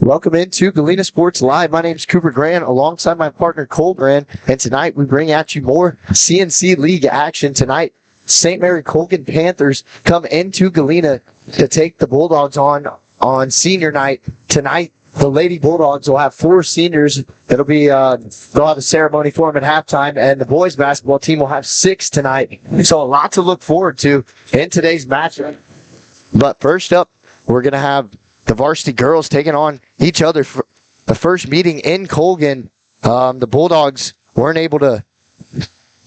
Welcome into Galena Sports Live. My name is Cooper Grant alongside my partner Cole Grant, and tonight we bring at you more CNC League action. Tonight, St. Mary Colgan Panthers come into Galena to take the Bulldogs on senior night. Tonight, the Lady Bulldogs will have 4 seniors. It'll be they'll have a ceremony for them at halftime, and the boys basketball team will have 6 tonight. So a lot to look forward to in today's matchup. But first up, we're going to have the varsity girls taking on each other for the first meeting in Colgan. The Bulldogs weren't able to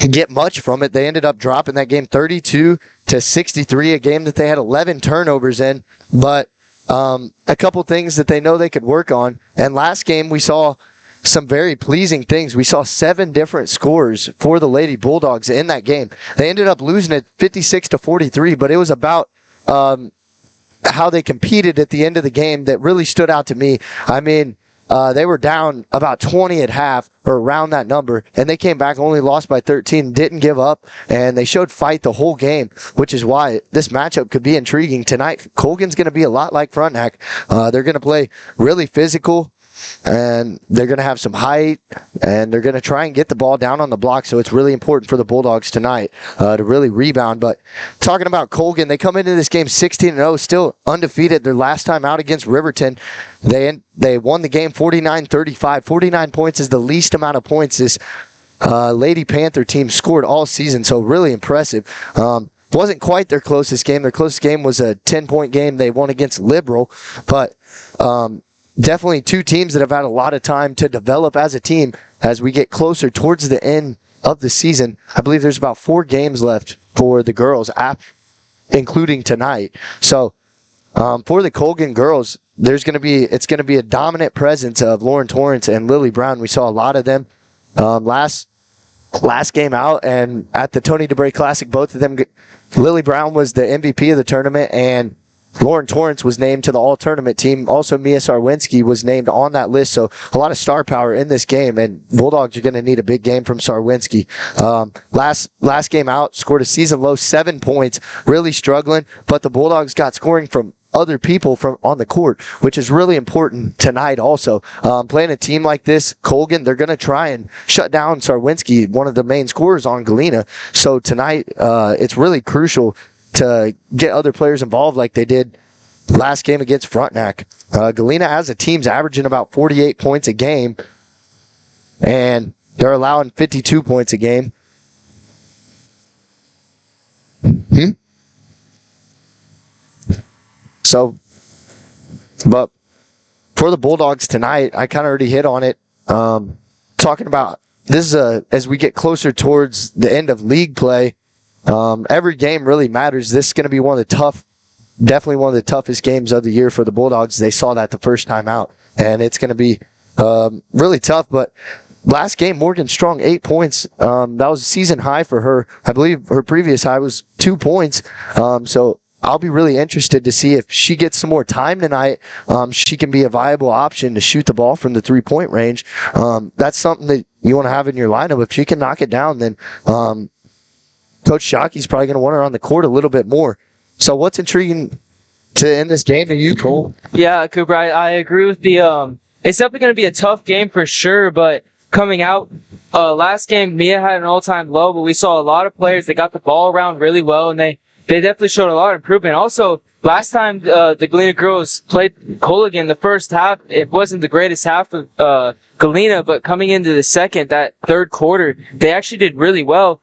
get much from it. They ended up dropping that game 32-63, a game that they had 11 turnovers in. But a couple things that they know they could work on. And last game we saw some very pleasing things. We saw 7 different scores for the Lady Bulldogs in that game. They ended up losing it 56-43, but it was about how they competed at the end of the game that really stood out to me. I mean, they were down about 20 at half, or around that number, and they came back, only lost by 13, didn't give up, and they showed fight the whole game, which is why this matchup could be intriguing. Tonight, Colgan's going to be a lot like Frontenac. They're going to play really physical, and they're going to have some height, and they're going to try and get the ball down on the block, so it's really important for the Bulldogs tonight to really rebound. But talking about Colgan, they come into this game 16-0, still undefeated. Their last time out against Riverton, they won the game 49-35. 49 points is the least amount of points this Lady Panther team scored all season, so really impressive. Wasn't quite their closest game. Their closest game was a 10-point game they won against Liberal, but definitely 2 teams that have had a lot of time to develop as a team as we get closer towards the end of the season. I believe there's about 4 games left for the girls, including tonight. So for the Colgan girls, it's going to be a dominant presence of Lauren Torrance and Lily Brown. We saw a lot of them last game out, and at the Tony DeBray Classic, both of them, Lily Brown was the MVP of the tournament, and Lauren Torrance was named to the all-tournament team. Also, Mia Sarwinski was named on that list, so a lot of star power in this game, and Bulldogs are going to need a big game from Sarwinski. Last game out, scored a season-low 7 points, really struggling, but the Bulldogs got scoring from other people from on the court, which is really important tonight also. Playing a team like this, Colgan, they're going to try and shut down Sarwinski, one of the main scorers on Galena. So tonight, it's really crucial to get other players involved like they did last game against Frontenac. Galena as a team's averaging about 48 points a game, and they're allowing 52 points a game. So, but for the Bulldogs tonight, I kind of already hit on it. Talking about this is as we get closer towards the end of league play, every game really matters. This is going to be definitely one of the toughest games of the year for the Bulldogs. They saw that the first time out, and it's going to be really tough. But last game, Morgan Strong, 8 points. That was a season high for her. I believe her previous high was 2 points. So I'll be really interested to see if she gets some more time tonight. She can be a viable option to shoot the ball from the 3-point range. That's something that you want to have in your lineup. If she can knock it down, then Coach Shockey's probably going to want her on the court a little bit more. So what's intriguing in this game to you, Cole? Yeah, Cooper, I agree with the it's definitely going to be a tough game for sure, but coming out last game, Mia had an all-time low, but we saw a lot of players that got the ball around really well, and they definitely showed a lot of improvement. Also, last time the Galena girls played Colgan, the first half, it wasn't the greatest half of Galena, but coming into the that third quarter, they actually did really well.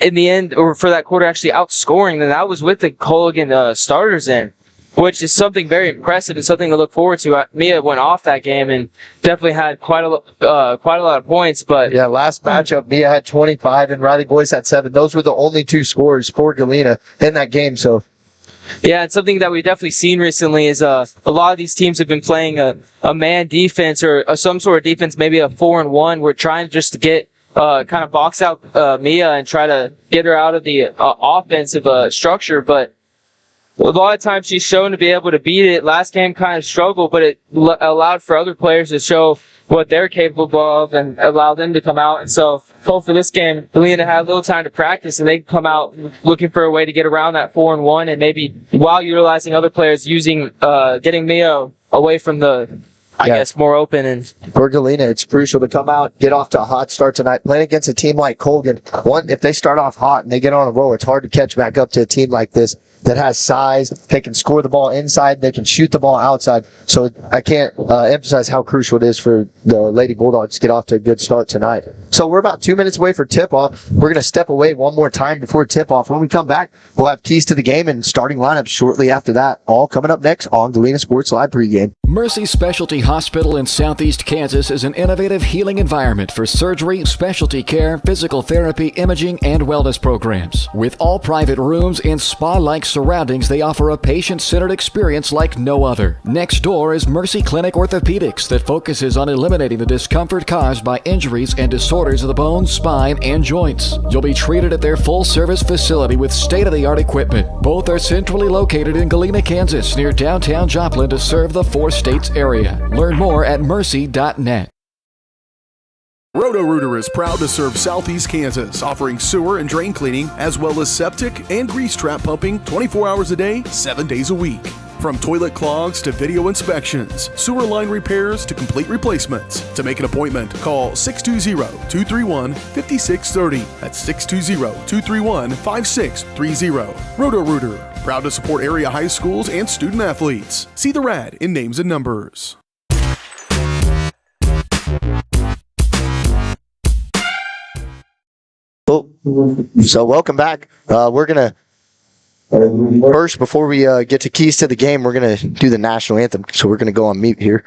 In the end, or for that quarter, actually outscoring, and that was with the Colgan starters in, which is something very impressive and something to look forward to. Mia went off that game and definitely had quite a lot of points. But yeah, last matchup, Mia had 25 and Riley Boyce had 7. Those were the only 2 scores for Galena in that game. So yeah, and something that we've definitely seen recently is a lot of these teams have been playing a man defense or some sort of defense, maybe a 4-and-1. We're trying just to get kind of box out Mia and try to get her out of the offensive structure, but a lot of times she's shown to be able to beat it. Last game kind of struggled, but it allowed for other players to show what they're capable of and allow them to come out. And so hopefully this game, Galena had a little time to practice and they can come out looking for a way to get around that 4-and-1 and maybe while utilizing other players using getting Mia away from the, I guess, more open. And for Galena, it's crucial to come out, get off to a hot start tonight. Playing against a team like Colgan, if they start off hot and they get on a roll, it's hard to catch back up to a team like this that has size. They can score the ball inside. They can shoot the ball outside. So I can't emphasize how crucial it is for the Lady Bulldogs to get off to a good start tonight. So we're about 2 minutes away for tip-off. We're going to step away one more time before tip-off. When we come back, we'll have keys to the game and starting lineups shortly after that. All coming up next on Galena Sports Live pregame. Mercy Specialty Hospital in Southeast Kansas is an innovative healing environment for surgery, specialty care, physical therapy, imaging, and wellness programs. With all private rooms and spa-like surroundings, they offer a patient-centered experience like no other. Next door is Mercy Clinic Orthopedics that focuses on eliminating the discomfort caused by injuries and disorders of the bones, spine, and joints. You'll be treated at their full-service facility with state-of-the-art equipment. Both are centrally located in Galena, Kansas, near downtown Joplin to serve the 4 states area. Learn more at mercy.net. Roto-Rooter is proud to serve Southeast Kansas, offering sewer and drain cleaning, as well as septic and grease trap pumping 24 hours a day, 7 days a week. From toilet clogs to video inspections, sewer line repairs to complete replacements. To make an appointment, call 620-231-5630. That's 620-231-5630. Roto-Rooter, proud to support area high schools and student athletes. See the rad in names and numbers. So welcome back. We're going to, first, before we get to keys to the game, we're going to do the national anthem. So we're going to go on mute here.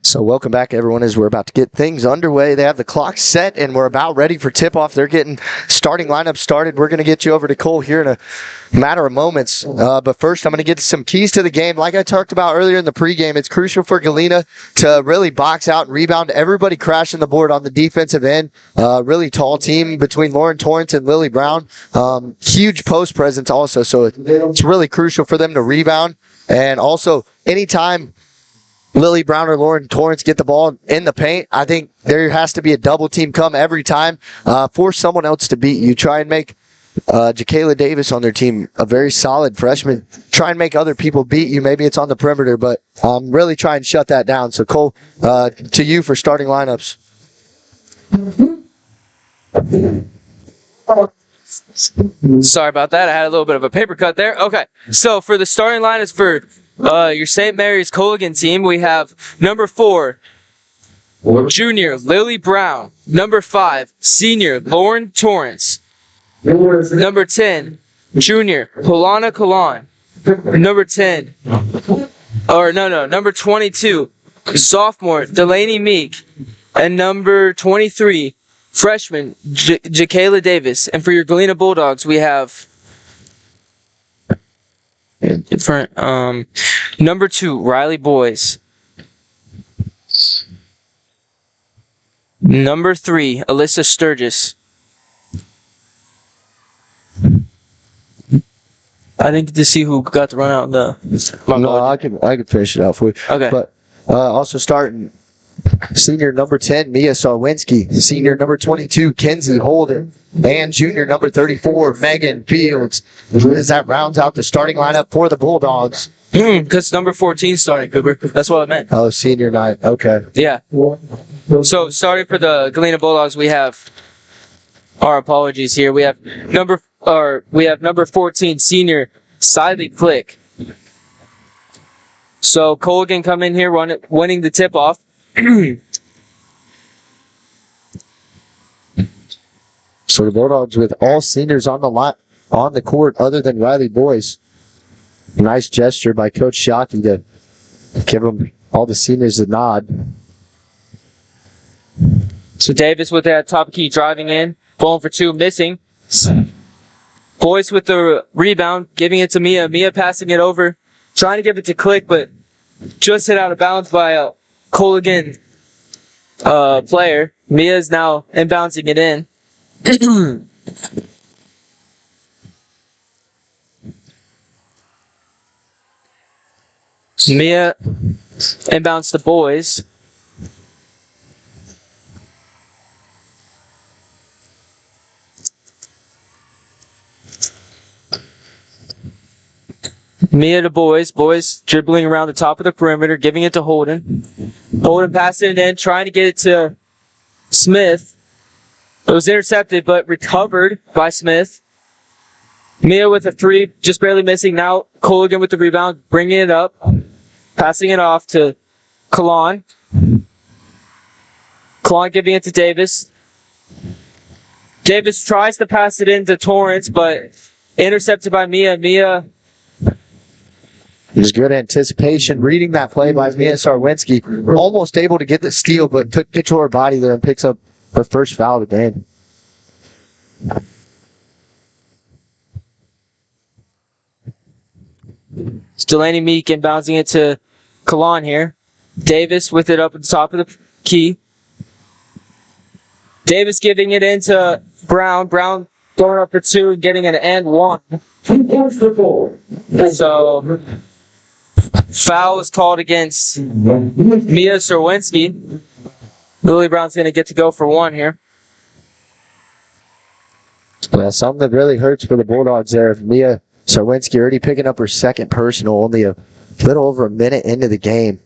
So welcome back, everyone, as we're about to get things underway. They have the clock set, and we're about ready for tip-off. They're getting starting lineup started. We're going to get you over to Cole here in a matter of moments. But first, I'm going to get some keys to the game. Like I talked about earlier in the pregame, it's crucial for Galena to really box out and rebound. Everybody crashing the board on the defensive end. Really tall team between Lauren Torrance and Lily Brown. Huge post presence also, so it's really crucial for them to rebound. And also, anytime Lily Brown or Lauren Torrance get the ball in the paint, I think there has to be a double team come every time. Force someone else to beat you. Try and make Jacayla Davis on their team a very solid freshman. Try and make other people beat you. Maybe it's on the perimeter, but really try and shut that down. So, Cole, to you for starting lineups. Sorry about that. I had a little bit of a paper cut there. Okay, so for the starting line is for your St. Mary's Colgan team. We have number 4, junior Lily Brown. Number 5, senior Lauren Torrance. Number 10, junior Polana Kalan. Number 22, sophomore Delaney Meek. And number 23, freshman Jacayla Davis. And for your Galena Bulldogs, we have different number 2, Riley Boys. Number 3, Alyssa Sturgis. I didn't get to see who got to run out the. No, I can finish it out for you. Okay. But also starting Senior number 10, Mia Sarwinski. Senior number 22, Kenzie Holden. And junior number 34, Megan Fields. As that rounds out the starting lineup for the Bulldogs. Because number 14 starting, Cooper. That's what I meant. Oh, senior night. Okay. Yeah. So starting for the Galena Bulldogs, we have our apologies here. We have number 14 senior Siley Click. So Colgan come in here winning the tip off. So the Bulldogs with all seniors on the court other than Riley Boyce. Nice gesture by Coach Shockey to give them all the seniors a nod. So Davis with that top key driving in, falling for two, missing. Boyce with the rebound, giving it to Mia. Mia passing it over, trying to give it to Click, but just hit out of bounds by a Colgan player. Mia is now inbouncing it in. Mia inbounds the boys. Mia to boys. Boys dribbling around the top of the perimeter, giving it to Holden. Holden passing it in, trying to get it to Smith. It was intercepted, but recovered by Smith. Mia with a three, just barely missing. Now Colgan with the rebound, bringing it up. Passing it off to Kalon. Kalon giving it to Davis. Davis tries to pass it into Torrance, but intercepted by Mia. Mia. There's good anticipation. Reading that play by Mia Sarwinski. Almost able to get the steal, but took control of her body there and picks up her first foul of the game. Delaney Meek inbounding it to Kalon here. Davis with it up at the top of the key. Davis giving it into Brown. Brown throwing up for two and getting an and one. So foul was called against Mia Serwinski. Lily Brown's going to get to go for one here. Well, something that really hurts for the Bulldogs there. Mia Sarwinski already picking up her second personal, only a little over a minute into the game.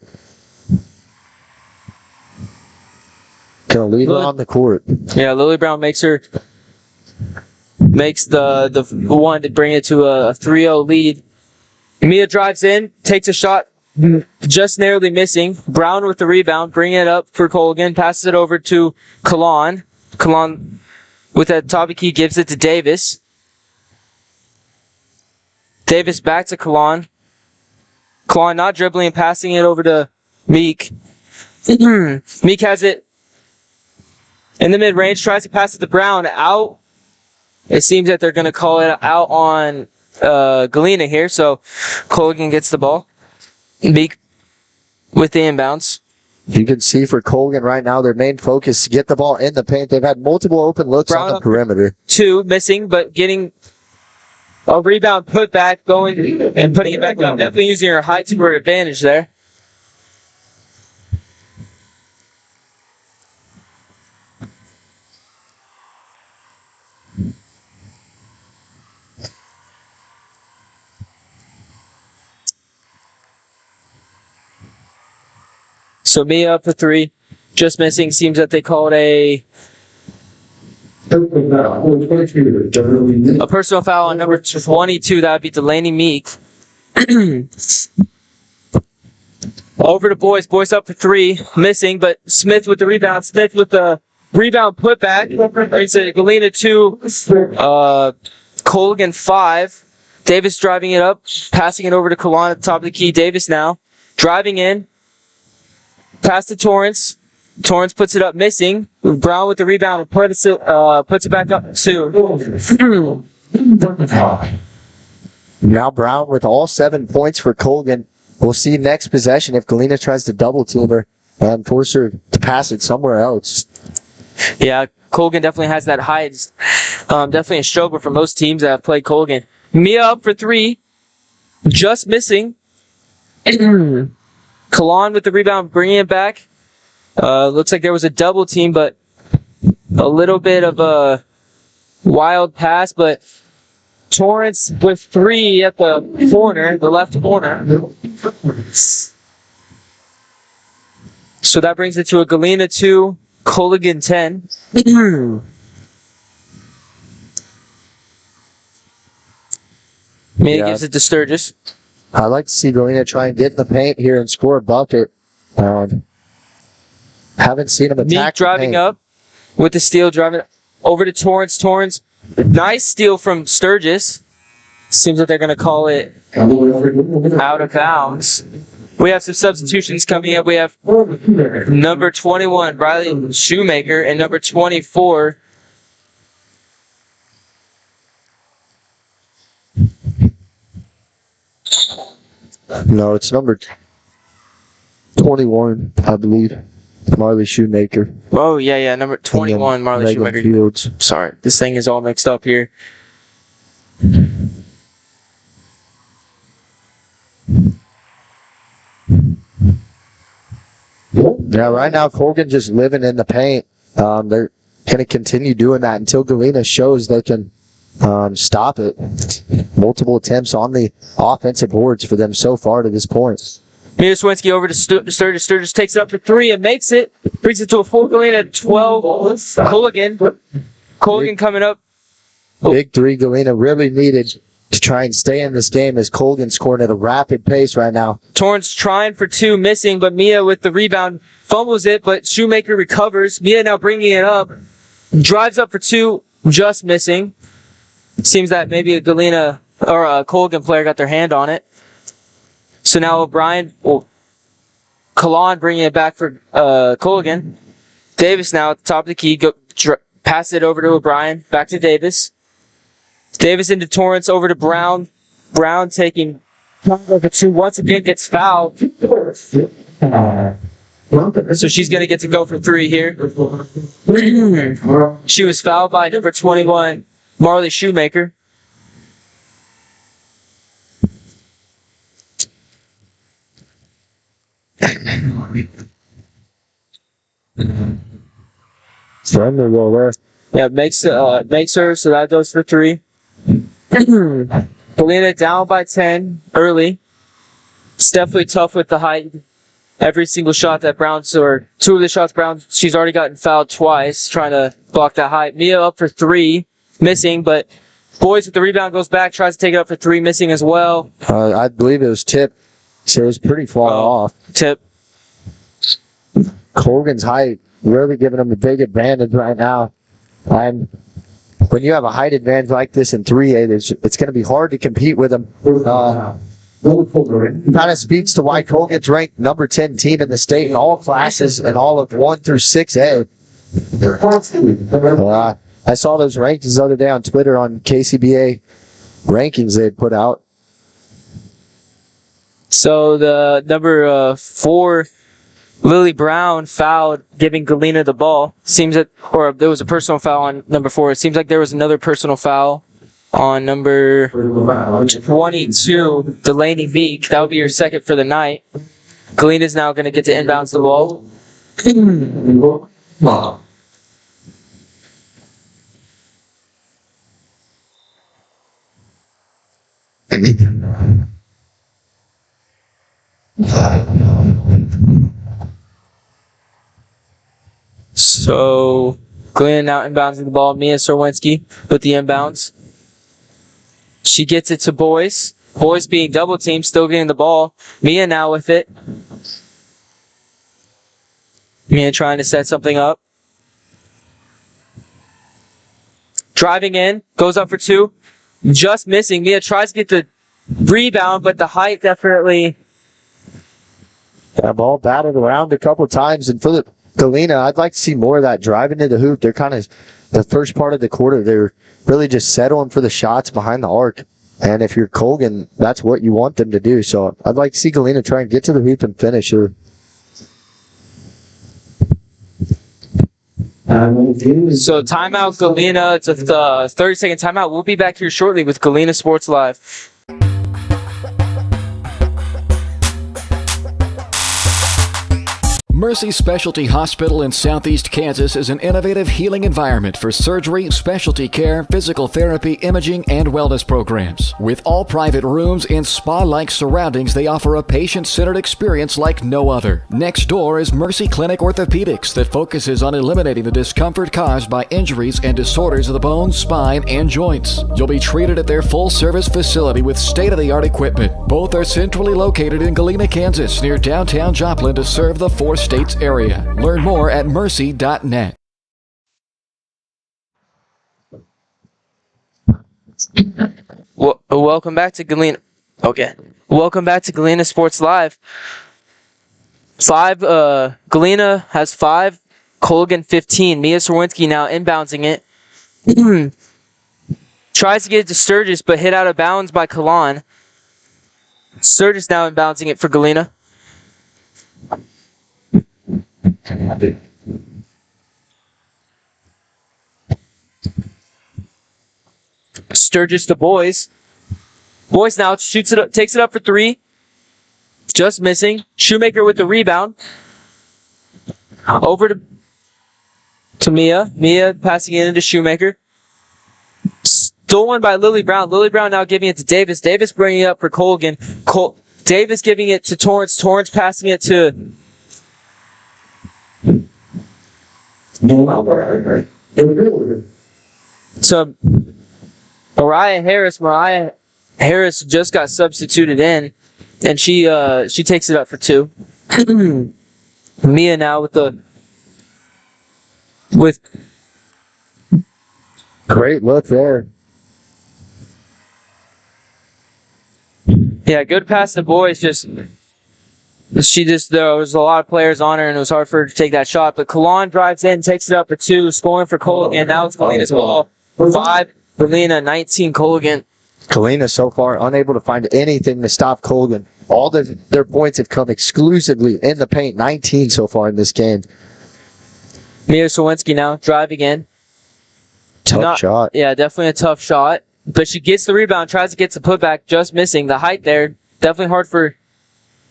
Gonna leave her on the court. Yeah, Lily Brown makes the one to bring it to a 3-0 lead. Mia drives in, takes a shot, just narrowly missing. Brown with the rebound, bringing it up for Colgan, passes it over to Kalon. Kalon with that top key gives it to Davis. Davis back to Kalon. Kalon not dribbling and passing it over to Meek. Meek has it in the mid-range, tries to pass it to Brown. Out. It seems that they're going to call it out on Galena here, so Colgan gets the ball. Meek with the inbounds. You can see for Colgan right now, their main focus is to get the ball in the paint. They've had multiple open looks Brown on the perimeter. Two missing, but getting a rebound put back, going and putting it back up. Definitely using her height to her advantage there. So Mia up for three, just missing. Seems that they called a personal foul on number 22. That would be Delaney Meek. Over to boys. Boys up for three, missing, but Smith with the rebound. Smith with the rebound put back. It's a Galena 2, Colgan 5. Davis driving it up, passing it over to Kalon at the top of the key. Davis now driving in. Pass to Torrance. Torrance puts it up, missing. Brown with the rebound and puts it back up to. Now Brown with all 7 points for Colgan. We'll see next possession if Galena tries to double team her and force her to pass it somewhere else. Yeah, Colgan definitely has that height. Definitely a struggle for most teams that have played Colgan. Mia up for three, just missing. Kalon with the rebound, bringing it back. Looks like there was a double team, but a little bit of a wild pass, but Torrance with 3 at the corner, the left corner. So that brings it to a Galena 2, Colligan 10. Mia gives it to Sturgis. I'd like to see Galena try and get in the paint here and score a bucket. Haven't seen him attack. Meek driving up with the steal, driving over to Torrance. Torrance, nice steal from Sturgis. Seems like they're going to call it out of bounds. We have some substitutions coming up. We have number 21, Riley Shoemaker, and number 24, No, it's number 21, I believe. Marley Shoemaker. oh, yeah, number 21, Marley Megan Shoemaker. Fields. Sorry, this thing is all mixed up here. Yeah, right now Colgan just living in the paint. They're going to continue doing that until Galena shows they can stop it. Multiple attempts on the offensive boards for them so far to this point. Mia Swinski over to Sturgis. Sturgis takes it up for 3 and makes it. Brings it to a full Galena 12. Colgan coming up. Big 3 Galena really needed to try and stay in this game as Colgan scoring at a rapid pace right now. Torrance trying for 2, missing, but Mia with the rebound fumbles it, but Shoemaker recovers. Mia now bringing it up. Drives up for 2, just missing. Seems that maybe a Galena or a Colgan player got their hand on it. So now Kalan bringing it back for Colgan. Davis now at the top of the key. Pass it over to O'Brien. Back to Davis. Davis into Torrance, over to Brown. Brown taking over 2. Once again gets fouled. So she's going to get to go for 3 here. She was fouled by number 21, Marley Shoemaker. Friendly roll there. Yeah, makes her, so that goes for 3. Galena down by 10 early. It's definitely tough with the height. Every single shot that Brown's, or 2 of the shots Brown, she's already gotten fouled twice trying to block that height. Mia up for 3, missing, but Boys with the rebound goes back, tries to take it up for 3, missing as well. I believe it was tip, so it was pretty far off. Tip. Colgan's height really giving them a big advantage right now. And when you have a height advantage like this in 3A, it's going to be hard to compete with them. Kind of speaks to why Colgan's ranked number 10 team in the state in all classes and all of 1 through 6A. I saw those rankings the other day on Twitter on KCBA rankings they had put out. So the number 4, Lily Brown, fouled, giving Galena the ball. Seems that, or there was a personal foul on number 4. It seems like there was another personal foul on number 22, Delaney Meek. That would be your second for the night. Galena's now going to get to inbounds the ball. So, Galena now inbounds the ball. Mia Serwinski with the inbounds. She gets it to Boys. Boys being double teamed, still getting the ball. Mia now with it. Mia trying to set something up. Driving in, goes up for 2. Just missing. Mia tries to get the rebound, but the height definitely. That ball batted around a couple of times, and for the Galena, I'd like to see more of that driving to the hoop. They're kind of, the first part of the quarter, they're really just settling for the shots behind the arc. And if you're Colgan, that's what you want them to do. So I'd like to see Galena try and get to the hoop and finish her. So timeout, Galena. It's a 30-second timeout. We'll be back here shortly with Galena Sports Live. Mercy Specialty Hospital in Southeast Kansas is an innovative healing environment for surgery, specialty care, physical therapy, imaging, and wellness programs. With all private rooms and spa-like surroundings, they offer a patient-centered experience like no other. Next door is Mercy Clinic Orthopedics that focuses on eliminating the discomfort caused by injuries and disorders of the bones, spine, and joints. You'll be treated at their full-service facility with state-of-the-art equipment. Both are centrally located in Galena, Kansas, near downtown Joplin to serve the Four-States area. Learn more at mercy.net. Welcome back to Galena. Okay. Welcome back to Galena Sports Live. Galena has 5, Colgan 15. Mia Serwinski now inbouncing it. Tries to get it to Sturgis, but hit out of bounds by Kalan. Sturgis now inbouncing it for Galena. Sturgis to Boys. Boys now shoots it up, takes it up for 3. Just missing. Shoemaker with the rebound. Over to Mia. Mia passing it into Shoemaker. Stolen by Lily Brown. Lily Brown now giving it to Davis. Davis bringing it up for Colgan. Davis giving it to Torrance. Torrance passing it to Mariah Harris. Mariah Harris just got substituted in, and she takes it up for 2. Mia now with Great look there. Yeah, good pass to Boys. There was a lot of players on her, and it was hard for her to take that shot. But Kalan drives in, takes it up for 2, scoring for Colgan. Now it's Galena's ball. 5, Galena, 19, Colgan. Galena so far unable to find anything to stop Colgan. All their points have come exclusively in the paint. 19 so far in this game. Mia Sawinski now driving in. Tough shot. Yeah, definitely a tough shot. But she gets the rebound, tries to get the putback, just missing. The height there, definitely hard for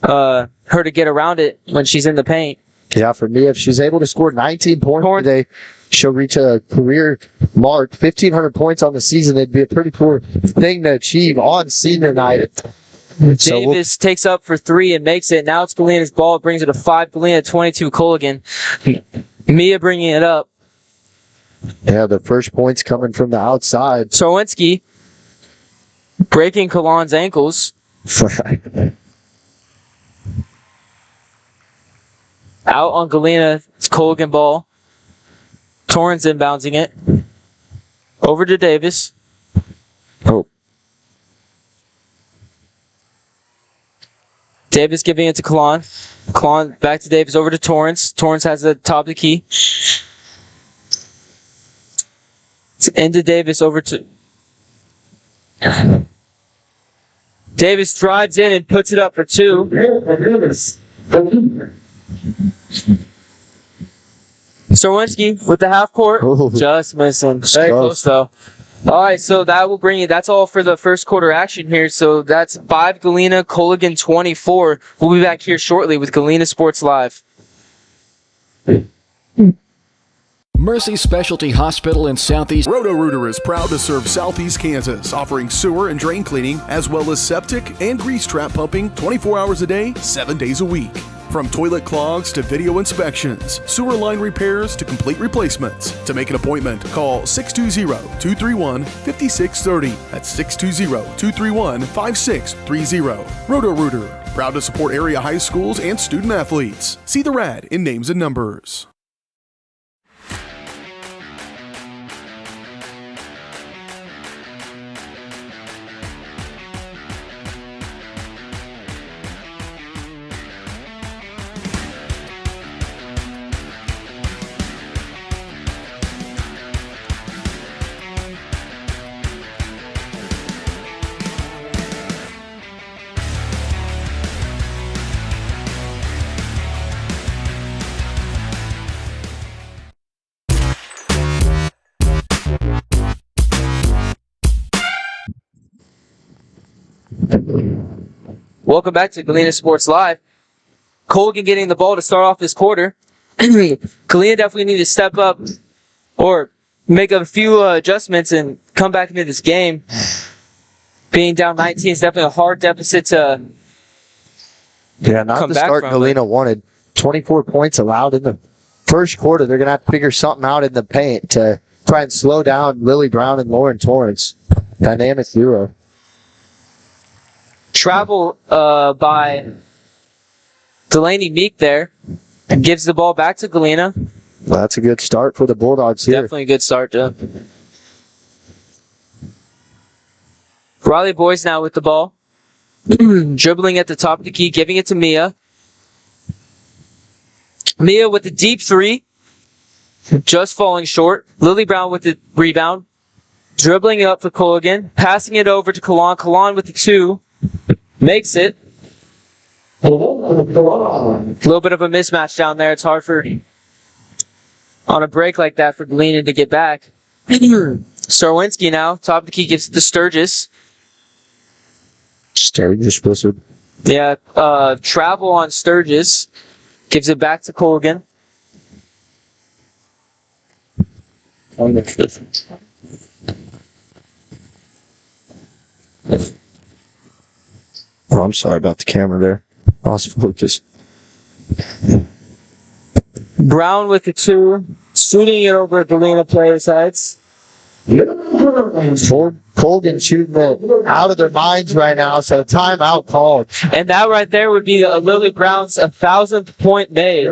her to get around it when she's in the paint. Yeah, for me, if she's able to score 19 points today, she'll reach a career mark. 1,500 points on the season. It'd be a pretty cool thing to achieve on senior night. Davis takes up for 3 and makes it. Now it's Galena's ball. Brings it to 5. Galena 22. Colgan. Mia bringing it up. Yeah, the first points coming from the outside. Sarwinski breaking Kalan's ankles. Out on Galena. It's Colgan ball. Torrance inbouncing it. Over to Davis. Oh. Davis giving it to Kalan. Kalan back to Davis. Over to Torrance. Torrance has the top of the key. It's into Davis. Over to... Davis drives in and puts it up for 2. Sarwinski with the half court. Oh. Just missing. Very close though. All right, so that will bring you. That's all for the first quarter action here. So that's 5 Galena, Colgan 24. We'll be back here shortly with Galena Sports Live. Mercy Specialty Hospital in Southeast. Roto-Rooter is proud to serve Southeast Kansas, offering sewer and drain cleaning, as well as septic and grease trap pumping 24 hours a day, 7 days a week. From toilet clogs to video inspections, sewer line repairs to complete replacements. To make an appointment, call 620-231-5630. That's 620-231-5630. Roto-Rooter, proud to support area high schools and student athletes. See the rad in names and numbers. Welcome back to Galena Sports Live. Colgan getting the ball to start off this quarter. Galena definitely need to step up or make a few adjustments and come back into this game. Being down 19 is definitely a hard deficit to not come the back start from. Galena wanted. 24 points allowed in the first quarter. They're going to have to figure something out in the paint to try and slow down Lily Brown and Lauren Torrance. Dynamic duo. Travel by Delaney Meek there and gives the ball back to Galena. Well, that's a good start for the Bulldogs here. Definitely a good start, Jeff. Riley Boyce now with the ball. Dribbling at the top of the key, giving it to Mia. Mia with the deep three. Just falling short. Lily Brown with the rebound. Dribbling it up for Colgan. Passing it over to Kalan. Kalan with the two. Makes it. A little bit of a mismatch down there. It's hard for, on a break like that, for Galena to get back. Starwinski now. Top of the key gives it to Sturgis. Sturgis whistled. Yeah, travel on Sturgis. Gives it back to Colgan. On the fifth. Oh, I'm sorry about the camera there. Lost focus. Brown with the two. Shooting it over at Galena player sides. Colgan shooting it out of their minds right now, so timeout called. And that right there would be Lily Brown's 1,000th point made.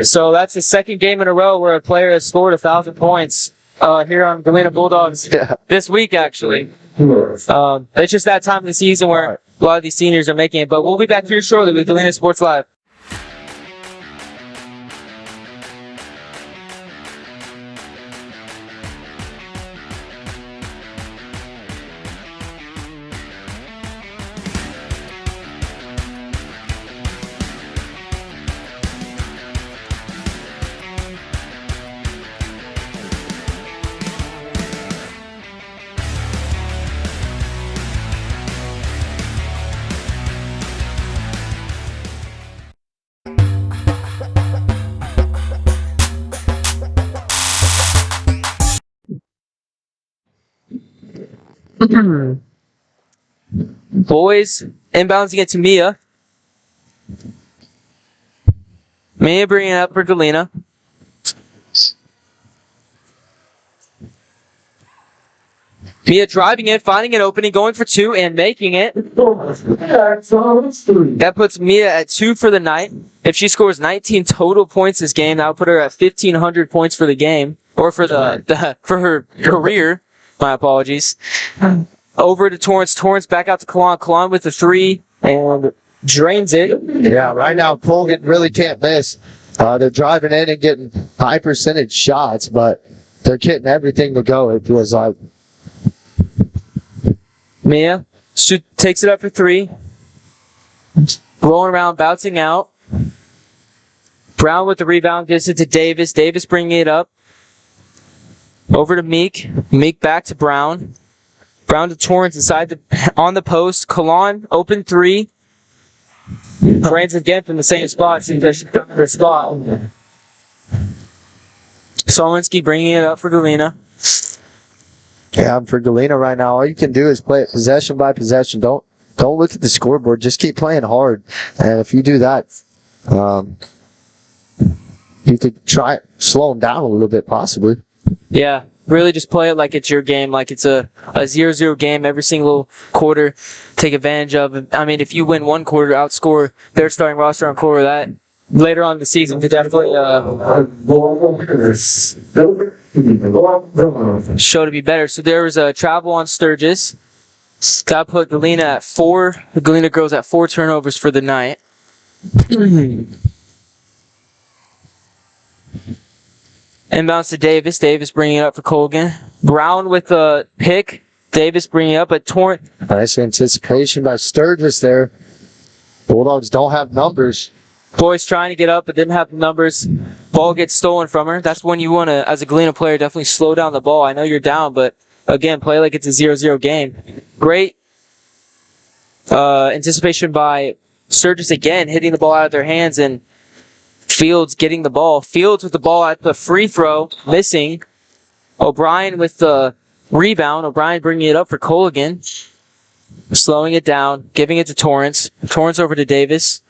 So that's the second game in a row where a player has scored 1,000 points here on Galena Bulldogs this week, actually. It's just that time of the season where a lot of these seniors are making it. But we'll be back here shortly with Galena Sports Live. Boys inbouncing it to Mia. Mia bringing it up for Galena. Mia driving it, finding an opening, going for two, and making it. That puts Mia at 2 for the night. If she scores 19 total points this game, that would put her at 1,500 points for the game, or for for her career. My apologies. Over to Torrance. Torrance back out to Kalan. Kalan with the three and drains it. Yeah, right now Colgan really can't miss. They're driving in and getting high percentage shots, but they're getting everything to go, it feels like. Mia takes it up for three. Rolling around, bouncing out. Brown with the rebound, gives it to Davis. Davis bringing it up. Over to Meek. Meek back to Brown. Brown to Torrance inside on the post. Kalan, open three. Drains again from the same spot. Seems like she's got her spot. Solensky bringing it up for Galena. Yeah, for Galena right now, all you can do is play it possession by possession. Don't look at the scoreboard. Just keep playing hard. And if you do that, you could try slow them down a little bit, possibly. Yeah, really just play it like it's your game, like it's a 0-0 game every single quarter. Take advantage of it. I mean, if you win one quarter, outscore their starting roster on quarter, that later on in the season could definitely show to be better. So there was a travel on Sturgis. That put Galena at 4. The Galena girls at 4 turnovers for the night. Inbounds to Davis. Davis bringing it up for Colgan. Brown with the pick. Davis bringing it up at Torrance. Nice anticipation by Sturgis there. Bulldogs don't have numbers. Boys trying to get up but didn't have the numbers. Ball gets stolen from her. That's when you want to, as a Galena player, definitely slow down the ball. I know you're down, but again, play like it's a 0-0 game. Great anticipation by Sturgis again hitting the ball out of their hands, and Fields getting the ball. Fields with the ball at the free throw, missing. O'Brien with the rebound. O'Brien bringing it up for Colgan. Slowing it down, giving it to Torrance. Torrance over to Davis.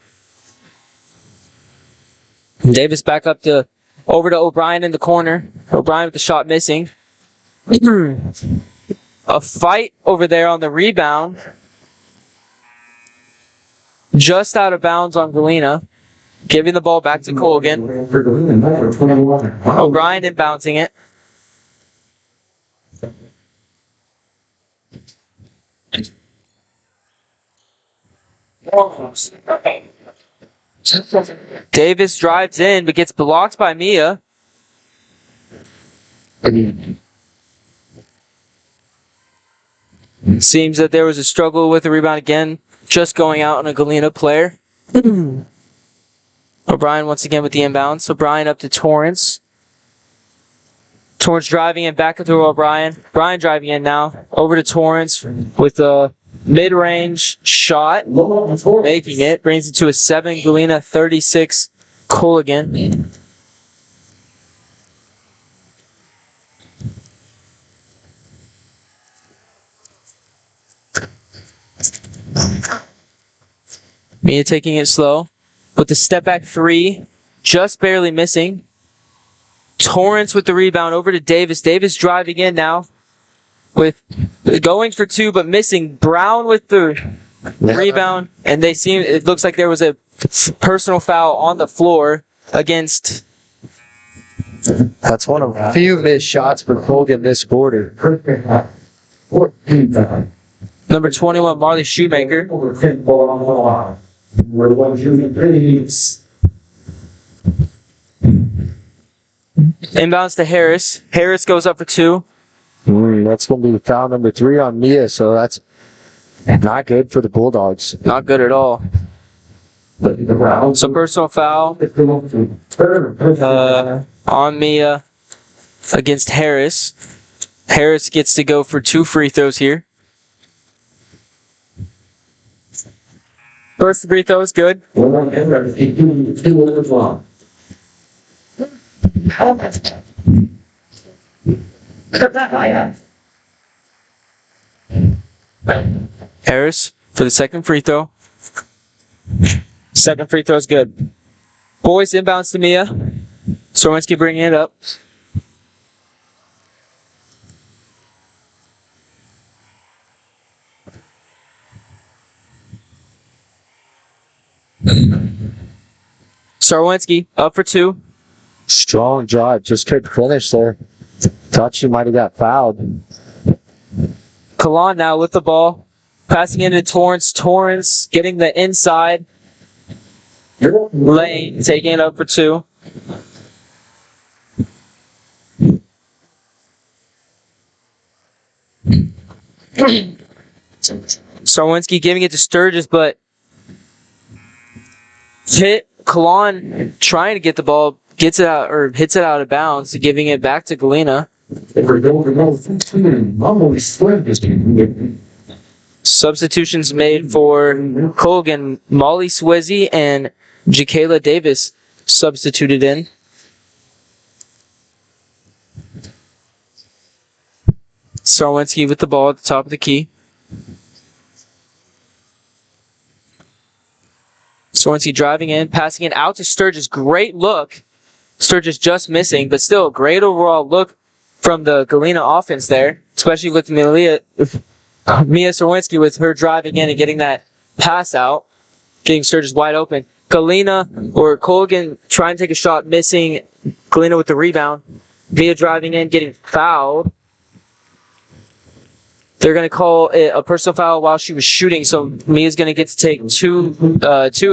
Davis back up over to O'Brien in the corner. O'Brien with the shot missing. A fight over there on the rebound. Just out of bounds on Galena. Giving the ball back to Colgan. O'Brien inbouncing it. Davis drives in, but gets blocked by Mia. Seems that there was a struggle with the rebound again, just going out on a Galena player. O'Brien once again with the inbounds. O'Brien up to Torrance. Torrance driving in, back through O'Brien. O'Brien driving in now, over to Torrance with a mid-range shot, making it, brings it to a 7 Galena, 36 Colgan. Mia taking it slow with the step back 3, just barely missing. Torrance with the rebound over to Davis. Davis driving in now with going for 2 but missing. Brown with the rebound, and it looks like there was a personal foul on the floor against. That's one of a few missed shots for Colgan this quarter. Number 21, Marley Shoemaker. Inbounds to Harris. Harris goes up for 2. That's going to be foul number 3 on Mia, so that's not good for the Bulldogs. Not good at all. So personal foul on Mia against Harris. Harris gets to go for 2 free throws here. First free throw is good. Harris for the second free throw. Second free throw is good. Boys inbounds to Mia. Sorwinski bringing it up. Sarwinski up for 2. Strong drive, just couldn't finish there. Thought she might have got fouled. Kalan now with the ball. Passing into Torrance. Torrance getting the inside lane, taking it up for 2. Sarwinski giving it to Sturgis, but Kalan trying to get the ball, gets it out or hits it out of bounds, giving it back to Galena. Substitutions made for Colgan. Molly Swizzy and Jakayla Davis substituted in. Sarwinski with the ball at the top of the key. Sarwinski driving in, passing it out to Sturgis. Great look. Sturgis just missing, but still a great overall look from the Galena offense there, especially with Mia Sarwinski with her driving in and getting that pass out, getting Sturgis wide open. Galena or Colgan trying to take a shot, missing. Galena with the rebound. Mia driving in, getting fouled. They're going to call it a personal foul while she was shooting, so Mia's going to get to take two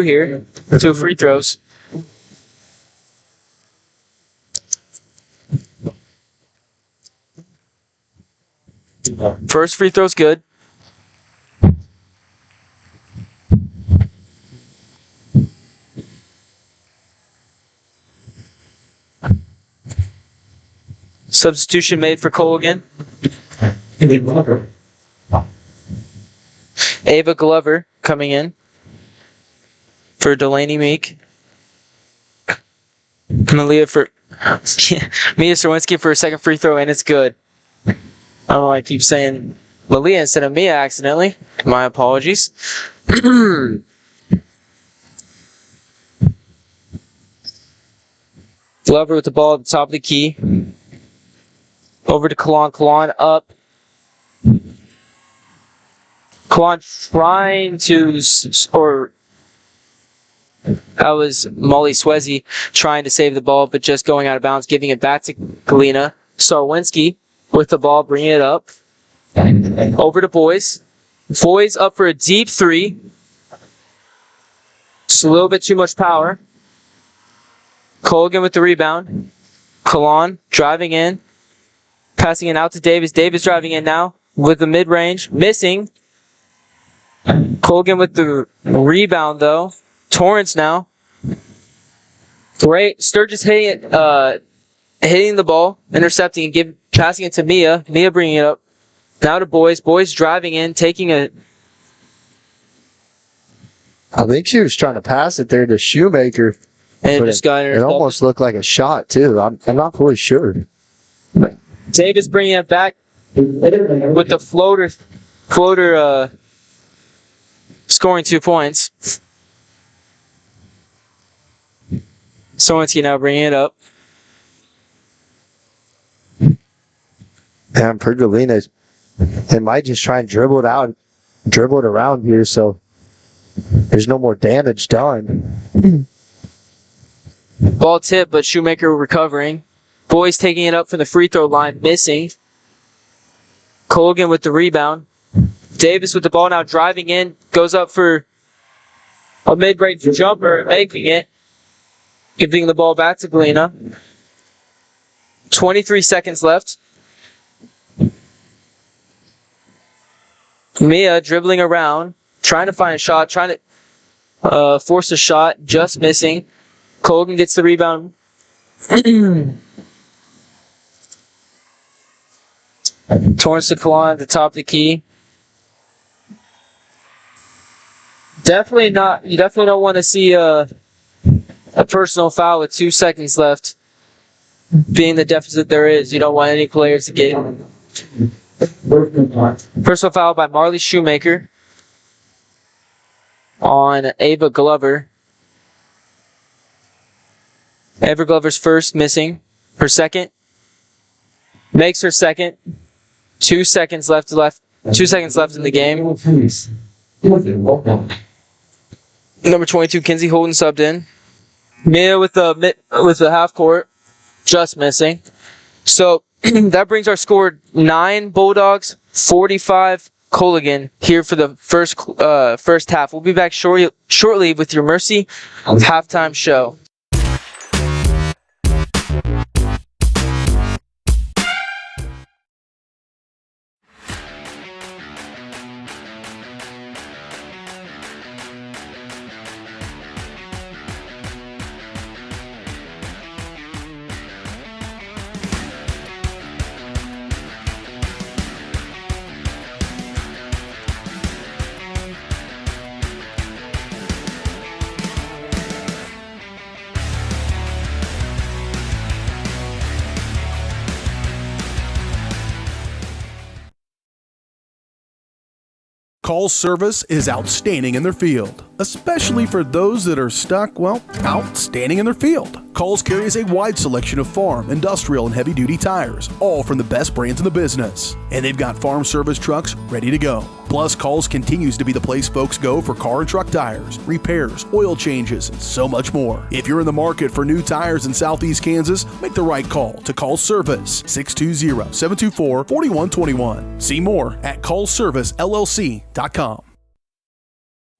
here, 2 free throws. First free throw's good. Substitution made for Colgan. Ava Glover coming in. for Delaney Meek. Mia Serwinski for a second free throw, and it's good. I don't know why I keep saying Malia instead of Mia accidentally. My apologies. Glover with the ball at the top of the key. Over to Kalon. Kalon up. Kalon trying to, or that was Molly Swezzy trying to save the ball, but just going out of bounds, giving it back to Galena. Sarwinski with the ball, bringing it up. Over to Boys. Boys up for a deep three. Just a little bit too much power. Colgan with the rebound. Kalon driving in. Passing it out to Davis. Davis driving in now with the mid-range. Missing. Colgan with the rebound, though. Torrance now. Great. Sturgis hitting the ball, intercepting, and passing it to Mia. Mia bringing it up. Now to Boys. Boys driving in, taking it. I think she was trying to pass it there to Shoemaker. And it just got it almost looked like a shot, too. I'm not fully sure. Davis bringing it back with the floater scoring 2 points. Sorenski now bringing it up. And per Galena, they might just try and dribble it around here, so there's no more damage done. Ball tip, but Shoemaker recovering. Boys taking it up from the free throw line, missing. Colgan with the rebound. Davis with the ball now driving in, goes up for a mid-range jumper, making it. Giving the ball back to Galena. 23 seconds left. Mia dribbling around, trying to find a shot, trying to force a shot, just missing. Colgan gets the rebound. Torrance to Kalon at the top of the key. You definitely don't want to see a personal foul with 2 seconds left. Being the deficit there is, you don't want any players to get personal foul by Marley Shoemaker on Ava Glover. Ava Glover's first, missing. Her second. Makes her second. 2 seconds left. 2 seconds left in the game. Number 22, Kinsey Holden subbed in. Mia with the half court, just missing. So that brings our score 9 Bulldogs, 45 Colgan here for the first half. We'll be back shortly with your Mercy halftime show. Call's service is outstanding in their field, especially for those that are stuck, outstanding in their field. Call's carries a wide selection of farm, industrial, and heavy-duty tires, all from the best brands in the business. And they've got farm service trucks ready to go. Plus, Call's continues to be the place folks go for car and truck tires, repairs, oil changes, and so much more. If you're in the market for new tires in Southeast Kansas, make the right call to Call's Service, 620-724-4121. See more at callservicellc.com.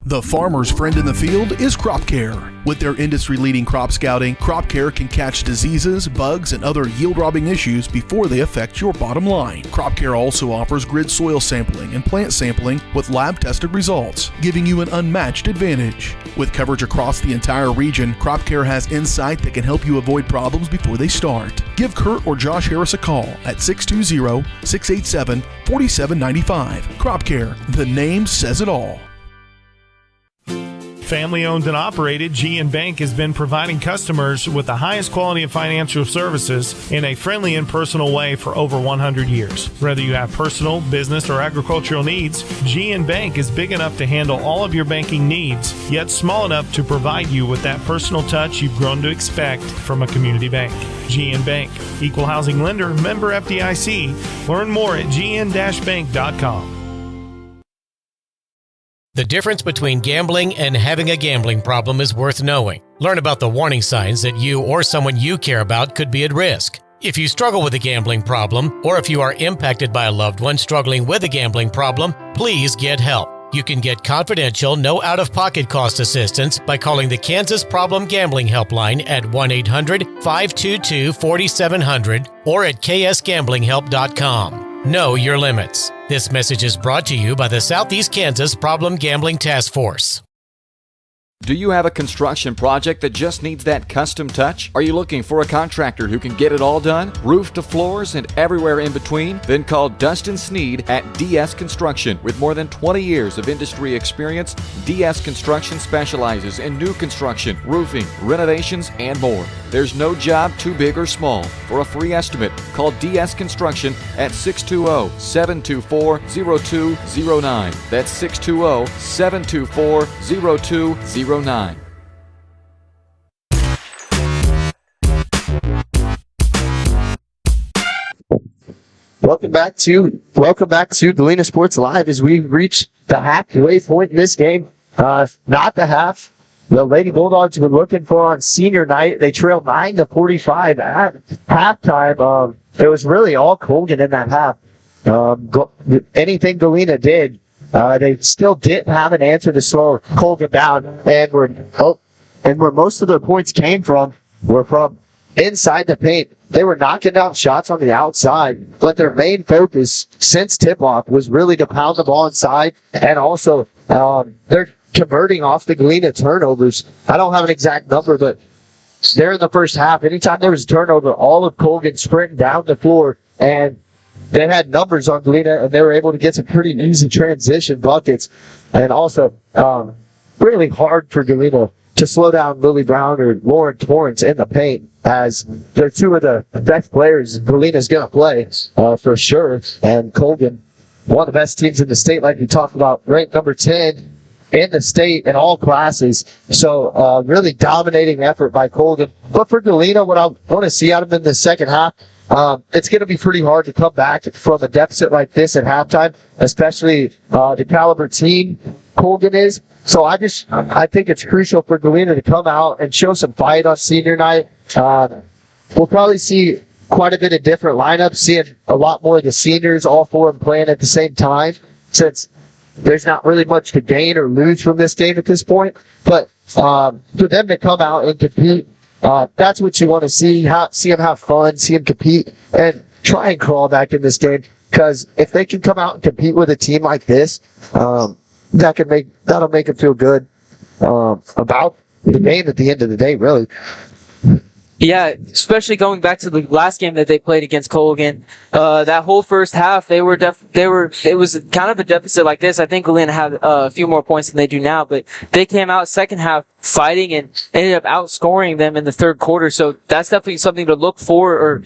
The farmer's friend in the field is Crop Care. With their industry-leading crop scouting, Crop Care can catch diseases, bugs, and other yield-robbing issues before they affect your bottom line. Crop Care also offers grid soil sampling and plant sampling with lab-tested results, giving you an unmatched advantage. With coverage across the entire region, Crop Care has insight that can help you avoid problems before they start. Give Kurt or Josh Harris a call at 620-687-4795. Crop Care, the name says it all. Family owned and operated, GN Bank has been providing customers with the highest quality of financial services in a friendly and personal way for over 100 years. Whether you have personal, business, or agricultural needs, GN Bank is big enough to handle all of your banking needs, yet small enough to provide you with that personal touch you've grown to expect from a community bank. GN Bank, equal housing lender, member FDIC. Learn more at gn-bank.com. The difference between gambling and having a gambling problem is worth knowing. Learn about the warning signs that you or someone you care about could be at risk. If you struggle with a gambling problem, or if you are impacted by a loved one struggling with a gambling problem, please get help. You can get confidential, no out-of-pocket cost assistance by calling the Kansas Problem Gambling Helpline at 1-800-522-4700 or at ksgamblinghelp.com. Know your limits. This message is brought to you by the Southeast Kansas Problem Gambling Task Force. Do you have a construction project that just needs that custom touch? Are you looking for a contractor who can get it all done? Roof to floors and everywhere in between? Then call Dustin Sneed at DS Construction. With more than 20 years of industry experience, DS Construction specializes in new construction, roofing, renovations, and more. There's no job too big or small. For a free estimate, call DS Construction at 620-724-0209. That's 620-724-0209. Welcome back to Galena Sports Live as we reach the halfway point in this game. Not the half. The Lady Bulldogs were looking for on senior night. They trailed 9-45 at halftime. It was really all Colgan in that half. Anything Galena did, they still didn't have an answer to slow Colgan down, and where most of their points came from were from inside the paint. They were knocking down shots on the outside, but their main focus since tip-off was really to pound the ball inside, and also they're converting off the Galena turnovers. I don't have an exact number, but there in the first half, anytime there was a turnover, all of Colgan sprinting down the floor, and they had numbers on Galena, and they were able to get some pretty easy transition buckets, and also really hard for Galena to slow down Lily Brown or Lauren Torrance in the paint, as they're two of the best players Galena's going to play for sure. And Colgan, one of the best teams in the state, like we talked about, ranked number 10 in the state in all classes. So really dominating effort by Colgan. But for Galena, what I want to see out of them in the second half, it's going to be pretty hard to come back from a deficit like this at halftime, especially the caliber team Colgan is. So I think it's crucial for Galena to come out and show some fight on senior night. We'll probably see quite a bit of different lineups, seeing a lot more of the seniors, all four of them playing at the same time, since there's not really much to gain or lose from this game at this point. But for them to come out and compete, that's what you want to see. See them have fun, see them compete, and try and crawl back in this game. Because if they can come out and compete with a team like this, that'll make them feel good about the game at the end of the day, really. Yeah, especially going back to the last game that they played against Colgan, that whole first half, it was kind of a deficit like this. I think Galena had a few more points than they do now, but they came out second half fighting and ended up outscoring them in the third quarter. So that's definitely something to look for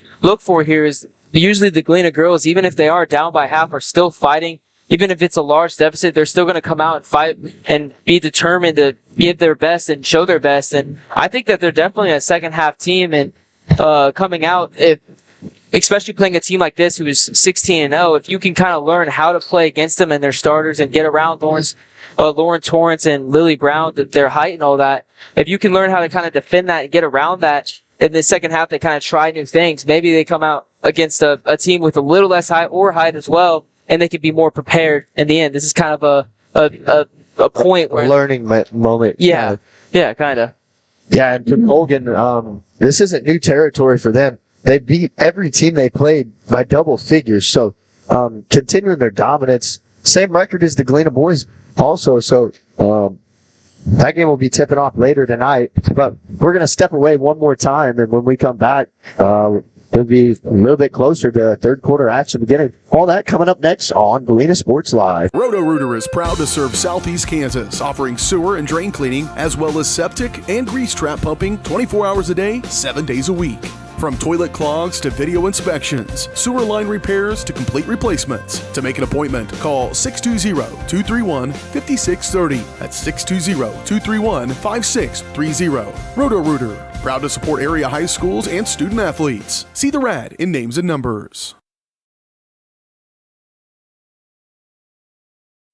here is usually the Galena girls, even if they are down by half, are still fighting. Even if it's a large deficit, they're still going to come out and fight and be determined to give their best and show their best. And I think that they're definitely a second half team. And coming out, especially playing a team like this who is 16-0, if you can kind of learn how to play against them and their starters and get around Lauren Torrance and Lily Brown, their height and all that, if you can learn how to kind of defend that and get around that, in the second half they kind of try new things. Maybe they come out against a team with a little less height or height as well, and they can be more prepared in the end. This is kind of a point where... A learning moment. Yeah, kind of. Yeah, and for Colgan, this isn't new territory for them. They beat every team they played by double figures. So continuing their dominance, same record as the Galena boys also. So that game will be tipping off later tonight. But we're going to step away one more time, and when we come back, we'll It'll be a little bit closer to third quarter action beginning. All that coming up next on Galena Sports Live. Roto-Rooter is proud to serve Southeast Kansas, offering sewer and drain cleaning, as well as septic and grease trap pumping 24 hours a day, 7 days a week. From toilet clogs to video inspections, sewer line repairs to complete replacements. To make an appointment, call 620-231-5630. That's 620-231-5630. Roto-Rooter, proud to support area high schools and student athletes. See the rad in names and numbers.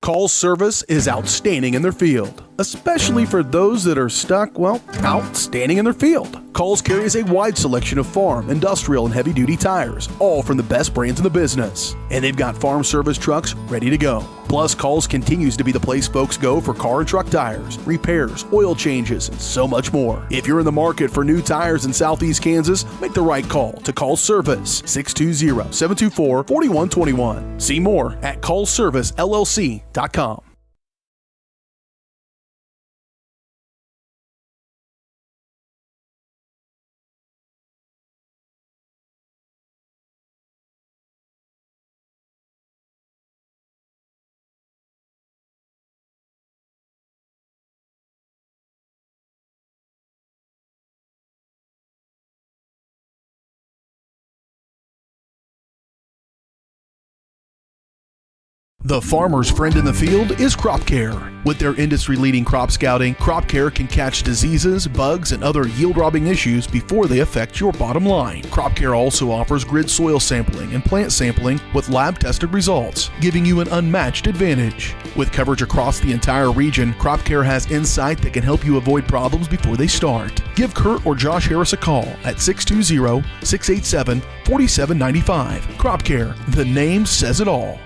Call's service is outstanding in their field, especially for those that are stuck, outstanding in their field. Call's carries a wide selection of farm, industrial, and heavy-duty tires, all from the best brands in the business. And they've got farm service trucks ready to go. Plus, Call's continues to be the place folks go for car and truck tires, repairs, oil changes, and so much more. If you're in the market for new tires in Southeast Kansas, make the right call to Call's Service, 620-724-4121. See more at callservicellc.com. The farmer's friend in the field is Crop Care. With their industry-leading crop scouting, Crop Care can catch diseases, bugs, and other yield-robbing issues before they affect your bottom line. Crop Care also offers grid soil sampling and plant sampling with lab-tested results, giving you an unmatched advantage. With coverage across the entire region, Crop Care has insight that can help you avoid problems before they start. Give Kurt or Josh Harris a call at 620-687-4795. Crop Care, the name says it all.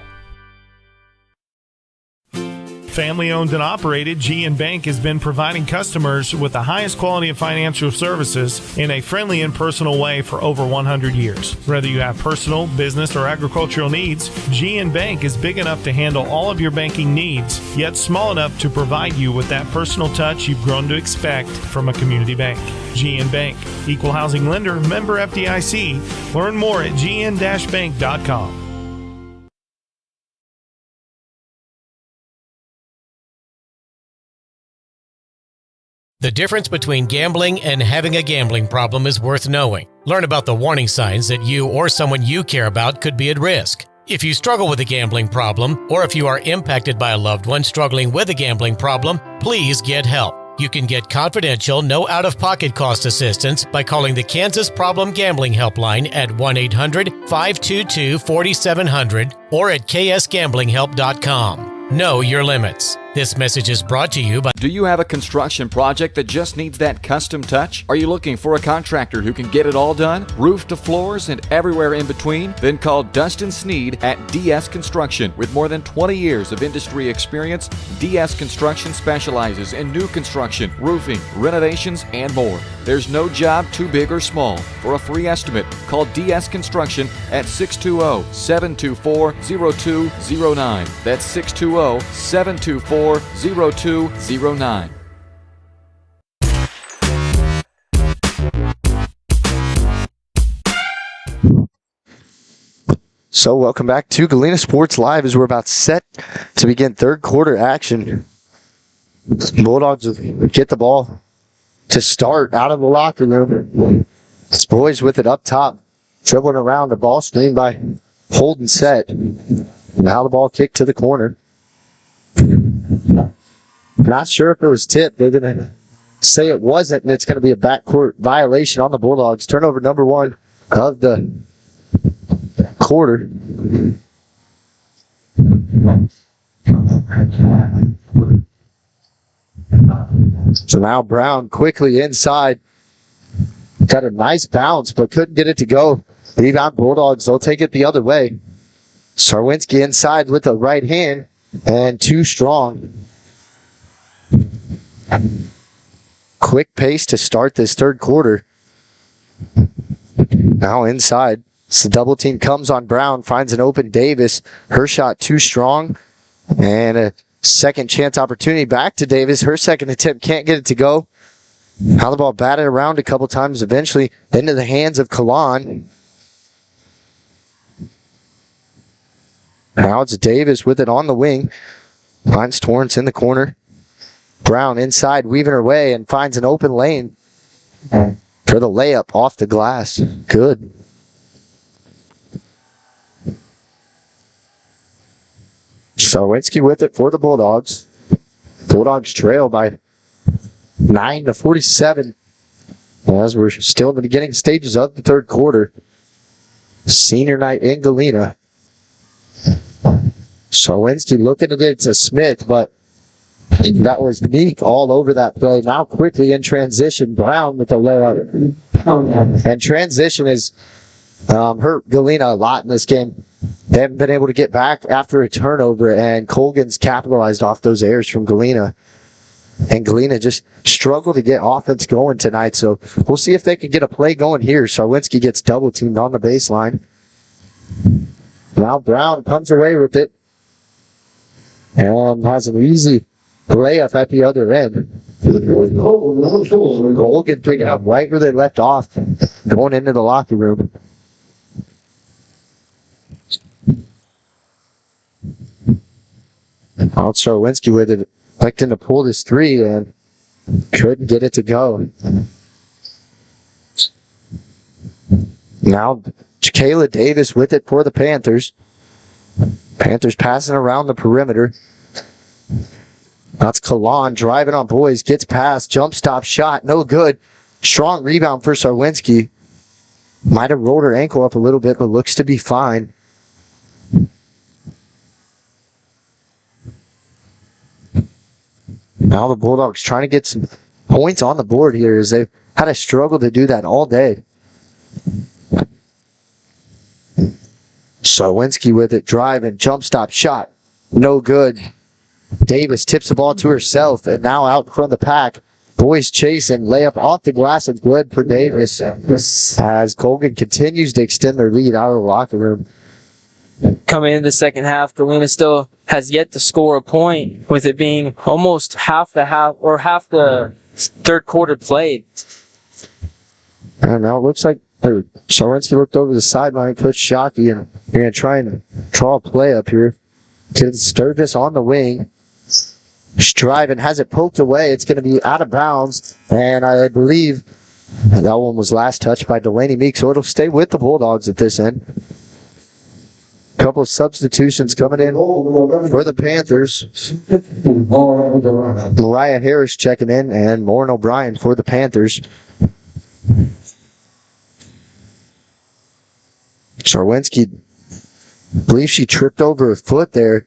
Family owned and operated, GN Bank has been providing customers with the highest quality of financial services in a friendly and personal way for over 100 years. Whether you have personal, business, or agricultural needs, GN Bank is big enough to handle all of your banking needs, yet small enough to provide you with that personal touch you've grown to expect from a community bank. GN Bank, equal housing lender, member FDIC. Learn more at gn-bank.com. The difference between gambling and having a gambling problem is worth knowing. Learn about the warning signs that you or someone you care about could be at risk. If you struggle with a gambling problem, or if you are impacted by a loved one struggling with a gambling problem, please get help. You can get confidential, no out-of-pocket cost assistance by calling the Kansas Problem Gambling Helpline at 1-800-522-4700 or at ksgamblinghelp.com. Know your limits. This message is brought to you by... Do you have a construction project that just needs that custom touch? Are you looking for a contractor who can get it all done? Roof to floors and everywhere in between? Then call Dustin Sneed at DS Construction. With more than 20 years of industry experience, DS Construction specializes in new construction, roofing, renovations, and more. There's no job too big or small. For a free estimate, call DS Construction at 620-724-0209. That's 620-724-0209. So welcome back to Galena Sports Live as we're about set to begin third quarter action. Bulldogs get the ball to start out of the locker room. It's boys with it up top, dribbling around the ball screen by Holden Set. Now the ball kicked to the corner. Not sure if it was tipped. They're going to say it wasn't, and it's going to be a backcourt violation on the Bulldogs. Turnover number one of the quarter. So now Brown quickly inside. Got a nice bounce, but couldn't get it to go. Rebound Bulldogs, they'll take it the other way. Sarwinski inside with the right hand, and too strong. Quick pace to start this third quarter. Now inside. So the double team comes on Brown, finds an open Davis. Her shot too strong. And a second chance opportunity back to Davis. Her second attempt can't get it to go. Now the ball batted around a couple times, eventually into the hands of Kalan. Now it's Davis with it on the wing. Finds Torrance in the corner. Brown inside, weaving her way, and finds an open lane for the layup off the glass. Good. Sarwinski with it for the Bulldogs. Bulldogs trail by 9-47 as we're still in the beginning stages of the third quarter. Senior night in Galena. Sarwinski looking to get it to Smith, but that was Meek all over that play. Now quickly in transition, Brown with the layup. And transition has hurt Galena a lot in this game. They haven't been able to get back after a turnover, and Colgan's capitalized off those errors from Galena. And Galena just struggled to get offense going tonight, so we'll see if they can get a play going here. Sarwinski gets double-teamed on the baseline. Now Brown comes away with it and has an easy layup at the other end. Colgan picking up right where they left off, going into the locker room. Now Sarwinski with it, electing to pull this three and couldn't get it to go. Now Kayla Davis with it for the Panthers. Panthers passing around the perimeter. That's Kalan driving on boys, gets past, jump stop shot, no good. Strong rebound for Sarwinski. Might have rolled her ankle up a little bit, but looks to be fine. Now the Bulldogs trying to get some points on the board here as they've had a struggle to do that all day. Sarwinski with it, driving, jump stop shot, no good. Davis tips the ball to herself, and now out in front of the pack. Boys chasing, layup off the glass and good for Davis as Colgan continues to extend their lead out of the locker room. Coming in the second half, Galena still has yet to score a point, with it being almost half the third quarter played. And now it looks like Sarwinski looked over the sideline, Coach Shockey, and they're going to try and draw a play up here. Kids Sturgis on the wing. Striving has it poked away. It's going to be out of bounds, and I believe that one was last touched by Delaney Meek, so it'll stay with the Bulldogs at this end. A couple of substitutions coming in for the Panthers. Mariah Harris checking in, and Lauren O'Brien for the Panthers. Sarwinski, I believe she tripped over her foot there,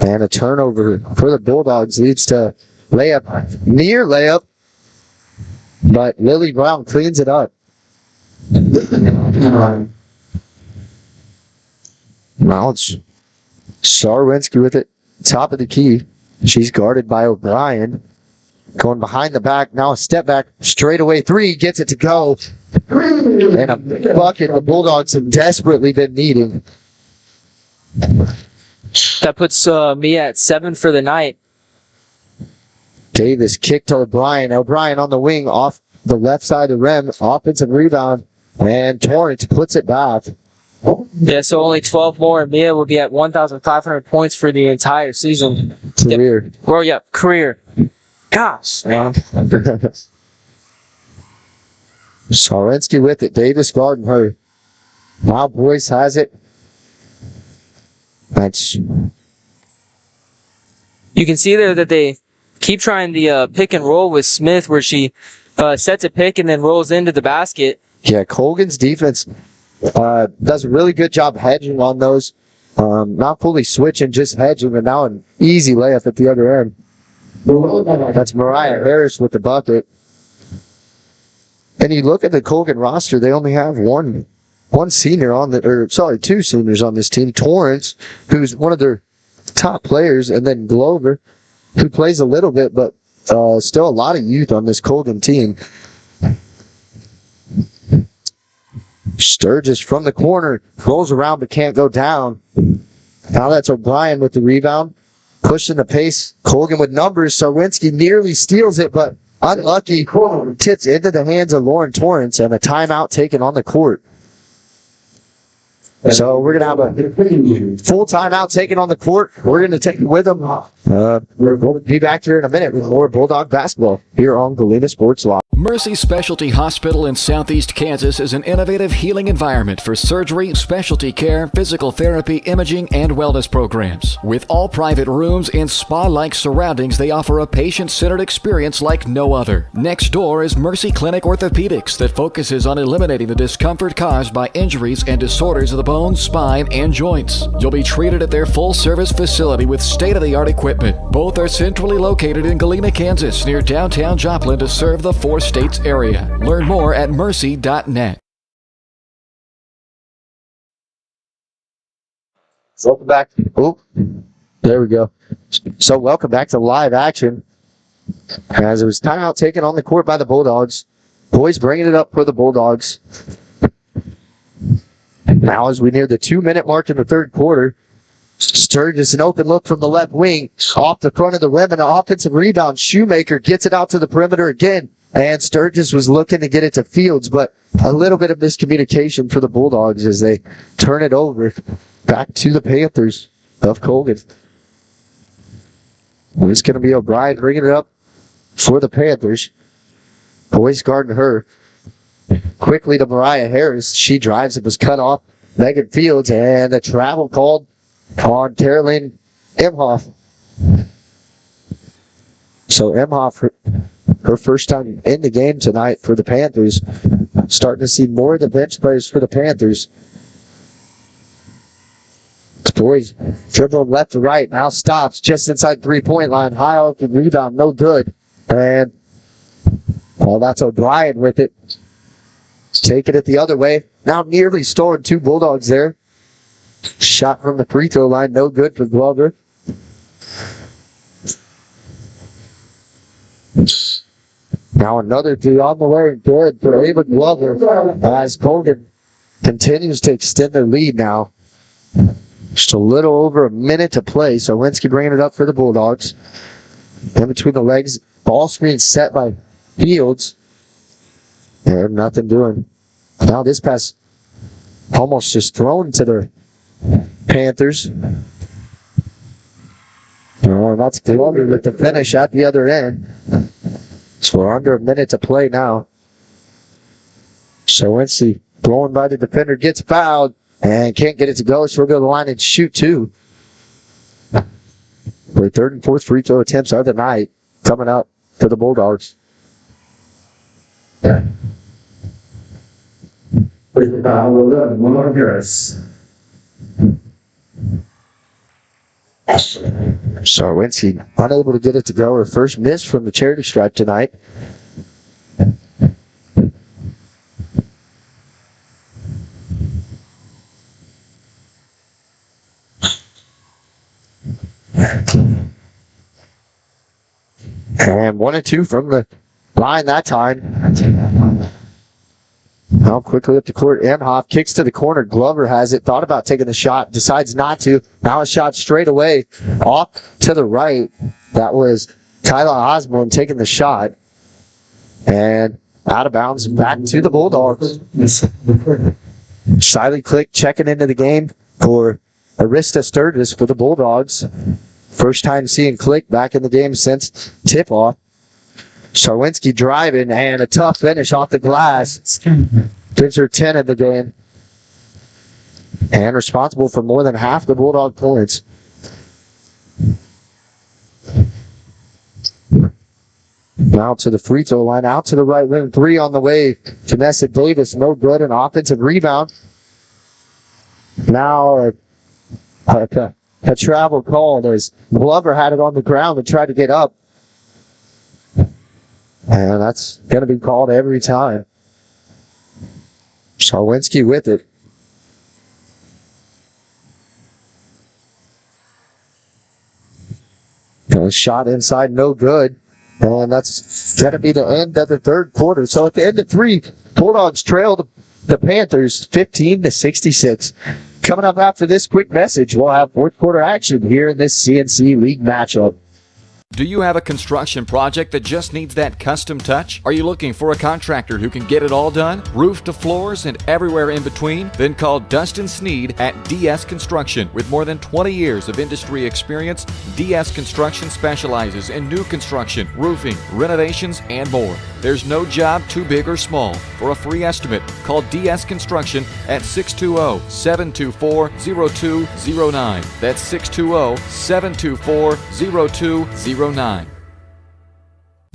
and a turnover for the Bulldogs leads to near layup, but Lily Brown cleans it up. Now it's Sarwinski with it, top of the key. She's guarded by O'Brien. Going behind the back, now a step back, straightaway three, gets it to go. And a bucket the Bulldogs have desperately been needing. That puts me at 7 for the night. Davis kicked to O'Brien. O'Brien on the wing off the left side of the rim. Offensive rebound. And Torrance puts it back. Yeah, so only 12 more, and Mia will be at 1,500 points for the entire season. Career. Yep. Well, yeah, career. Gosh, man. Sarwinski with it. Davis guarding her. Now Boyce has it. You can see there that they keep trying the pick and roll with Smith, where she sets a pick and then rolls into the basket. Yeah, Colgan's defense does a really good job hedging on those. Not fully switching, just hedging, and now an easy layup at the other end. That's Mariah Harris with the bucket. And you look at the Colgan roster, they only have two seniors on this team. Torrance, who's one of their top players, and then Glover, who plays a little bit, but still a lot of youth on this Colgan team. Sturgis from the corner, rolls around but can't go down. Now that's O'Brien with the rebound. Pushing the pace. Colgan with numbers. Sarwinski nearly steals it, but unlucky. Tips into the hands of Lauren Torrance, and a timeout taken on the court. So we're going to have a full timeout taken on the court. We're going to take it with them. We'll be back here in a minute with more Bulldog basketball here on Galena Sports Live. Mercy Specialty Hospital in Southeast Kansas is an innovative healing environment for surgery, specialty care, physical therapy, imaging, and wellness programs. With all private rooms and spa-like surroundings, they offer a patient-centered experience like no other. Next door is Mercy Clinic Orthopedics that focuses on eliminating the discomfort caused by injuries and disorders of the bones, spine, and joints. You'll be treated at their full-service facility with state-of-the-art equipment. Both are centrally located in Galena, Kansas, near downtown Joplin to serve the 4 states area. Learn more at mercy.net. Welcome back. Oh, there we go. So welcome back to live action. As it was timeout taken on the court by the Bulldogs. Boys bringing it up for the Bulldogs. Now as we near the 2-minute mark in the third quarter, Sturgis, an open look from the left wing, off the front of the rim, and an offensive rebound. Shoemaker gets it out to the perimeter again, and Sturgis was looking to get it to Fields, but a little bit of miscommunication for the Bulldogs as they turn it over back to the Panthers of Colgan. It's going to be O'Brien bringing it up for the Panthers. Boys guarding her. Quickly to Mariah Harris. She drives. It was cut off. Megan Fields, and a travel called on Caroline Emhoff. So Emhoff, her first time in the game tonight for the Panthers. Starting to see more of the bench players for the Panthers. Boys dribbling left to right. Now stops just inside 3-point line. High off the rebound. No good. And, well, that's O'Brien with it. Taking it the other way. Now nearly stolen 2 Bulldogs there. Shot from the free throw line. No good for Glover. Now another 2 on the way. Good for Ava Glover as Colgan continues to extend their lead now. Just a little over a minute to play. So Linsky bringing it up for the Bulldogs. In between the legs. Ball screen set by Fields. And nothing doing. Now this pass almost just thrown to the Panthers. Oh, and that's Glover with the finish at the other end. So we're under a minute to play now. So Linsky blowing by the defender, gets fouled. And can't get it to go, so we'll go to the line and shoot 2. Their third and fourth free throw attempts of the night coming up for the Bulldogs. Sarwinski unable to get it to go. Her first miss from the charity stripe tonight. And 1 and 2 from the line that time. Now quickly up the court. Emhoff kicks to the corner. Glover has it. Thought about taking the shot. Decides not to. Now a shot straight away. Off to the right. That was Kyla Osborne taking the shot. And out of bounds. Back to the Bulldogs. Siley Click checking into the game for Arista Sturgis for the Bulldogs. First time seeing Click back in the game since tip-off. Sarwinski driving, and a tough finish off the glass. Gives her 10 in the game. And responsible for more than half the Bulldog points. Now to the free throw line, out to the right wing. 3 on the way. Vanessa Davis, no good. An offensive rebound. Now a travel call as Glover had it on the ground and tried to get up. And that's going to be called every time. Sarwinski with it. A shot inside, no good. And that's going to be the end of the third quarter. So at the end of 3, Bulldogs trailed the Panthers 15-66. Coming up after this quick message, we'll have fourth quarter action here in this CNC League matchup. Do you have a construction project that just needs that custom touch? Are you looking for a contractor who can get it all done, roof to floors and everywhere in between? Then call Dustin Sneed at DS Construction. With more than 20 years of industry experience, DS Construction specializes in new construction, roofing, renovations, and more. There's no job too big or small. For a free estimate, call DS Construction at 620-724-0209. That's 620-724-0209. The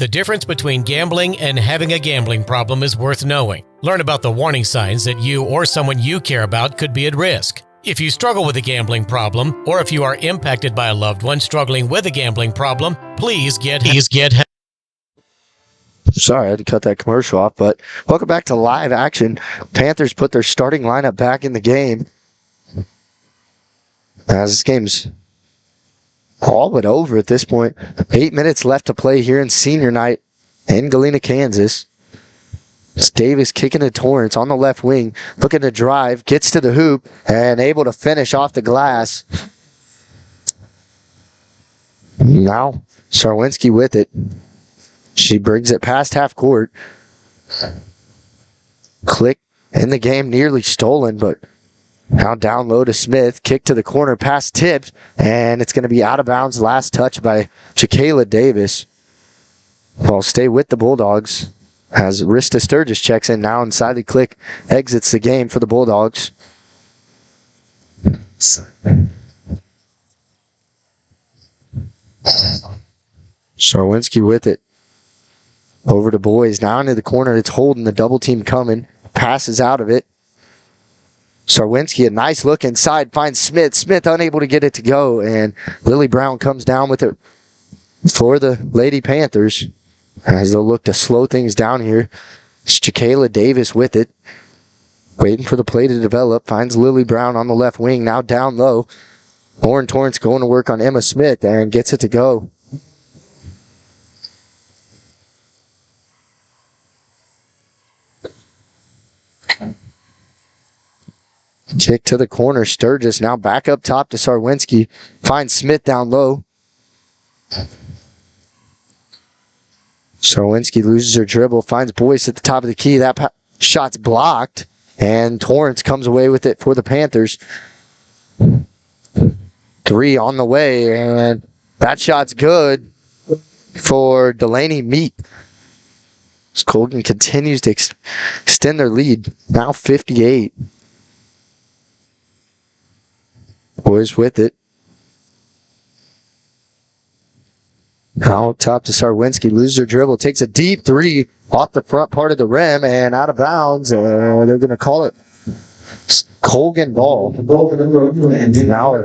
difference between gambling and having a gambling problem is worth knowing. Learn about the warning signs that you or someone you care about could be at risk. If you struggle with a gambling problem, or if you are impacted by a loved one struggling with a gambling problem, please get help. Sorry, I had to cut that commercial off, but welcome back to live action. Panthers put their starting lineup back in the game. As this game's all but over at this point. 8 minutes left to play here in senior night in Galena, Kansas. It's Davis kicking to Torrance on the left wing, looking to drive, gets to the hoop, and able to finish off the glass. Now, Sarwinski with it. She brings it past half court. Click in the game, nearly stolen, but now down low to Smith. Kick to the corner, pass tipped, and it's going to be out of bounds. Last touch by Jacayla Davis. Well, stay with the Bulldogs as Rista Sturgis checks in now, and Siley Click exits the game for the Bulldogs. Sarwinski with it. Over to Boys. Now into the corner. It's Holden. The double team coming. Passes out of it. Sarwinski, a nice look inside. Finds Smith. Smith unable to get it to go. And Lily Brown comes down with it for the Lady Panthers. As they'll look to slow things down here. It's Jacayla Davis with it. Waiting for the play to develop. Finds Lily Brown on the left wing. Now down low. Lauren Torrance going to work on Emma Smith and gets it to go. Kick to the corner. Sturgis now back up top to Sarwinski. Finds Smith down low. Sarwinski loses her dribble. Finds Boyce at the top of the key. That shot's blocked. And Torrance comes away with it for the Panthers. 3 on the way. And that shot's good for Delaney Meat. As Colgan continues to extend their lead. Now 58. Boys with it. Out top to Sarwinski. Loses her dribble. Takes a deep 3 off the front part of the rim and out of bounds. They're going to call it Colgan ball. Now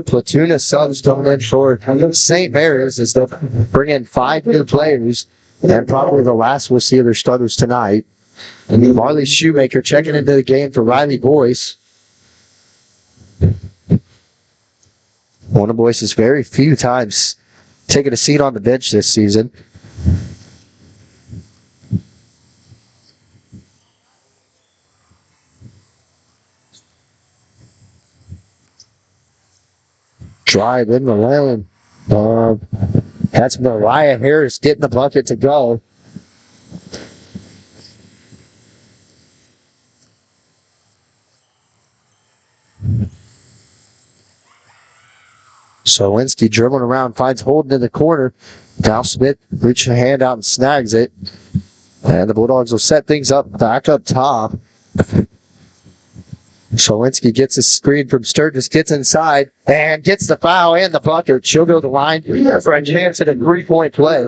platoon of subs coming in for St. Mary's as they bring in 5 new players. And probably the last we'll see of their starters tonight. And Marley Shoemaker checking into the game for Riley Boyce. One of Boyce's very few times taking a seat on the bench this season. Drive in the lane. That's Mariah Harris getting the bucket to go. Sarwinski dribbling around, finds Holden in the corner. Now Smith reaches a hand out and snags it. And the Bulldogs will set things up back up top. Sarwinski gets a screen from Sturgis, gets inside, and gets the foul and the bucket. She'll go to the line for a chance at a 3-point play.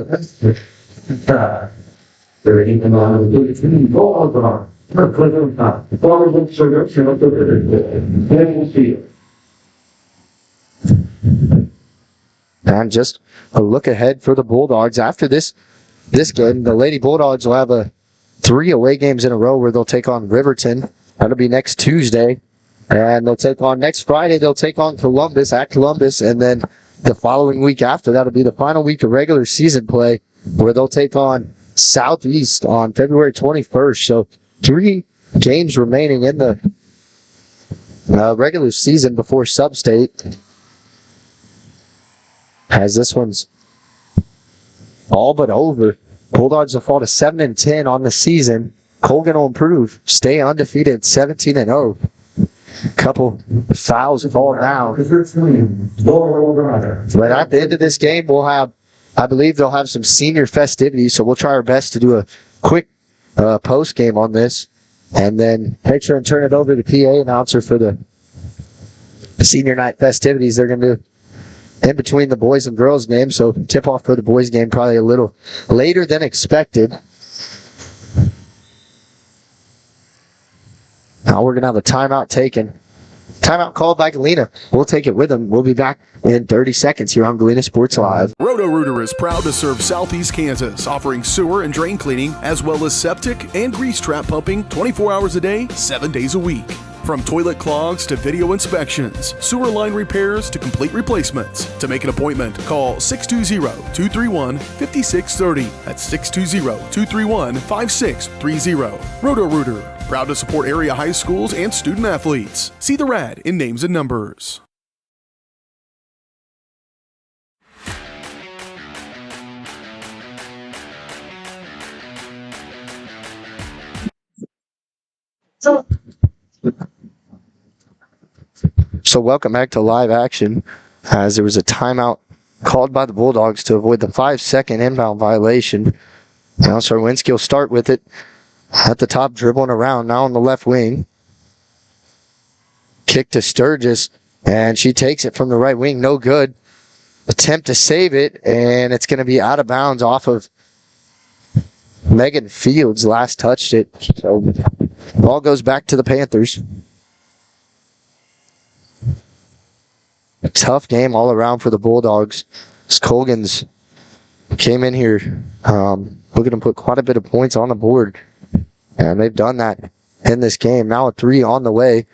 And just a look ahead for the Bulldogs. After this game, the Lady Bulldogs will have 3 away games in a row where they'll take on Riverton. That'll be next Tuesday. And they'll take on next Friday, they'll take on Columbus at Columbus. And then the following week after, that'll be the final week of regular season play where they'll take on Southeast on February 21st. So 3 games remaining in the regular season before Sub-State. As this one's all but over. Bulldogs will fall to 7-10 on the season. Colgan will improve, stay undefeated, 17-0. Couple fouls fall down. But at the end of this game, I believe they'll have some senior festivities, so we'll try our best to do a quick post game on this, and then make sure and turn it over to the PA announcer for the senior night festivities. They're going to do in between the boys and girls game, so tip off for the boys game probably a little later than expected. Now we're going to have a timeout taken. Timeout called by Galena. We'll take it with them. We'll be back in 30 seconds here on Galena Sports Live. Roto-Rooter is proud to serve Southeast Kansas, offering sewer and drain cleaning, as well as septic and grease trap pumping 24 hours a day, 7 days a week. From toilet clogs to video inspections, sewer line repairs to complete replacements. To make an appointment, call 620-231-5630. That's 620-231-5630. Roto-Rooter, proud to support area high schools and student athletes. See the rad in names and numbers. So welcome back to live action, as there was a timeout called by the Bulldogs to avoid the 5-second inbound violation. Now Sarwinski will start with it at the top, dribbling around, now on the left wing. Kick to Sturgis, and she takes it from the right wing, no good. Attempt to save it, and it's going to be out of bounds off of Megan Fields. Last touched it, so ball goes back to the Panthers. A tough game all around for the Bulldogs. Colgan's came in here looking to put quite a bit of points on the board, and they've done that in this game. Now a 3 on the way.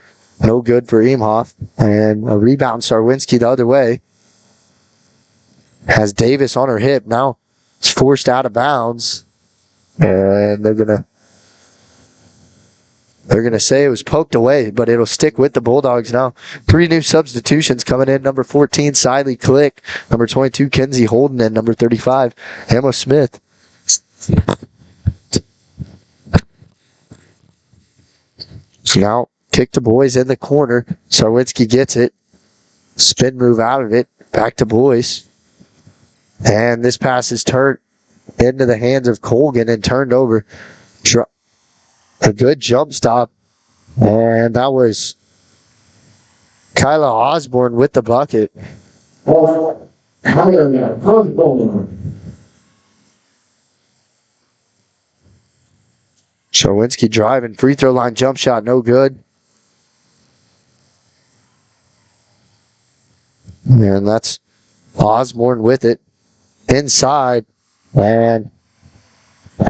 No good for Eamhoff, and a rebound Sarwinski the other way. Has Davis on her hip. Now it's forced out of bounds, and they're gonna say it was poked away, but it'll stick with the Bulldogs now. 3 new substitutions coming in. Number 14, Siley Click. Number 22, Kenzie Holden. And number 35, Emma Smith. So now, kick to boys in the corner. Sarwinski gets it. Spin move out of it. Back to boys. And this pass is turned into the hands of Colgan and turned over. A good jump stop, and that was Kyla Osborne with the bucket. Sarwinski driving, free throw line jump shot, no good. And that's Osborne with it inside, and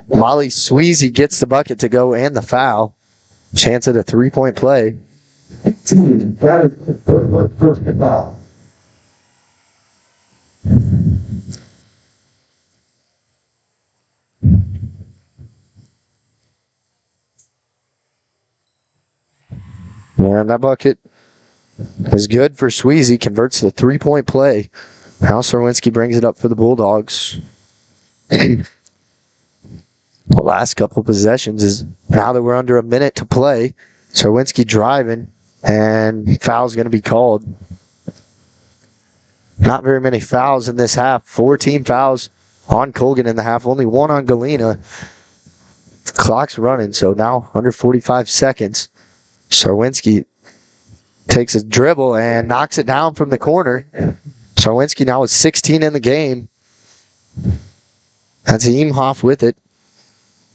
Molly Sweezy gets the bucket to go and the foul. Chance at a 3-point play. And that bucket is good for Sweezy. Converts the 3-point play. Now Sarwinski brings it up for the Bulldogs. The last couple possessions is now that we're under a minute to play. Sarwinski driving, and foul's going to be called. Not very many fouls in this half. 14 fouls on Colgan in the half, only 1 on Galena. Clock's running, so now under 45 seconds. Sarwinski takes a dribble and knocks it down from the corner. Sarwinski now with 16 in the game. That's Eamhoff with it.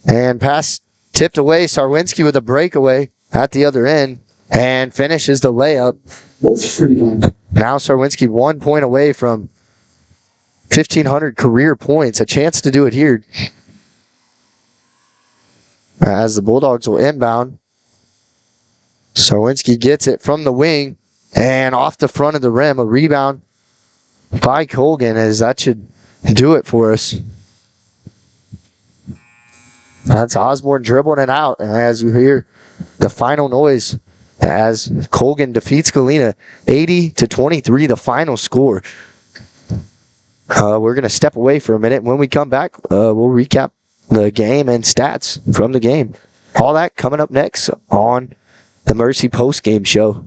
And pass tipped away. Sarwinski with a breakaway at the other end and finishes the layup. Now Sarwinski 1 point away from 1,500 career points. A chance to do it here. As the Bulldogs will inbound. Sarwinski gets it from the wing and off the front of the rim. A rebound by Colgan, as that should do it for us. That's Osborne dribbling it out, and as you hear the final noise, as Colgan defeats Galena 80-23, the final score. We're going to step away for a minute. When we come back, we'll recap the game and stats from the game. All that coming up next on the Mercy post-game show.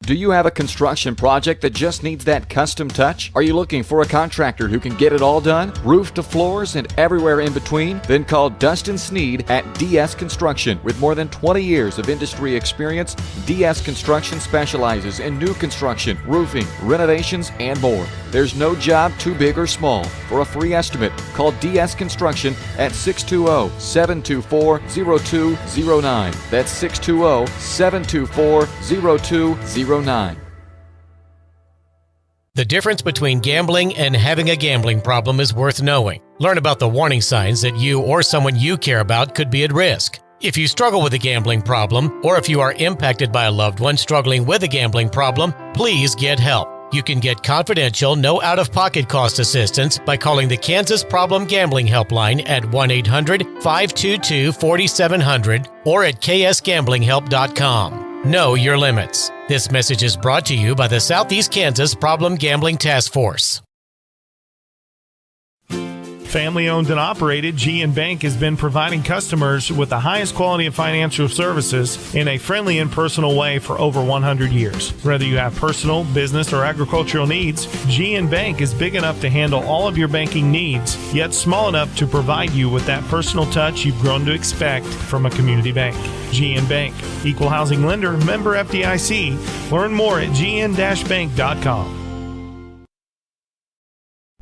Do you have a construction project that just needs that custom touch? Are you looking for a contractor who can get it all done, roof to floors and everywhere in between? Then call Dustin Sneed at DS Construction. With more than 20 years of industry experience, DS Construction specializes in new construction, roofing, renovations, and more. There's no job too big or small. For a free estimate, call DS Construction at 620-724-0209. That's 620-724-0209. The difference between gambling and having a gambling problem is worth knowing. Learn about the warning signs that you or someone you care about could be at risk. If you struggle with a gambling problem, or if you are impacted by a loved one struggling with a gambling problem, please get help. You can get confidential, no out-of-pocket cost assistance by calling the Kansas Problem Gambling Helpline at 1-800-522-4700 or at ksgamblinghelp.com. Know your limits. This message is brought to you by the Southeast Kansas Problem Gambling Task Force. Family owned and operated, GN Bank has been providing customers with the highest quality of financial services in a friendly and personal way for over 100 years. Whether you have personal, business, or agricultural needs, GN Bank is big enough to handle all of your banking needs, yet small enough to provide you with that personal touch you've grown to expect from a community bank. GN Bank, equal housing lender, member FDIC. Learn more at gn-bank.com.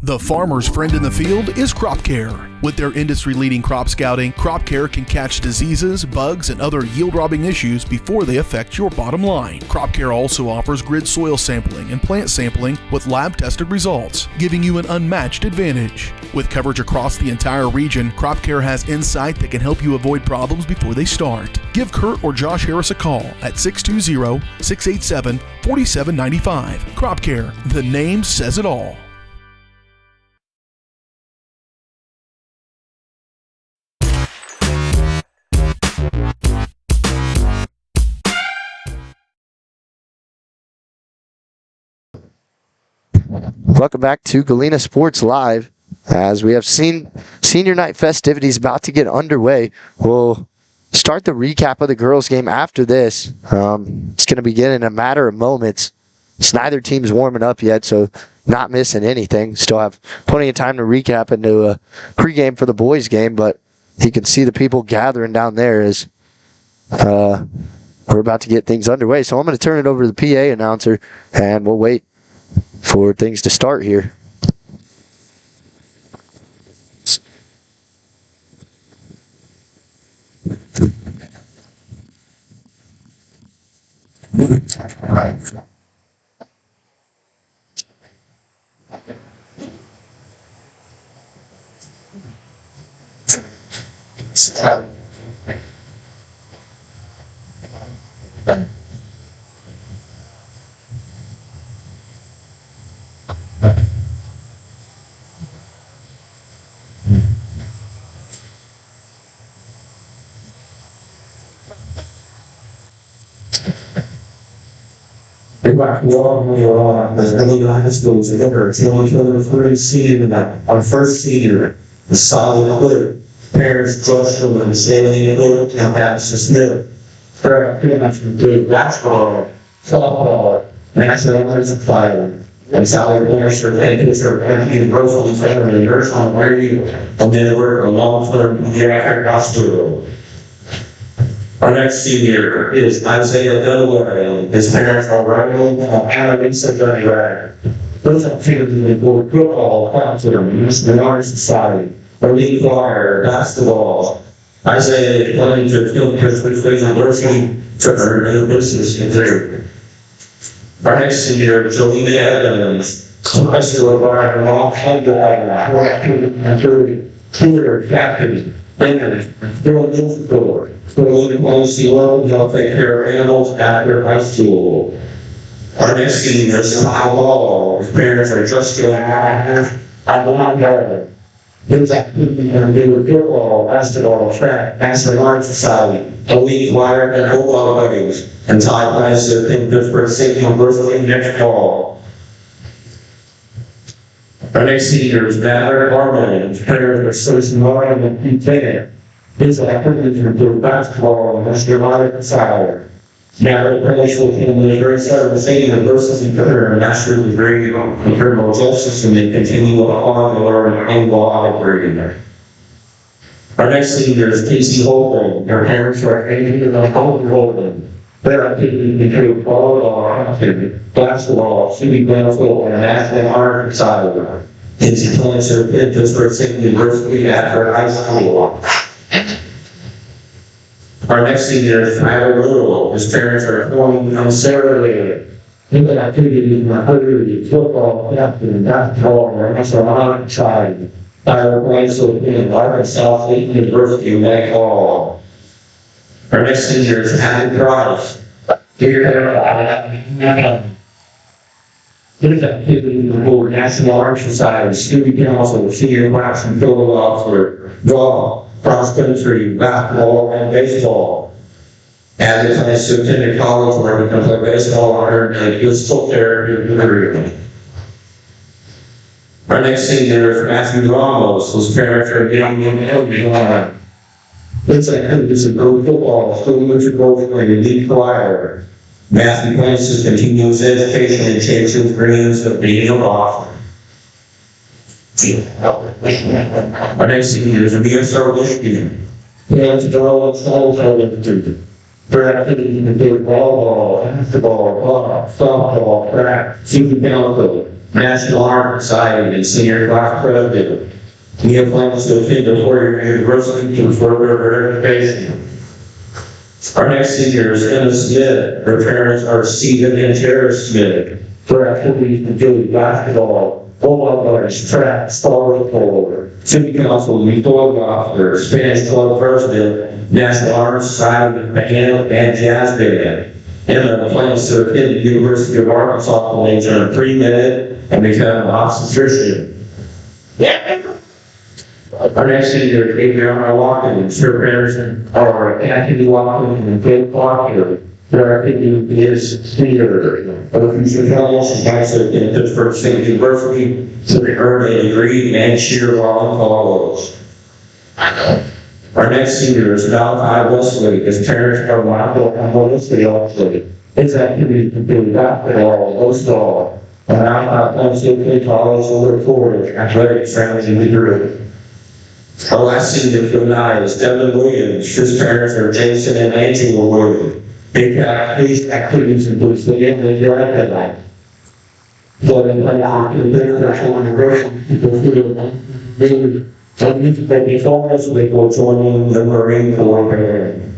The farmer's friend in the field is Crop Care. With their industry-leading crop scouting, Crop Care can catch diseases, bugs, and other yield-robbing issues before they affect your bottom line. Crop Care also offers grid soil sampling and plant sampling with lab-tested results, giving you an unmatched advantage. With coverage across the entire region, Crop Care has insight that can help you avoid problems before they start. Give Kurt or Josh Harris a call at 620-687-4795. Crop Care, the name says it all. Welcome back to Galena Sports Live. As we have seen senior night festivities about to get underway, we'll start the recap of the girls' game after this. It's going to begin in a matter of moments. It's neither team's warming up yet, so not missing anything. Still have plenty of time to recap and do a pregame for the boys' game, but you can see the people gathering down there as we're about to get things underway. So I'm going to turn it over to the PA announcer, and we'll wait for things to start here. Our first senior, the solid clear, parents trust them and standing in the and Pastor Smith. Pretty much doing basketball, softball, national honors and fire. And Sally Warner, thank you for the Rosalie family, nurse on radio, and then work a long-term pediatric hospital. Our next senior is Isaiah Dunaway. His parents are Ronald and Anna Lisa Dunaway. Those are treated in board football, counselor, the Honor Society, elite choir, basketball. Isaiah is planning to film Christmas University for her new business degree. Our next senior is Jolene Evans. High school environment, all kinds of tutor, captain, and they're a door. So we can see well, they'll take care of animals after high school. Our next senior is Kyle Law. His parents are Justin and Ron Garland. His activity and they were football, basketball, track, National Honor Society, elite choir, and football weddings. And Todd plans to think good for St. University next fall. Our next senior is Matter Harmon, parents are Susan Lauren and Pete Bennett. His activities include basketball and Mr. Light Sire. Matter plays with him in the grade 7 state university career, a master's degree in criminal justice, and they continue on to learn and law operating. Our next senior is Casey Holden. Her parents are Amy and Holden. Their activities include volleyball, basketball, shooting basketball, and national honor society. Casey plans to attend Pittsburgh State University after high school. Our next senior is Tyler Little. His parents are forming on Saturday. His activities include football, basketball, and national honor society. Tyler plans to attend Arkansas State University next fall. Our next senior is Adam Price. His activities include National Art Society, Student Council, Senior Class, and Field Officer, golf, cross country, basketball, and baseball. Adam plans to attend a college where he can play baseball and earn a useful therapy degree. Our next senior is Matthew Ramos, whose parents are getting in Illinois. His activities include football, school musical, and elite choir. Matthew plans to continue his education and chase his dreams of being a doctor. Our next senior is Amir Sarwishkin. He has developed school institute. Their activities include volleyball, basketball, softball, track, student council, National Honor Society, and senior class president. He has plans to attend a four-year university to further her education. Our next senior is Emma Smith. Her parents are Stephen and Tara Smith. Their activities include basketball, football, track, star pole, city council, youth officer, Spanish club president, National Honor Society, band, and jazz band. Emma plans to attend the University of Arkansas College on a 3-minute and become an obstetrician. Our next senior is Adriana Watkins. Her parents are Anthony Watkins and Kate Clark. Their activity is theater. Her future fellows and plans to attend Pittsburgh State University to earn a degree and cheer while in college. Our next senior is Malachi Wesley. His parents are Michael and Melissa Wesley. His activities include basketball, baseball, and Malachi plans to attend college and look forward to athletics and leadership. Our last senior for tonight is Devin Williams. His parents are Jason and Angela Williams. These activities include studying the direct so they play out to the international university they before us they will join the Marine Corps band.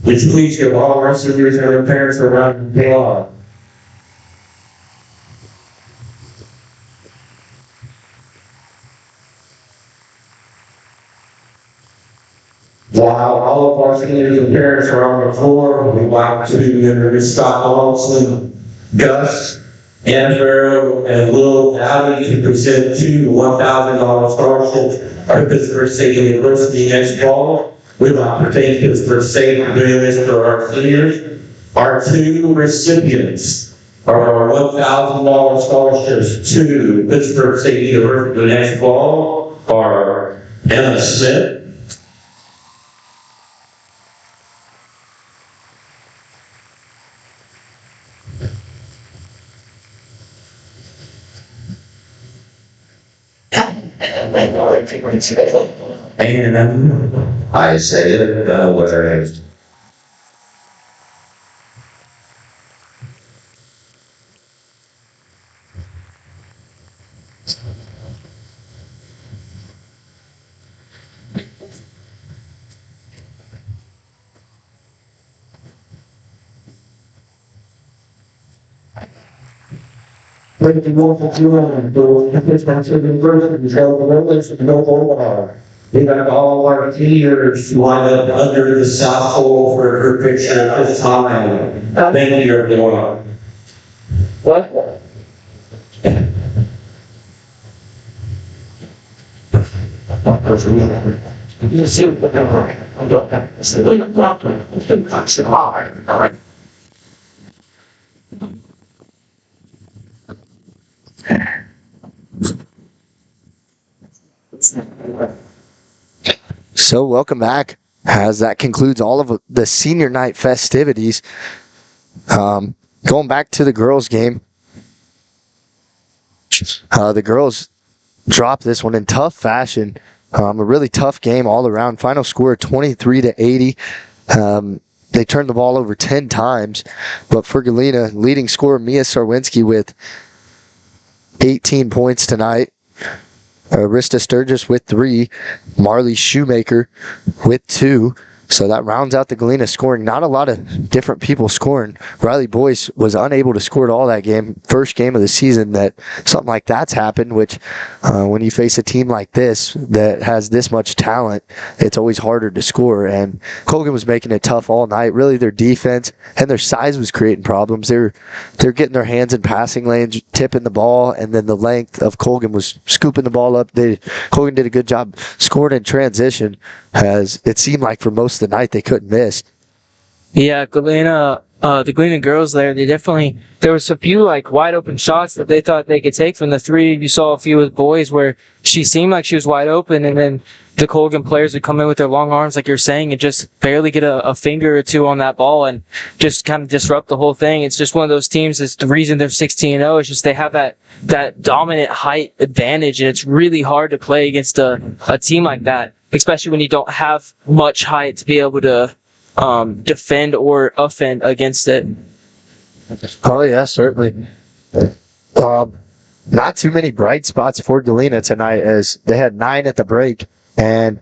Would you please give all our seniors and their parents a round of applause? While all of our seniors and parents are on the floor, we'd like to introduce Scott Olson, Gus, Andrew, and Will Alley to present two $1,000 scholarships to Pittsburgh State University next fall. We'd like to thank Pittsburgh State for doing this for our seniors. Our two recipients are our $1,000 scholarships to Pittsburgh State University next fall are Emma Smith, and I say it, whether with the local human, the Pittsburgh State University, held the release of no bar. We got all our seniors lined up under the South Pole for her picture at this time. Thank you, everyone. What? You see what I'm doing? It's the way I'm talking. It's been hard. All right. So welcome back, as that concludes all of the senior night festivities. Going back to the girls' game, the girls dropped this one in tough fashion. A really tough game all around. Final score 23-80. They turned the ball over 10 times, but for Galena, leading scorer Mia Sarwinski with 18 points tonight. Arista Sturgis with 3. Marley Shoemaker with 2. So that rounds out the Galena scoring. Not a lot of different people scoring. Riley Boyce was unable to score at all that game. First game of the season that something like that's happened, which when you face a team like this that has this much talent, it's always harder to score. And Colgan was making it tough all night. Really, their defense and their size was creating problems. They're getting their hands in passing lanes, tipping the ball, and then the length of Colgan was scooping the ball up. Colgan did a good job scoring in transition, as it seemed like for most of the night they couldn't miss. Yeah, Galena, the Galena girls there was a few like wide open shots that they thought they could take from the three. You saw a few with boys where she seemed like she was wide open, and then the Colgan players would come in with their long arms, like you're saying, and just barely get a finger or two on that ball and just kind of disrupt the whole thing. It's just one of those teams. It's the reason they're 16-0 is just they have that dominant height advantage, and it's really hard to play against a team like that, especially when you don't have much height to be able to defend or offend against it. Oh yeah, certainly. Not too many bright spots for Galena tonight, as they had 9 at the break and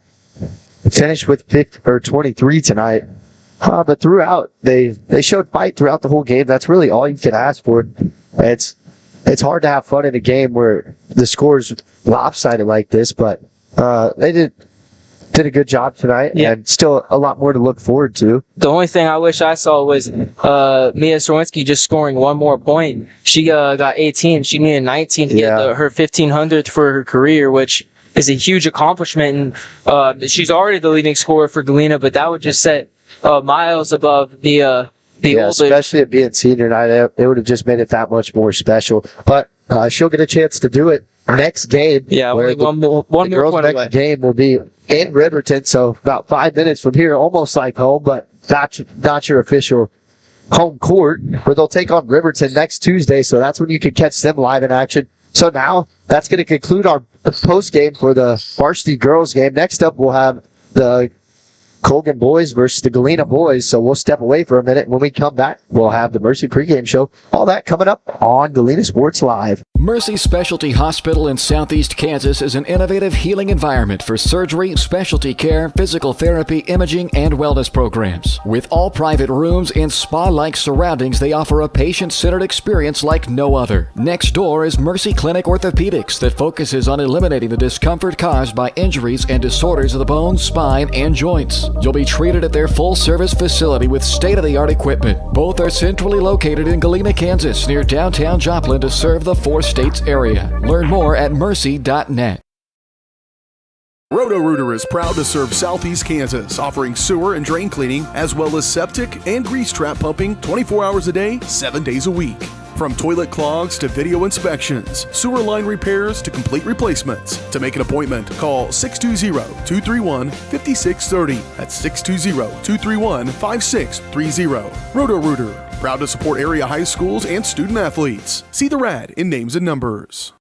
finished with 23 tonight. But throughout, they showed fight throughout the whole game. That's really all you can ask for. It's hard to have fun in a game where the score's lopsided like this, but they did a good job tonight, and still a lot more to look forward to. The only thing I wish I saw was Mia Sorowinsky just scoring one more point. She got 18. She needed 19 to get her 1500th for her career, which is a huge accomplishment. And she's already the leading scorer for Galena, but that would just set miles above the older. Especially it being senior night, it would have just made it that much more special. But she'll get a chance to do it next game. Yeah, where one more girls' point next game will be in Riverton, so about 5 minutes from here, almost like home, but not your official home court, where they'll take on Riverton next Tuesday, so that's when you can catch them live in action. So now that's going to conclude our post game for the varsity girls game. Next up, we'll have the Colgan boys versus the Galena boys. So we'll step away for a minute. When we come back, we'll have the Mercy pregame show. All that coming up on Galena Sports Live. Mercy Specialty Hospital in Southeast Kansas is an innovative healing environment for surgery, specialty care, physical therapy, imaging, and wellness programs. With all private rooms and spa-like surroundings, they offer a patient-centered experience like no other. Next door is Mercy Clinic Orthopedics that focuses on eliminating the discomfort caused by injuries and disorders of the bones, spine, and joints. You'll be treated at their full-service facility with state-of-the-art equipment. Both are centrally located in Galena, Kansas, near downtown Joplin to serve the 4 states area. Learn more at mercy.net. Roto-Rooter is proud to serve Southeast Kansas, offering sewer and drain cleaning, as well as septic and grease trap pumping 24 hours a day, 7 days a week. From toilet clogs to video inspections, sewer line repairs to complete replacements. To make an appointment, call 620-231-5630. That's 620-231-5630. Roto-Rooter, proud to support area high schools and student athletes. See the rad in names and numbers.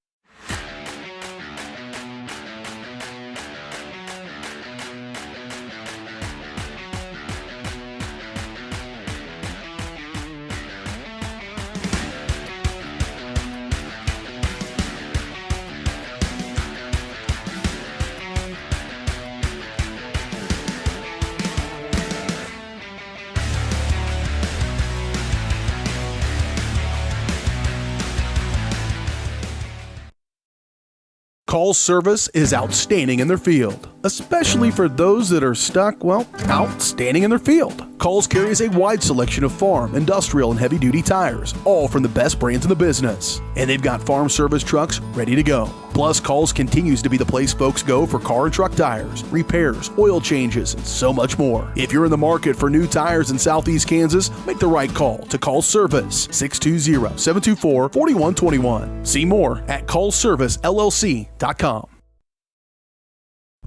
Call service is outstanding in their field, especially for those that are stuck, outstanding in their field. Calls carries a wide selection of farm, industrial, and heavy-duty tires, all from the best brands in the business. And they've got farm service trucks ready to go. Plus, Calls continues to be the place folks go for car and truck tires, repairs, oil changes, and so much more. If you're in the market for new tires in Southeast Kansas, make the right call to Call Service, 620-724-4121. See more at callservicellc.com.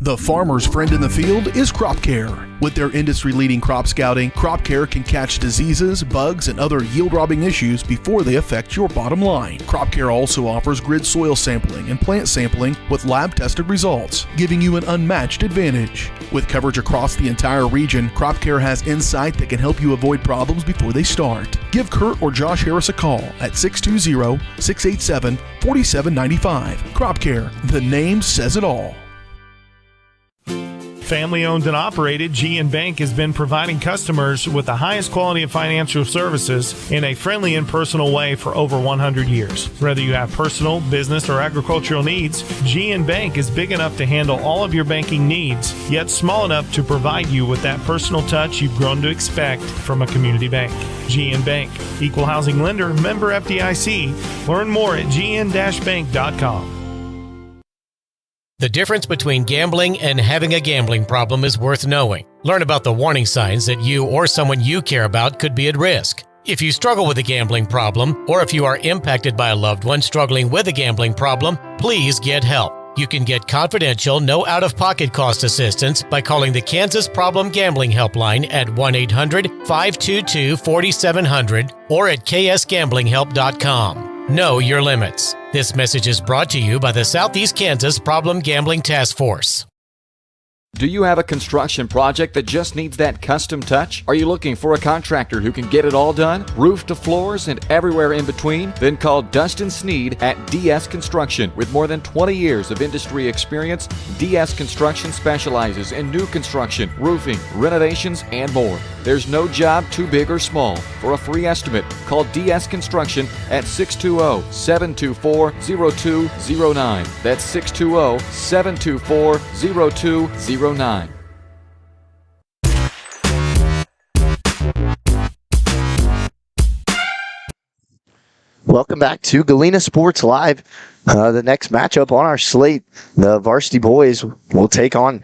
The farmer's friend in the field is Crop Care. With their industry-leading crop scouting, Crop Care can catch diseases, bugs, and other yield-robbing issues before they affect your bottom line. Crop Care also offers grid soil sampling and plant sampling with lab-tested results, giving you an unmatched advantage. With coverage across the entire region, Crop Care has insight that can help you avoid problems before they start. Give Kurt or Josh Harris a call at 620-687-4795. Crop Care, the name says it all. Family owned and operated, GN Bank has been providing customers with the highest quality of financial services in a friendly and personal way for over 100 years. Whether you have personal, business, or agricultural needs, GN Bank is big enough to handle all of your banking needs, yet small enough to provide you with that personal touch you've grown to expect from a community bank. GN Bank, equal housing lender, member FDIC. Learn more at gn-bank.com. The difference between gambling and having a gambling problem is worth knowing. Learn about the warning signs that you or someone you care about could be at risk. If you struggle with a gambling problem, or if you are impacted by a loved one struggling with a gambling problem, please get help. You can get confidential, no out-of-pocket cost assistance by calling the Kansas Problem Gambling Helpline at 1-800-522-4700 or at ksgamblinghelp.com. Know your limits. This message is brought to you by the Southeast Kansas Problem Gambling Task Force. Do you have a construction project that just needs that custom touch? Are you looking for a contractor who can get it all done, roof to floors and everywhere in between? Then call Dustin Sneed at DS Construction. With more than 20 years of industry experience, DS Construction specializes in new construction, roofing, renovations, and more. There's no job too big or small. For a free estimate, call DS Construction at 620-724-0209. That's 620-724-0209. Welcome back to Galena Sports Live. The next matchup on our slate, the Varsity boys will take on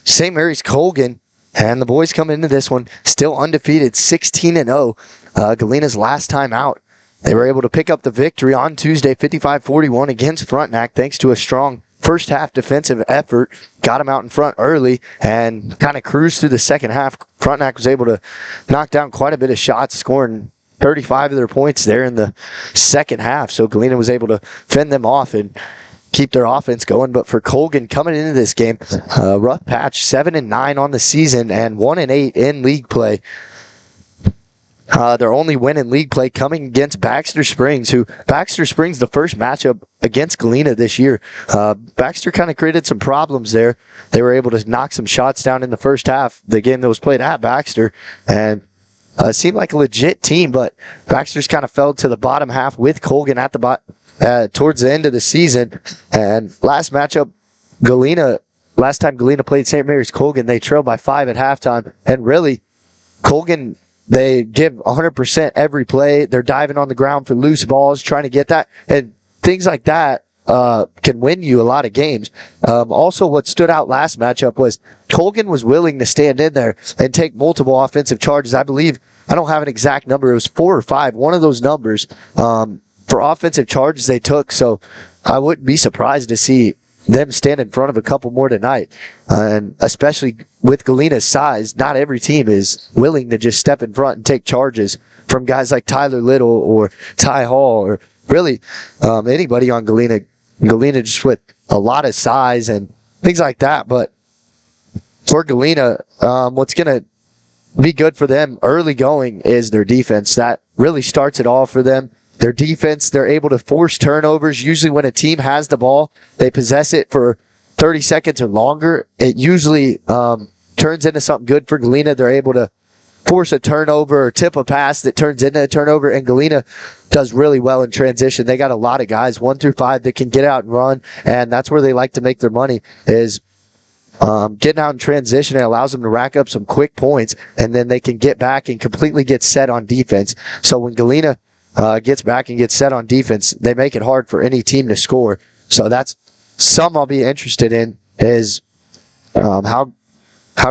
St. Mary's Colgan. And the boys come into this one still undefeated, 16-0. Galena's last time out. They were able to pick up the victory on Tuesday, 55-41 against Frontenac, thanks to a strong first half defensive effort. Got them out in front early and kind of cruised through the second half. Frontenac was able to knock down quite a bit of shots, scoring 35 of their points there in the second half. So Galena was able to fend them off and keep their offense going. But for Colgan coming into this game, rough patch, 7-9 on the season and 1-8 in league play. Their only win in league play coming against Baxter Springs, Baxter Springs, the first matchup against Galena this year. Baxter kind of created some problems there. They were able to knock some shots down in the first half, the game that was played at Baxter, and seemed like a legit team, but Baxter's kind of fell to the bottom half with Colgan at the towards the end of the season. And last matchup, last time Galena played St. Mary's Colgan, they trailed by 5 at halftime, and really, Colgan, they give 100% every play. They're diving on the ground for loose balls, trying to get that. And things like that can win you a lot of games. Also, what stood out last matchup was Colgan was willing to stand in there and take multiple offensive charges. I believe, I don't have an exact number, it was 4 or 5, one of those numbers for offensive charges they took. So I wouldn't be surprised to see them stand in front of a couple more tonight. And especially with Galena's size, not every team is willing to just step in front and take charges from guys like Tyler Little or Ty Hall or really anybody on Galena. Galena just with a lot of size and things like that. But for Galena, what's going to be good for them early going is their defense. That really starts it all for them. Their defense, they're able to force turnovers. Usually when a team has the ball, they possess it for 30 seconds or longer. It usually turns into something good for Galena. They're able to force a turnover or tip a pass that turns into a turnover, and Galena does really well in transition. They got a lot of guys, 1 through 5, that can get out and run, and that's where they like to make their money is getting out in transition. It allows them to rack up some quick points, and then they can get back and completely get set on defense. So when Galena gets back and gets set on defense, they make it hard for any team to score. So that's some I'll be interested in is how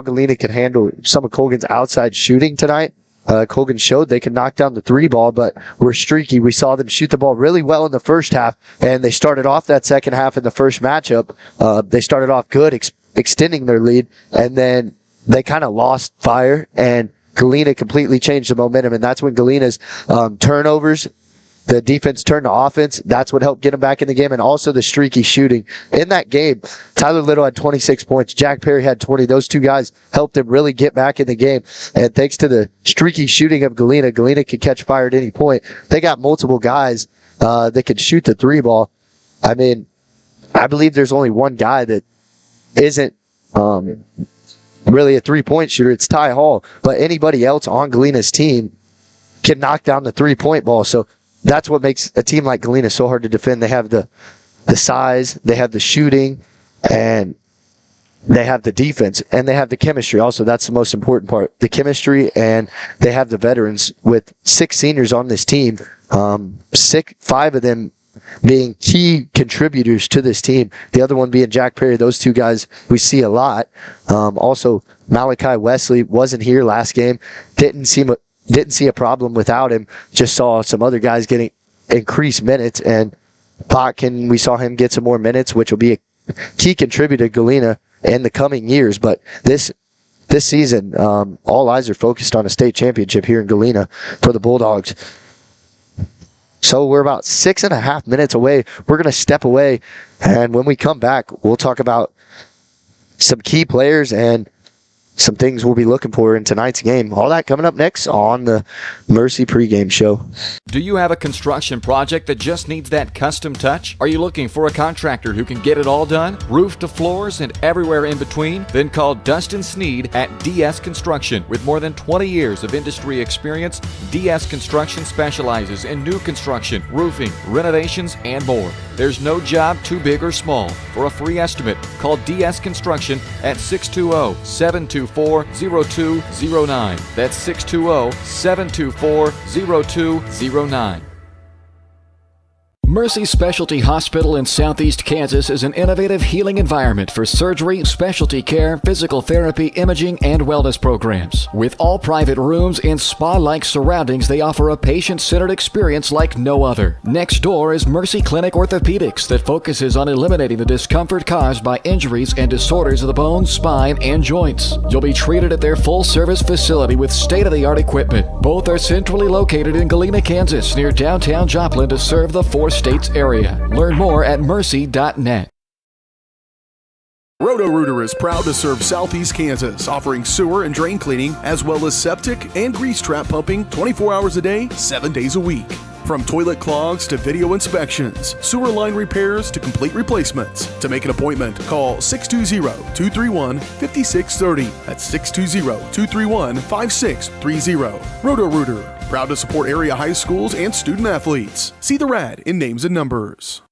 Galena can handle some of Colgan's outside shooting tonight. Colgan showed they can knock down the 3 ball, but we're streaky. We saw them shoot the ball really well in the first half, and they started off that second half in the first matchup. They started off good, extending their lead, and then they kind of lost fire, and Galena completely changed the momentum, and that's when Galena's turnovers, the defense turned to offense. That's what helped get them back in the game, and also the streaky shooting. In that game, Tyler Little had 26 points. Jack Perry had 20. Those two guys helped him really get back in the game. And thanks to the streaky shooting of Galena, Galena could catch fire at any point. They got multiple guys that could shoot the three ball. I mean, I believe there's only one guy that isn't really a three-point shooter. It's Ty Hall. But anybody else on Galena's team can knock down the three-point ball. So that's what makes a team like Galena so hard to defend. They have the size, they have the shooting, and they have the defense, and they have the chemistry. Also, that's the most important part, the chemistry, and they have the veterans with 6 seniors on this team, 5 of them being key contributors to this team. The other one being Jack Perry. Those two guys we see a lot. Also, Malachi Wesley wasn't here last game. Didn't see a problem without him. Just saw some other guys getting increased minutes, and Botkin, we saw him get some more minutes, which will be a key contributor to Galena in the coming years. But this season, all eyes are focused on a state championship here in Galena for the Bulldogs. So we're about 6.5 minutes away. We're going to step away, and when we come back, we'll talk about some key players and some things we'll be looking for in tonight's game. All that coming up next on the Mercy pregame show. Do you have a construction project that just needs that custom touch? Are you looking for a contractor who can get it all done? Roof to floors and everywhere in between? Then call Dustin Sneed at DS Construction. With more than 20 years of industry experience, DS Construction specializes in new construction, roofing, renovations, and more. There's no job too big or small. For a free estimate, call DS Construction at 620-724-0209. That's 620-724-0209. Mercy Specialty Hospital in Southeast Kansas is an innovative healing environment for surgery, specialty care, physical therapy, imaging, and wellness programs. With all private rooms and spa-like surroundings, they offer a patient-centered experience like no other. Next door is Mercy Clinic Orthopedics that focuses on eliminating the discomfort caused by injuries and disorders of the bones, spine, and joints. You'll be treated at their full-service facility with state-of-the-art equipment. Both are centrally located in Galena, Kansas, near downtown Joplin to serve the 4 states area. Learn more at mercy.net. Roto-Rooter is proud to serve Southeast Kansas, offering sewer and drain cleaning, as well as septic and grease trap pumping 24 hours a day, 7 days a week. From toilet clogs to video inspections, sewer line repairs to complete replacements. To make an appointment, call 620-231-5630. That's 620-231-5630. Roto-Rooter, proud to support area high schools and student athletes. See the rad in names and numbers.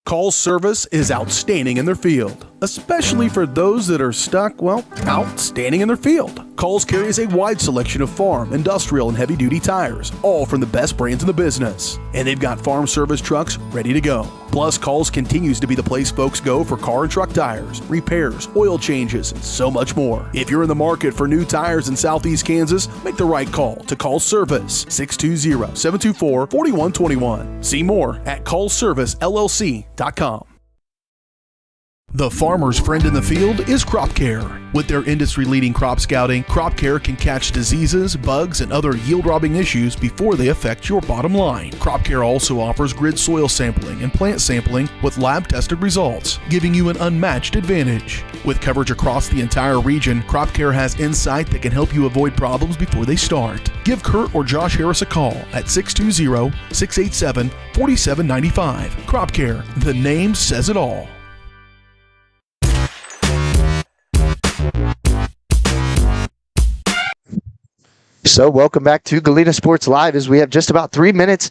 Call service is outstanding in their field, especially for those that are stuck, outstanding in their field. Calls carries a wide selection of farm, industrial, and heavy-duty tires, all from the best brands in the business. And they've got farm service trucks ready to go. Plus, Calls continues to be the place folks go for car and truck tires, repairs, oil changes, and so much more. If you're in the market for new tires in Southeast Kansas, make the right call to Call Service, 620-724-4121. See more at callservicellc.com. The farmer's friend in the field is Crop Care. With their industry-leading crop scouting, Crop Care can catch diseases, bugs, and other yield-robbing issues before they affect your bottom line. Crop Care also offers grid soil sampling and plant sampling with lab-tested results, giving you an unmatched advantage. With coverage across the entire region, Crop Care has insight that can help you avoid problems before they start. Give Kurt or Josh Harris a call at 620-687-4795. Crop Care, the name says it all. So welcome back to Galena Sports Live, as we have just about 3 minutes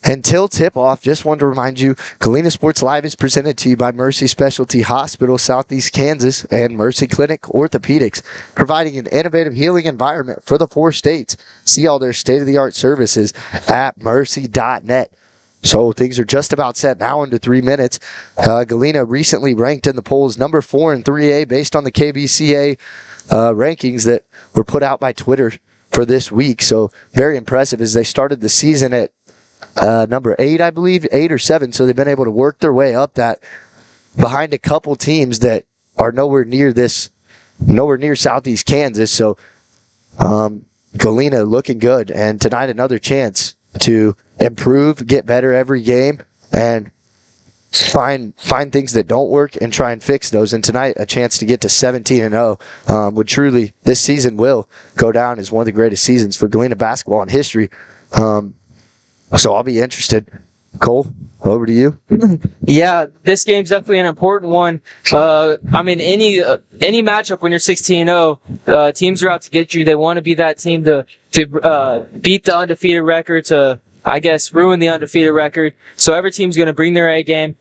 Until tip-off, just wanted to remind you, Galena Sports Live is presented to you by Mercy Specialty Hospital, Southeast Kansas, and Mercy Clinic Orthopedics, providing an innovative healing environment for the 4 states. See all their state-of-the-art services at mercy.net. So things are just about set now into 3 minutes. Galena recently ranked in the polls number 4 in 3A based on the KBCA rankings that were put out by Twitter for this week. So very impressive as they started the season at number 8, I believe, 8 or 7. So they've been able to work their way up that behind a couple teams that are nowhere near Southeast Kansas. So Galena looking good, and tonight another chance to improve, get better every game, and find things that don't work and try and fix those. And tonight, a chance to get to 17-0 would truly, this season will go down as one of the greatest seasons for Galena basketball in history. So I'll be interested. Cole, over to you. Yeah, this game's definitely an important one. I mean, any matchup when you're 16-0, teams are out to get you. They want to be that team to beat the undefeated record, to, I guess, ruin the undefeated record. So every team's going to bring their A game.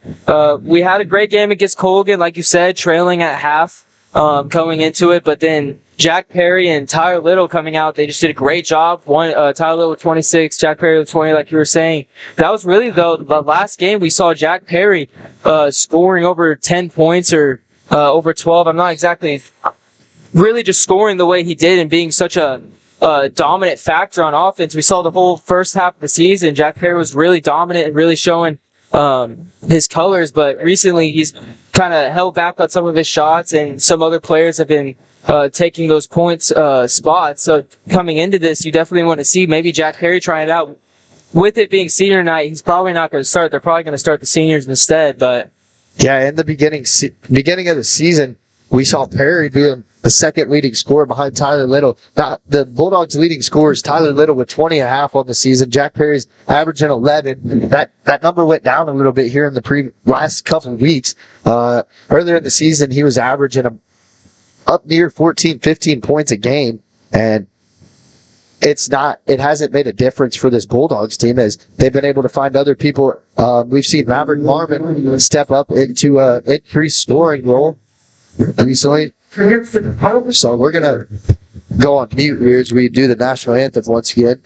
We had a great game against Colgan, like you said, trailing at half coming into it, but then Jack Perry and Tyler Little coming out, they just did a great job. Tyler Little with 26, Jack Perry with 20, like you were saying. That was really, though, the last game we saw Jack Perry scoring over 10 points or over 12. I'm not exactly really just scoring the way he did and being such a dominant factor on offense. We saw the whole first half of the season, Jack Perry was really dominant and really showing his colors, but recently he's kind of held back on some of his shots, and some other players have been taking those points spots. So coming into this, you definitely want to see maybe Jack Perry trying it out. With it being senior night, he's probably not going to start. They're probably going to start the seniors instead. But yeah, in the beginning of the season, we saw Perry being the second leading scorer behind Tyler Little. The Bulldogs' leading scorer is Tyler Little with 20.5 on the season. Jack Perry's averaging 11. That number went down a little bit here in the last couple of weeks. Earlier in the season, he was averaging up near 14, 15 points a game, and it hasn't made a difference for this Bulldogs team as they've been able to find other people. We've seen Maverick Marmon step up into an increased scoring role recently. So we're going to go on mute here as we do the national anthem once again.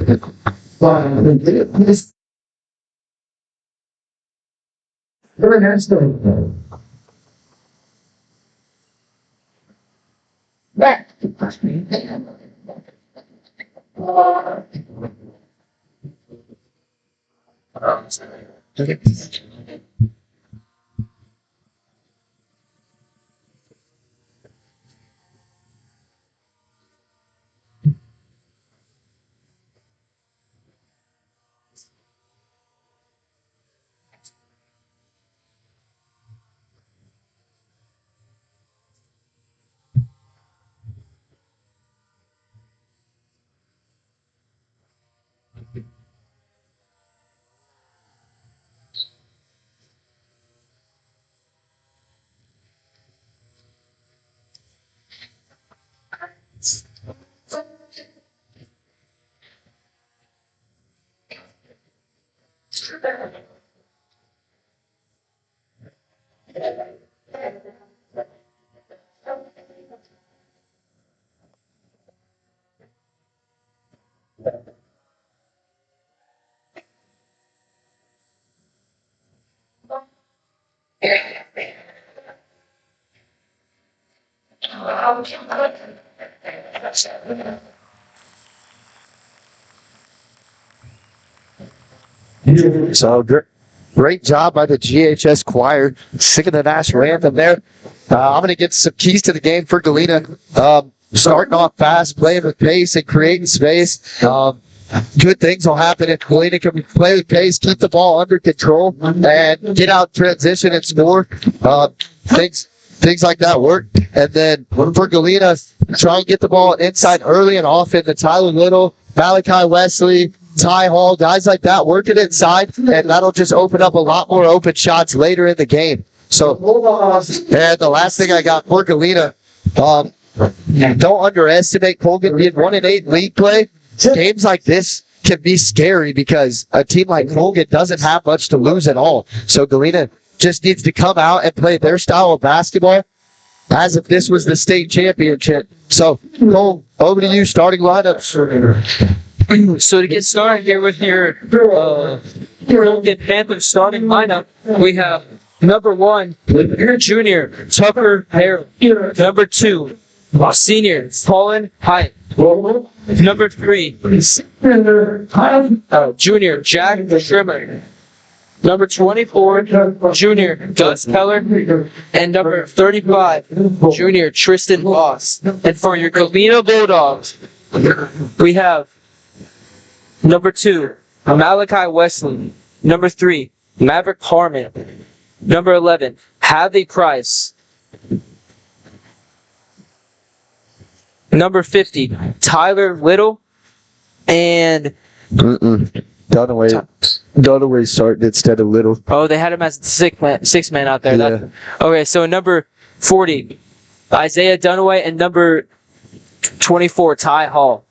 So great job by the GHS choir singing the national anthem there. I'm going to get some keys to the game for Galena. Starting off fast, playing with pace and creating space. Good things will happen if Galena can play with pace, keep the ball under control, and get out transition and score. Things like that work. And then for Galena, try and get the ball inside early and often. The Tyler Little, Malachi Wesley, Ty Hall, guys like that, work it inside, and that'll just open up a lot more open shots later in the game. So, and the last thing I got for Galena, don't underestimate Colgan being 1-8 league play. Games like this can be scary because a team like Colgan doesn't have much to lose at all. So Galena just needs to come out and play their style of basketball as if this was the state championship. So, Cole, over to you, starting lineup. So to get started here with your Colgan Panthers starting lineup, we have number 1, junior Tucker Harrell. Number 2, senior Colin Hite. Number 3, junior Jack Schrimmer. Number 24, junior Gus Keller. And number 35, junior Tristan Voss. And for your Galena Bulldogs, we have number 2, Malachi Wesley. Number 3, Maverick Harmon. Number 11, Hadley Price. Number 50, Tyler Little. And Dunaway started instead of Little. oh, they had him as the six man out there. Yeah. Okay, so number 40, Isaiah Dunaway, and number 24, Ty Hall.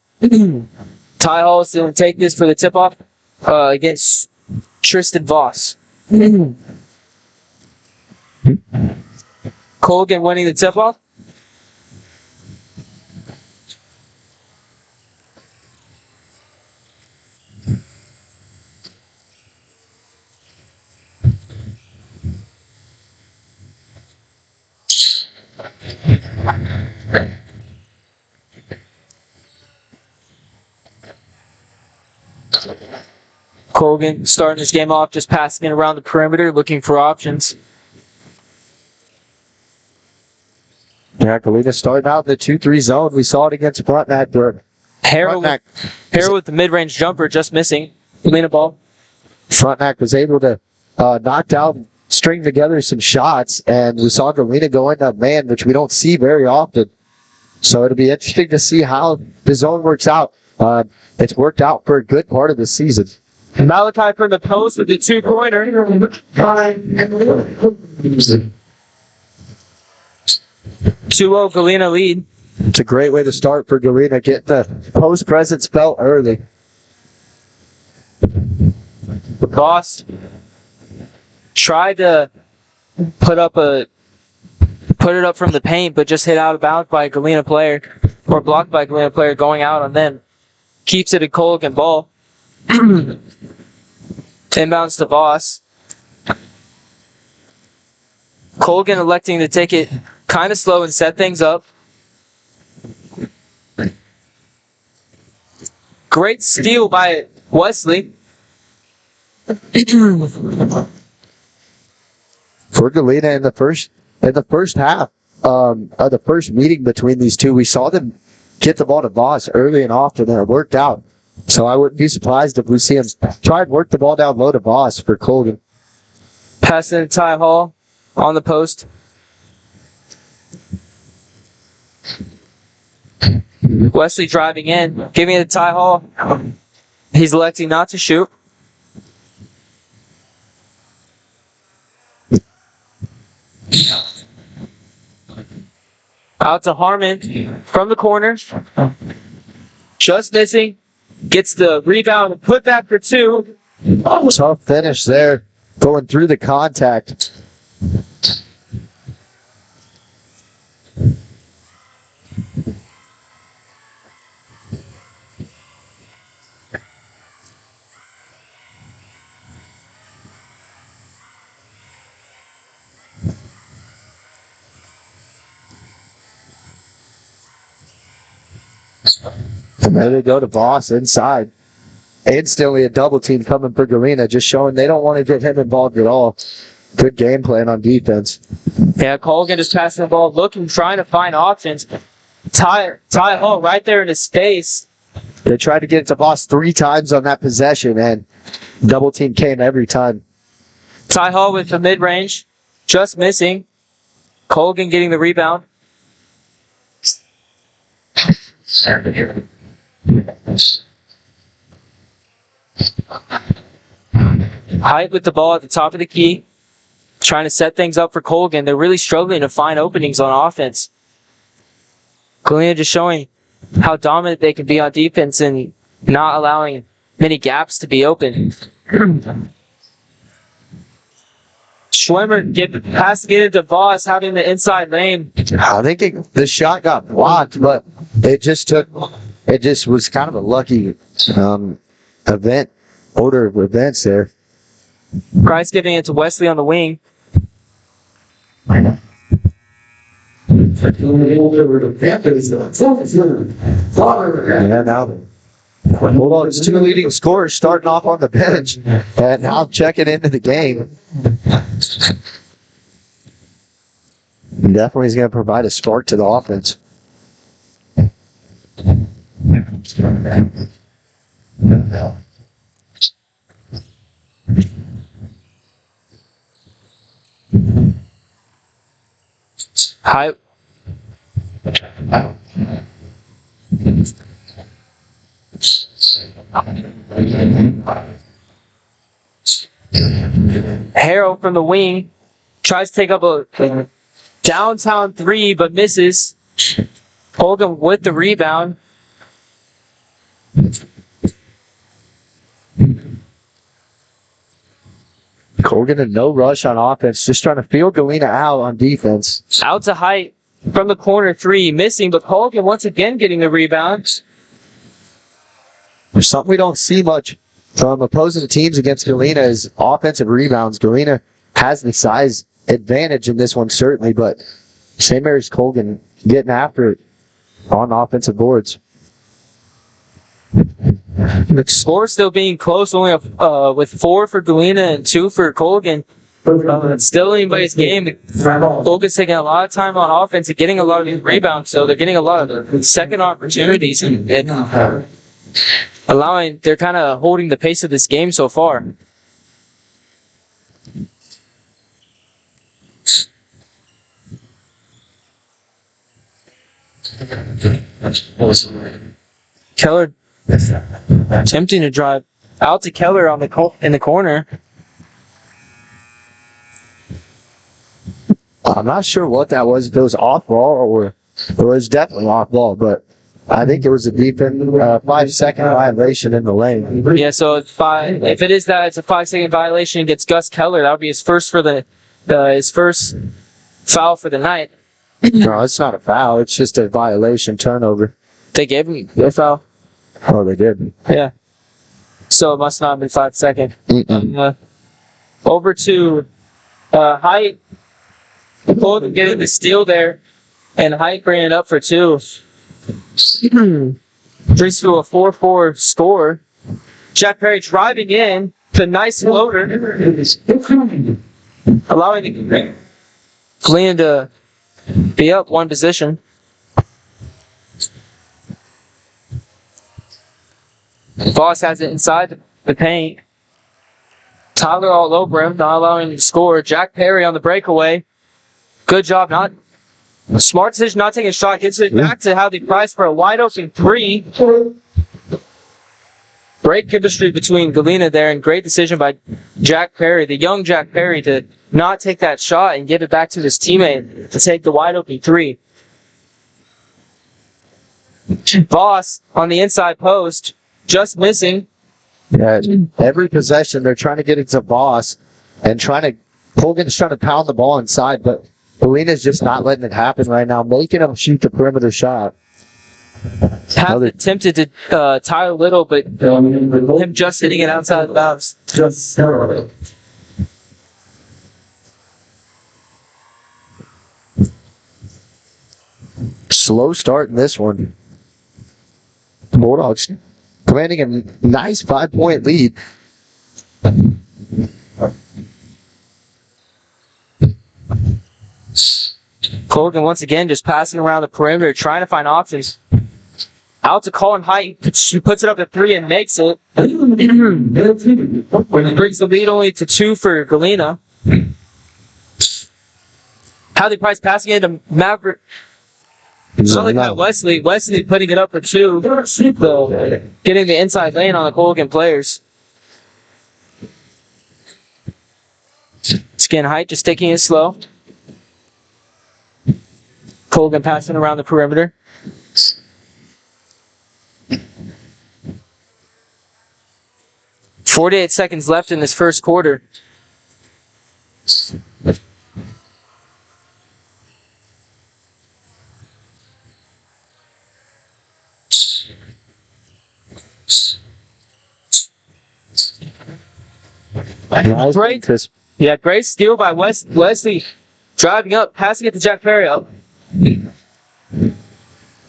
Ty Hall is going to take this for the tip-off against Tristan Voss. Colgan winning the tip-off. Colgan starting this game off, just passing it around the perimeter, looking for options. Yeah, Galena starting out in the 2-3 zone. We saw it against Frontenac. Harrell with the mid-range jumper, just missing. Galena ball. Frontenac was able to knock down, string together some shots, and we saw Galena go into man, which we don't see very often. So it'll be interesting to see how the zone works out. It's worked out for a good part of the season. Malachi from the post with the 2-pointer. 2-0 Galena lead. It's a great way to start for Galena. Get the post presence felt early. Voss tried to put it up from the paint, but just hit out of bounds by a Galena player, or blocked by a Galena player going out on them. Keeps it a Colgan ball. Inbounds to Voss. Colgan electing to take it kind of slow and set things up. Great steal by Wesley. For Galena in the first half of the first meeting between these two, we saw them get the ball to Voss early and often, and it worked out. So I wouldn't be surprised if we see him try and work the ball down low to Voss for Colgan. Passing to Ty Hall on the post. Wesley driving in, giving it to Ty Hall. He's electing not to shoot. Out to Harmon from the corner. Just missing. Gets the rebound and put back for 2. Tough finish there, going through the contact. And there they go to Voss inside. Instantly a double team coming for Galena, just showing they don't want to get him involved at all. Good game plan on defense. Yeah, Colgan just passing the ball, trying to find options. Ty Hall right there in his space. They tried to get it to Voss 3 times on that possession, and double team came every time. Ty Hall with the mid-range, just missing. Colgan getting the rebound. Height with the ball at the top of the key, trying to set things up for Colgan. They're really struggling to find openings on offense. Galena just showing how dominant they can be on defense and not allowing many gaps to be open. Schwimmer has to get into Voss, having the inside lane. I think the shot got blocked, but it just was kind of a lucky order of events there. Price giving it to Wesley on the wing. Yeah, now Bulldogs 2 leading scorers starting off on the bench and now checking into the game. Definitely is going to provide a spark to the offense. High. Harrell from the wing tries to take up a downtown three, but misses. Hogan with the rebound. Colgan in no rush on offense, just trying to feel Galena out on defense. Out to Height from the corner three, missing, but Colgan once again getting the rebound. There's something we don't see much from opposing teams against Galena is offensive rebounds. Galena has the size advantage in this one, certainly, but St. Mary's Colgan getting after it on offensive boards. The score still being close, only with 4 for Galena and 2 for Colgan. It's still anybody's game. Colgan's taking a lot of time on offense and getting a lot of these rebounds, so they're getting a lot of second opportunities and they're kind of holding the pace of this game so far. Keller attempting to drive out to Keller in the corner. I'm not sure what that was, if it was off ball or it was definitely off ball, but I think it was a defense 5-second violation in the lane. Yeah, so if it is that, it's a 5-second violation against Gus Keller. That would be his first his first foul for the night. No, it's not a foul. It's just a violation turnover. They gave him a foul. Oh, they did. Yeah. So it must not have been 5 second. Over to Height. Colgan getting the steal there, and Height bringing it up for 2. Brings to a 4-4 score. Jack Perry driving in. The nice floater. Allowing the Galena to be up one position. Voss has it inside the paint. Tyler all over him, not allowing him to score. Jack Perry on the breakaway. Good job, not smart decision, not taking a shot. Gets it back to Howdy Price for a wide open 3. Great chemistry between Galena there, and great decision by Jack Perry, the young Jack Perry, to not take that shot and give it back to his teammate to take the wide open 3. Voss on the inside post, just missing. Yeah, every possession they're trying to get it to Voss and Colgan's trying to pound the ball inside, but Galena's just not letting it happen right now, making them shoot the perimeter shot. Attempted to tie a little, but him just hitting it outside the bounds. Slow start in this one. Bulldogs commanding a nice 5-point lead. Colgan once again just passing around the perimeter, trying to find options. Out to Colin Height. She puts it up to 3 and makes it. Brings the lead only to 2 for Galena. Howdy Price passing it to Maverick. Wesley putting it up for 2. Getting the inside lane on the Colgan players. Skin Height just taking it slow. Colgan passing around the perimeter. 48 seconds left in this first quarter. Great steal by Wesley. Driving up, passing it to Jack Perry up.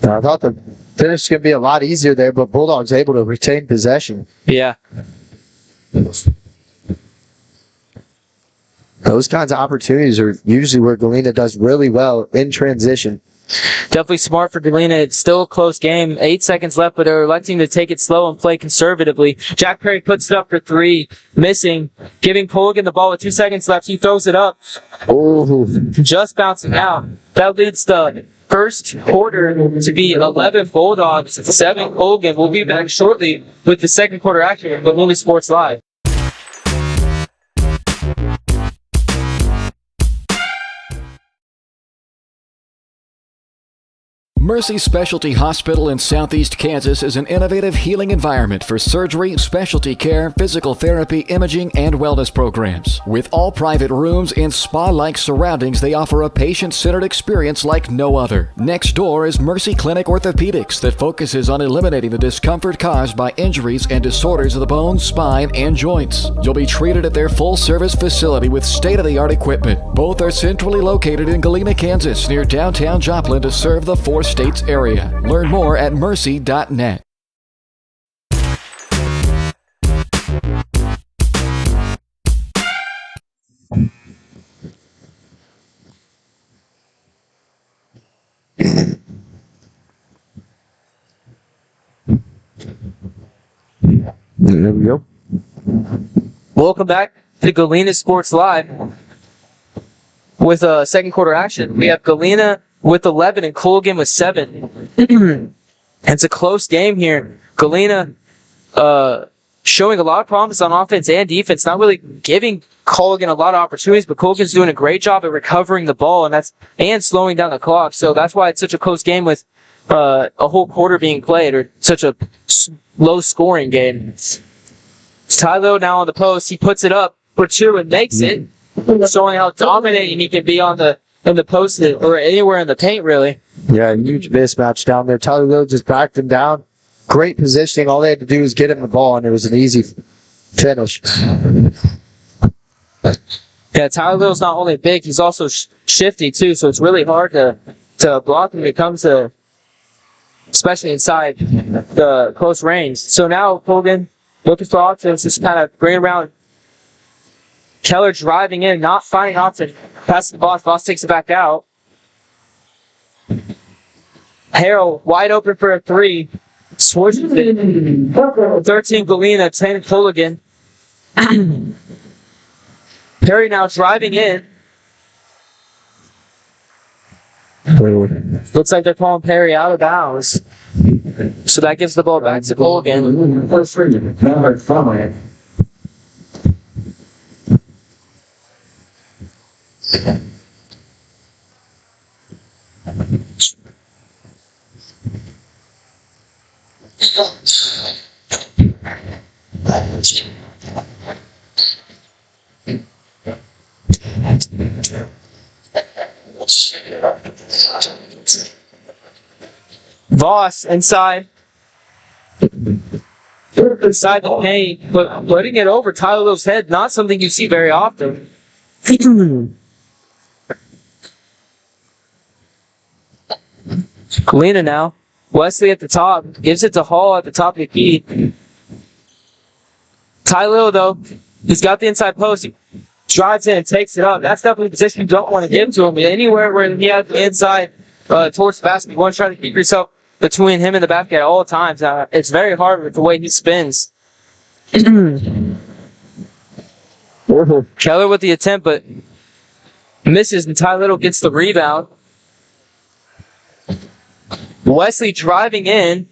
I thought the finish was going to be a lot easier there, but Bulldogs able to retain possession. Yeah. Those kinds of opportunities are usually where Galena does really well in transition. Definitely smart for Galena. It's still a close game. 8 seconds left, but they're electing to take it slow and play conservatively. Jack Perry puts it up for 3, missing, giving Pulligan the ball with 2 seconds left. He throws it up. Oh, Just bouncing out. That leads the first quarter to be 11 Bulldogs, 7 Pulligan. We'll be back shortly with the second quarter action of Galena Sports Live. Mercy Specialty Hospital in Southeast Kansas is an innovative healing environment for surgery, specialty care, physical therapy, imaging, and wellness programs. With all private rooms and spa-like surroundings, they offer a patient-centered experience like no other. Next door is Mercy Clinic Orthopedics that focuses on eliminating the discomfort caused by injuries and disorders of the bones, spine, and joints. You'll be treated at their full-service facility with state-of-the-art equipment. Both are centrally located in Galena, Kansas, near downtown Joplin to serve the 4 states area. Learn more at mercy.net. there we go. Welcome back to Galena Sports Live with second quarter action. We have Galena with 11 and Colgan with 7. It's a close game here. Galena showing a lot of promise on offense and defense, not really giving Colgan a lot of opportunities, but Colgan's doing a great job at recovering the ball and slowing down the clock. So that's why it's such a close game with a whole quarter being played, or such a low scoring game. Tylo now on the post. He puts it up for 2 and makes it, showing how dominating he can be in the post or anywhere in the paint, really. Yeah, huge mismatch down there. Tyler Lowe just backed him down. Great positioning. All they had to do was get him the ball, and it was an easy finish. Yeah, Tyler Little's not only big, he's also shifty too, so it's really hard to block him when it comes to, especially inside the close range. So now Colgan looking for options, just kind of bring around. Keller driving in, not finding option. Passing the boss. Boss takes it back out. Harrell wide open for a 3. Switches it. 13 Galena, 10 Colgan. Perry now driving in. Looks like they're calling Perry out of bounds. So that gives the ball back to Colgan. Voss inside the paint, but putting it over Tyler Lowe's head, not something you see very often. Galena now. Wesley at the top. Gives it to Hall at the top of the key. Tyler, though, he's got the inside post. He drives in and takes it up. That's definitely a position you don't want to give to him. Anywhere where he has the inside towards the basket, you want to try to keep yourself between him and the basket at all times. It's very hard with the way he spins. Keller with the attempt, but misses, and Ty Little gets the rebound. Wesley driving in.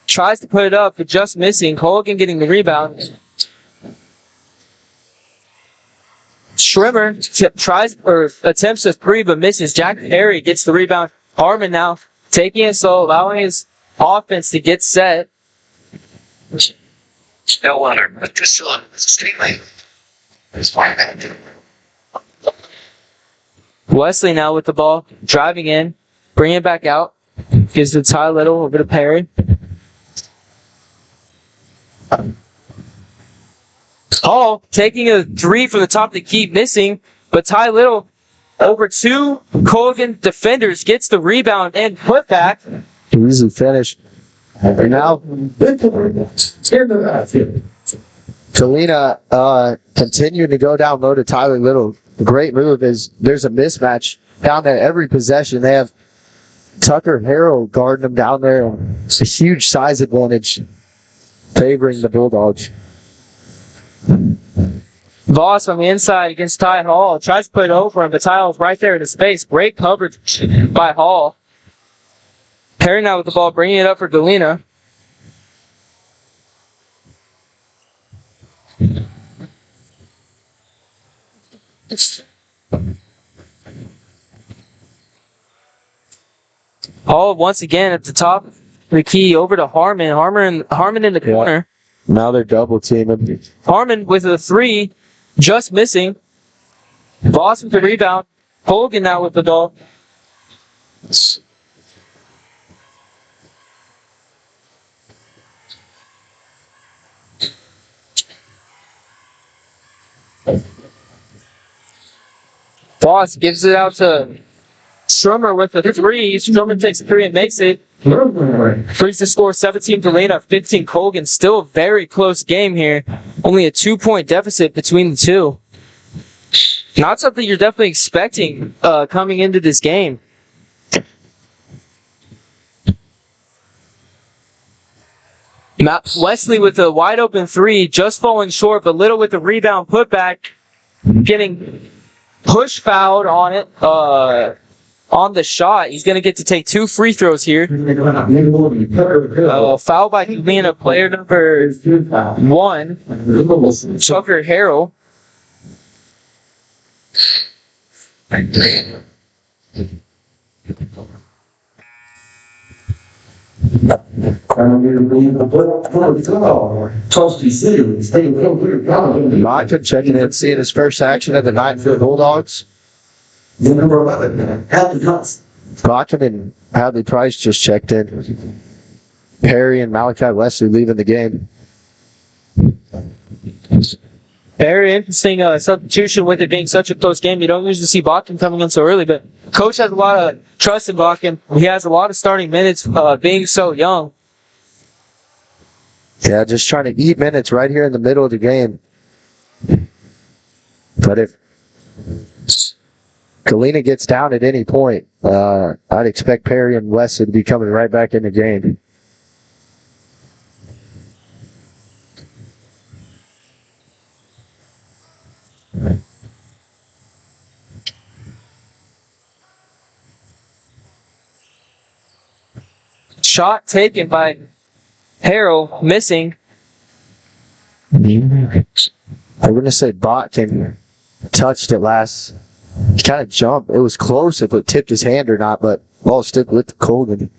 Tries to put it up, but just missing. Colgan getting the rebound. Schrimmer attempts a 3, but misses. Jack Perry gets the rebound. Harmon now taking it slow, allowing his offense to get set. No water, but this one is extremely. It's fine. Wesley now with the ball, driving in, bringing it back out. Gives it to Ty Little over to Perry. Hall taking a three from the top of the key, missing, but Ty Little over two Colgan defenders gets the rebound and put back. Easy finish. And now, Galena continuing to go down low to Tyler Little. The great move is there's a mismatch down there every possession. They have Tucker Harrell guarding them down there. It's a huge size advantage favoring the Bulldogs. Voss on the inside against Ty Hall. Tries to put it over him, but Ty Hall's right there in the space. Great coverage by Hall. Perry now with the ball, bringing it up for Galena. Hall once again at the top of the key over to Harmon. Harmon in the corner. Now they're double teaming. Harmon with a three, just missing. Voss with the rebound. Hogan now with the ball. Voss gives it out to Strummer with the three. Strummer takes a three and makes it. Brings the score 17 Galena, 15 Colgan. Still a very close game here. Only a 2-point deficit between the two. Not something you're definitely expecting coming into this game. Wesley with a wide open three, just falling short, but Little with the rebound putback, getting push fouled on it. On the shot, he's going to get to take 2 free throws here. Foul by Galena, player number 1, Tucker Harrell. Maka checking in, seeing his first action of the night for the Bulldogs. The number 11, Hadley Johnson. Bachman and Hadley Price just checked in. Perry and Malachi Wesley leaving the game. Very interesting substitution with it being such a close game. You don't usually see Bachman coming in so early, but Coach has a lot of trust in Bachman. He has a lot of starting minutes being so young. Yeah, just trying to eat minutes right here in the middle of the game. But if Galena gets down at any point, I'd expect Perry and Wesley to be coming right back in the game. Shot taken by Harrell, missing. I'm going to say Botkin touched it last. He kind of jumped. It was close if it tipped his hand or not, but ball still with the Colgan.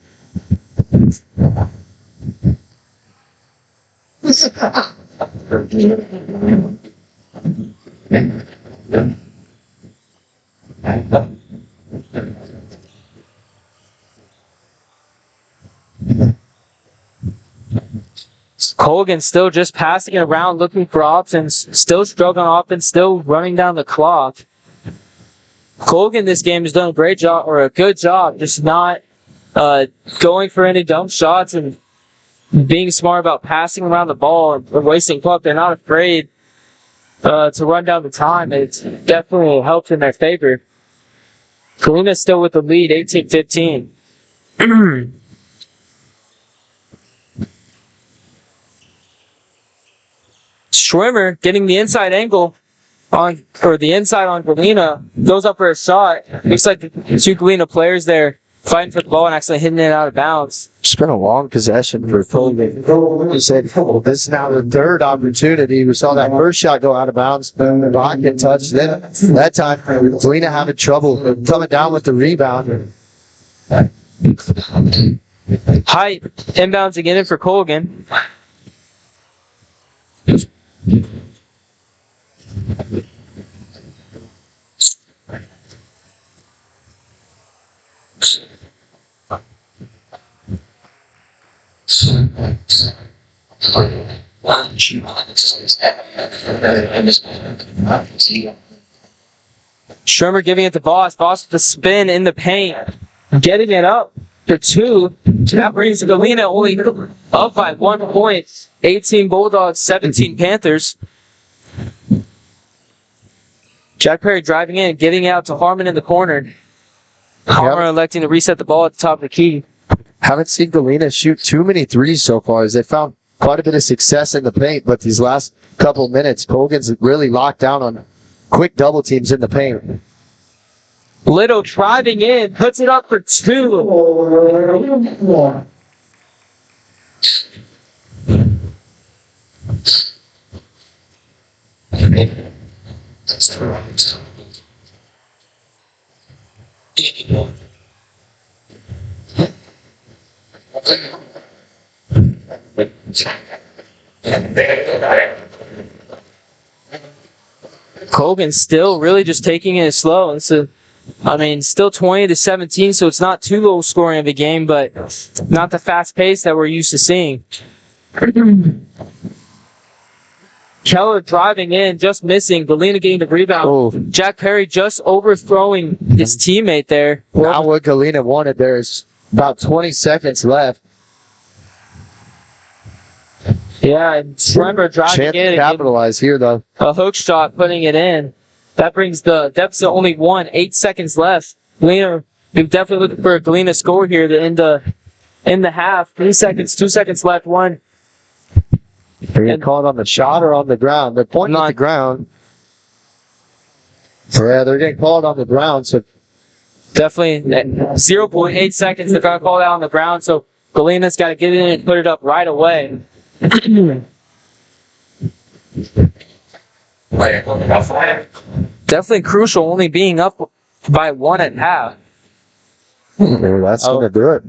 Colgan still just passing it around, looking for options, still struggling on offense, still running down the clock. Colgan this game has done a great job, or a good job, just not going for any dumb shots and being smart about passing around the ball and wasting clock. They're not afraid to run down the time. It's definitely helped in their favor. Galena still with the lead, 18-15. Schwimmer getting the inside angle on, or the inside on Galena, goes up for a shot. Looks like the two Galena players there fighting for the ball and actually hitting it out of bounds. It's been a long possession for Colgan. This is now the third opportunity. We saw that first shot go out of bounds. Botkin touched it. That time, Galena having trouble coming down with the rebound. Height inbounds again in for Colgan. Shermer giving it to Boss. Boss with the spin in the paint. Getting it up to 2. That brings Galena only up by 1 point. 18 Bulldogs, 17 Panthers. Jack Perry driving in, getting out to Harmon in the corner. Harmon electing to reset the ball at the top of the key. Haven't seen Galena shoot too many threes so far, as they found quite a bit of success in the paint, but these last couple of minutes, Colgan's really locked down on quick double teams in the paint. Little driving in, puts it up for 2. Colgan still really just taking it slow. It's still 20-17, so it's not too low scoring of a game, but not the fast pace that we're used to seeing. Keller driving in, just missing. Galena getting the rebound. Oh. Jack Perry just overthrowing his teammate there. Now what Galena wanted, there's about 20 seconds left. Yeah, and Schreiber driving Chance in. to capitalize here, though. A hook shot, putting it in. That brings the deficit only 1. 8 seconds left. Galena, we're definitely looking for a Galena score here to end the half. 3 seconds, 2 seconds left. 1. They're getting called on the shot or on the ground. They're pointing at the ground. Yeah, they're getting called on the ground. So definitely 0.8 seconds. They're going to call that on the ground. So Galena's got to get in and put it up right away. Definitely crucial, only being up by 1 at half. That's going to do it.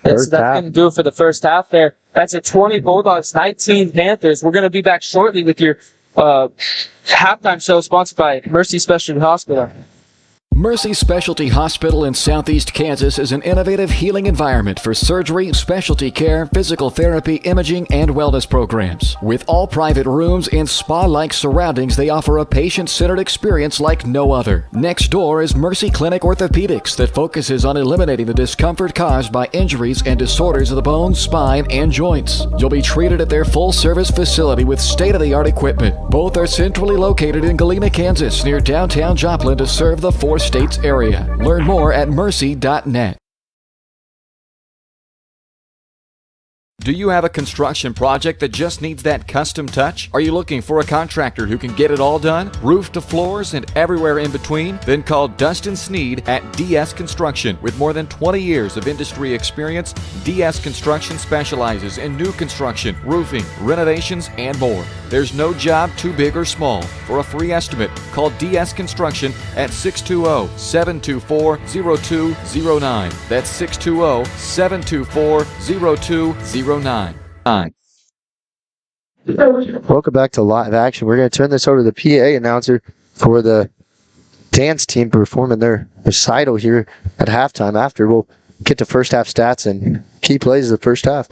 That's going to do it for the first half there. That's a 20 Bulldogs, 19 Panthers. We're going to be back shortly with your halftime show sponsored by Mercy Specialty Hospital. Mercy Specialty Hospital in Southeast Kansas is an innovative healing environment for surgery, specialty care, physical therapy, imaging, and wellness programs. With all private rooms and spa-like surroundings, they offer a patient-centered experience like no other. Next door is Mercy Clinic Orthopedics that focuses on eliminating the discomfort caused by injuries and disorders of the bones, spine, and joints. You'll be treated at their full-service facility with state-of-the-art equipment. Both are centrally located in Galena, Kansas, near downtown Joplin to serve the 4 states area. Learn more at mercy.net. Do you have a construction project that just needs that custom touch? Are you looking for a contractor who can get it all done, roof to floors and everywhere in between? Then call Dustin Sneed at DS Construction. With more than 20 years of industry experience, DS Construction specializes in new construction, roofing, renovations, and more. There's no job too big or small. For a free estimate, call DS Construction at 620-724-0209. That's 620-724-0209. Welcome back to live action. We're going to turn this over to the PA announcer for the dance team performing their recital here at halftime. After we'll get to first half stats and key plays of the first half.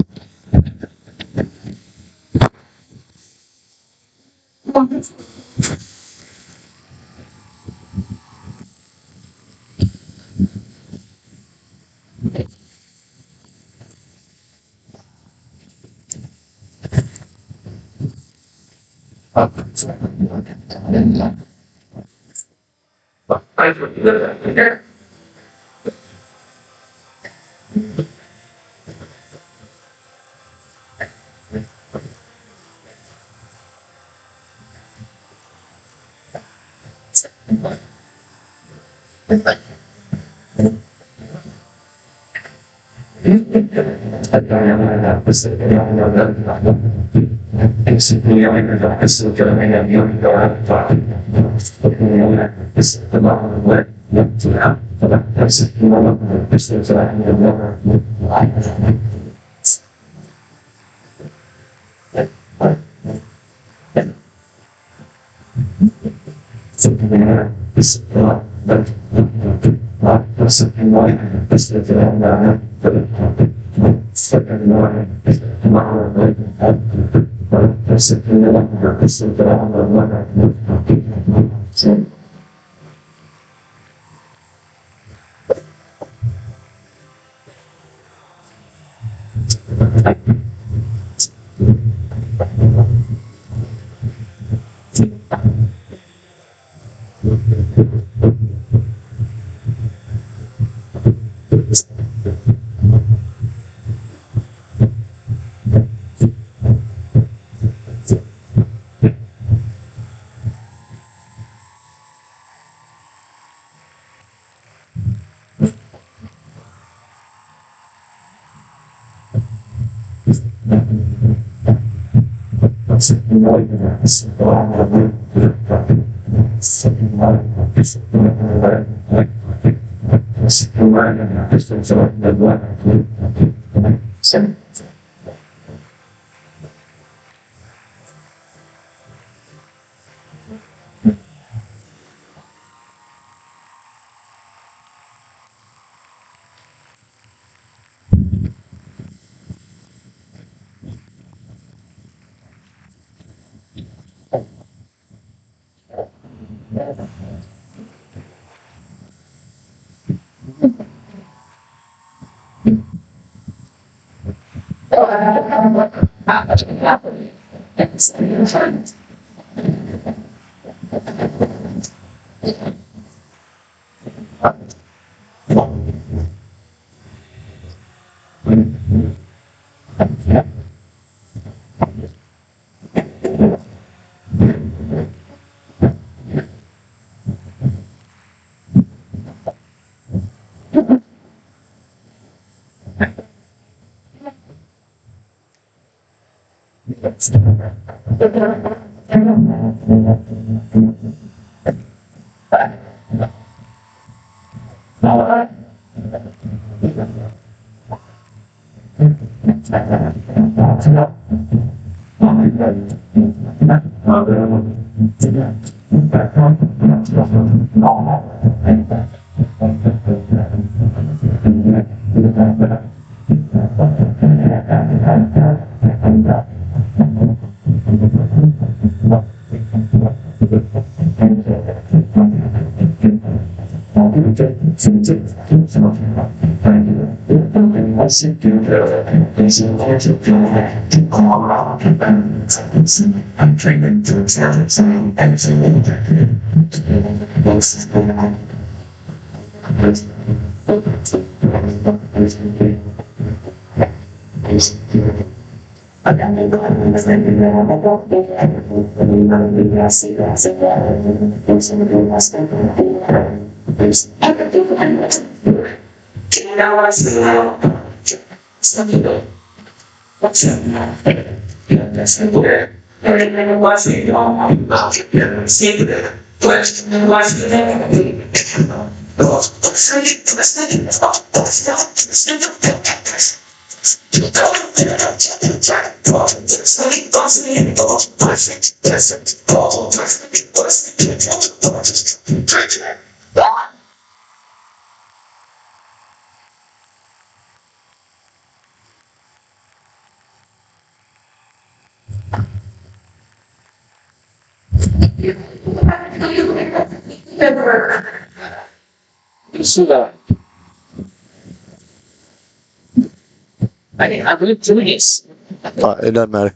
It doesn't matter.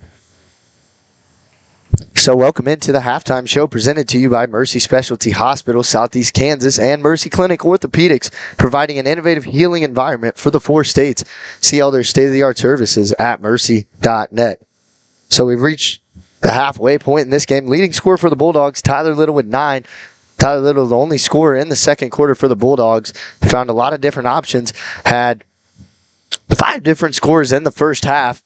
So welcome into the halftime show presented to you by Mercy Specialty Hospital, Southeast Kansas, and Mercy Clinic Orthopedics, providing an innovative healing environment for the 4 states. See all their state-of-the-art services at mercy.net. So we've reached the halfway point in this game. Leading scorer for the Bulldogs, Tyler Little with 9. Tyler Little, the only scorer in the second quarter for the Bulldogs. Found a lot of different options. Had 5 different scores in the first half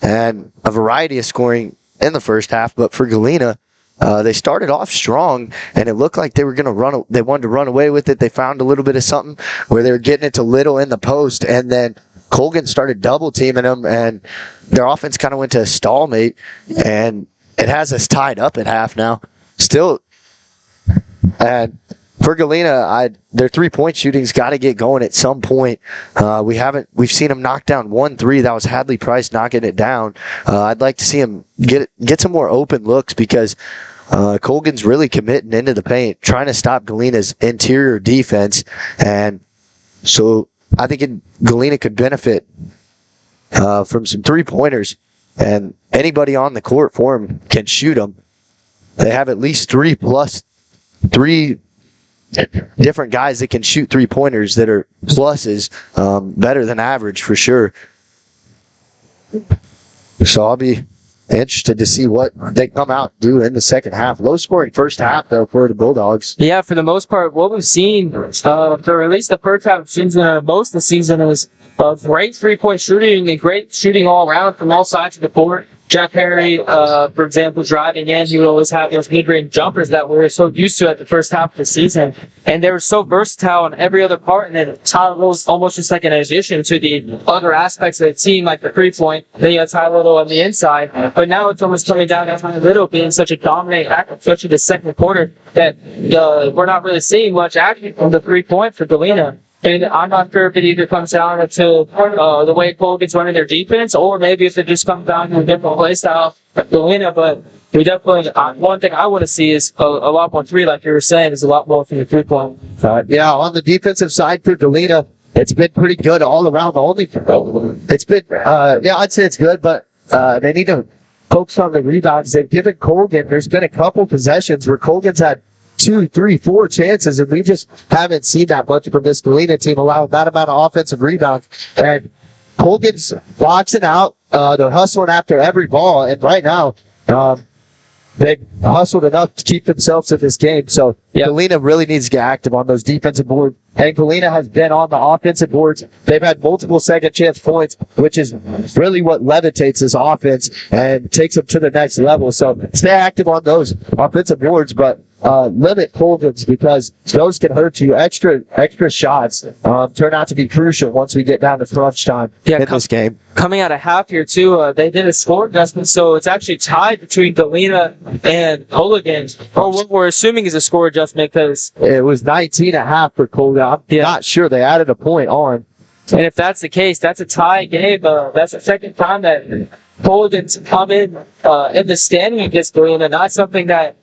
and a variety of scoring in the first half. But for Galena, they started off strong, and it looked like they were going to run. They wanted to run away with it. They found a little bit of something where they were getting it to Little in the post, and then Colgan started double teaming them, and their offense kind of went to a stalemate, and it has us tied up at half now. Still And for Galena, their 3-point shooting's got to get going at some point. We've seen them knock down 1-3. That was Hadley Price knocking it down. I'd like to see them get some more open looks because Colgan's really committing into the paint, trying to stop Galena's interior defense. And so I think Galena could benefit from some 3-pointers. And anybody on the court for them can shoot them. They have at least 3 different guys that can shoot 3-pointers that are pluses, better than average for sure. So I'll be interested to see what they come out and do in the second half. Low scoring first half though for the Bulldogs. Yeah, for the most part, what we've seen for at least the first half of the season, most of the season is great 3-point shooting and great shooting all around from all sides of the court. Jeff Perry, for example, driving in, he would always have those mid-range jumpers that we were so used to at the first half of the season. And they were so versatile in every other part. And then Tyler was almost just like an addition to the other aspects of the team, like the 3-point. Then you had Tyler Little on the inside. But now it's almost coming down to Tyler Little being such a dominant actor, especially the second quarter, that we're not really seeing much action from the 3-point for Galena. And I'm not sure if it either comes down to the way Colgan's running their defense, or maybe if it just comes down to a different play style for Galena. But we definitely, one thing I want to see is a lot more 3, like you were saying, is a lot more from the 3-point. Yeah, on the defensive side for Galena, it's been pretty good all around. It's been, I'd say it's good, but they need to focus on the rebounds. They've given Colgan, there's been a couple possessions where Colgan's had 2, 3, 4 chances, and we just haven't seen that much from this Galena team allow that amount of offensive rebounds. And Colgan's boxing out. They're hustling after every ball, and right now, they hustled enough to keep themselves in this game. So Galena really needs to get active on those defensive boards. And Galena has been on the offensive boards. They've had multiple second chance points, which is really what levitates this offense and takes them to the next level. So stay active on those offensive boards, but limit Colgan's, because those can hurt you. Extra shots turn out to be crucial once we get down to crunch time in this game. Coming out of half here too, they did a score adjustment, so it's actually tied between Galena and Colgan. Or what we're assuming is a score adjustment, because it was 19.5 for Colgan. I'm not sure. They added a point on. And if that's the case, that's a tie game. That's the second time that Colgan's come in the standing against Galena. Not something that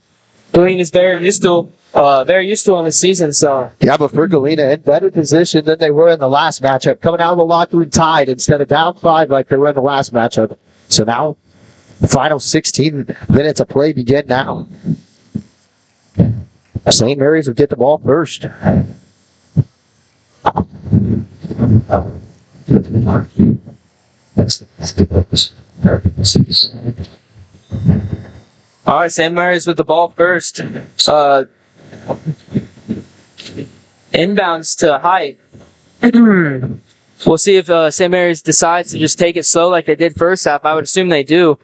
Galena is very used to on the season. So yeah, but for Galena, in better position than they were in the last matchup, coming out of the locker room tied instead of down 5 like they were in the last matchup. So now the final 16 minutes of play begin now. St. Mary's will get the ball first. all right, St. Mary's with the ball first. Inbounds to Height. We'll see if St. Mary's decides to just take it slow like they did first half. I would assume they do,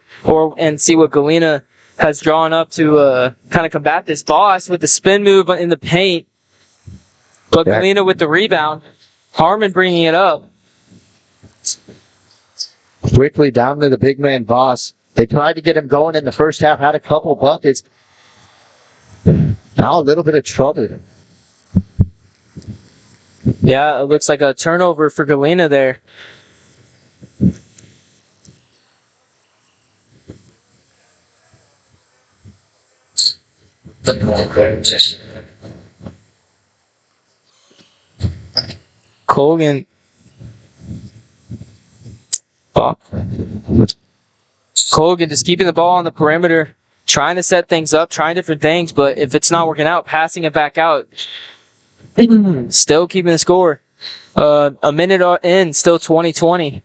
and see what Galena has drawn up to kind of combat this. Boss with the spin move in the paint, but Galena with the rebound. Harmon bringing it up. Quickly down to the big man Boss. They tried to get him going in the first half, had a couple buckets. Now a little bit of trouble. Yeah, it looks like a turnover for Galena there. Colgan. Colgan just keeping the ball on the perimeter, trying to set things up, trying different things, but if it's not working out, passing it back out. Still keeping the score. A minute in, still 20-20.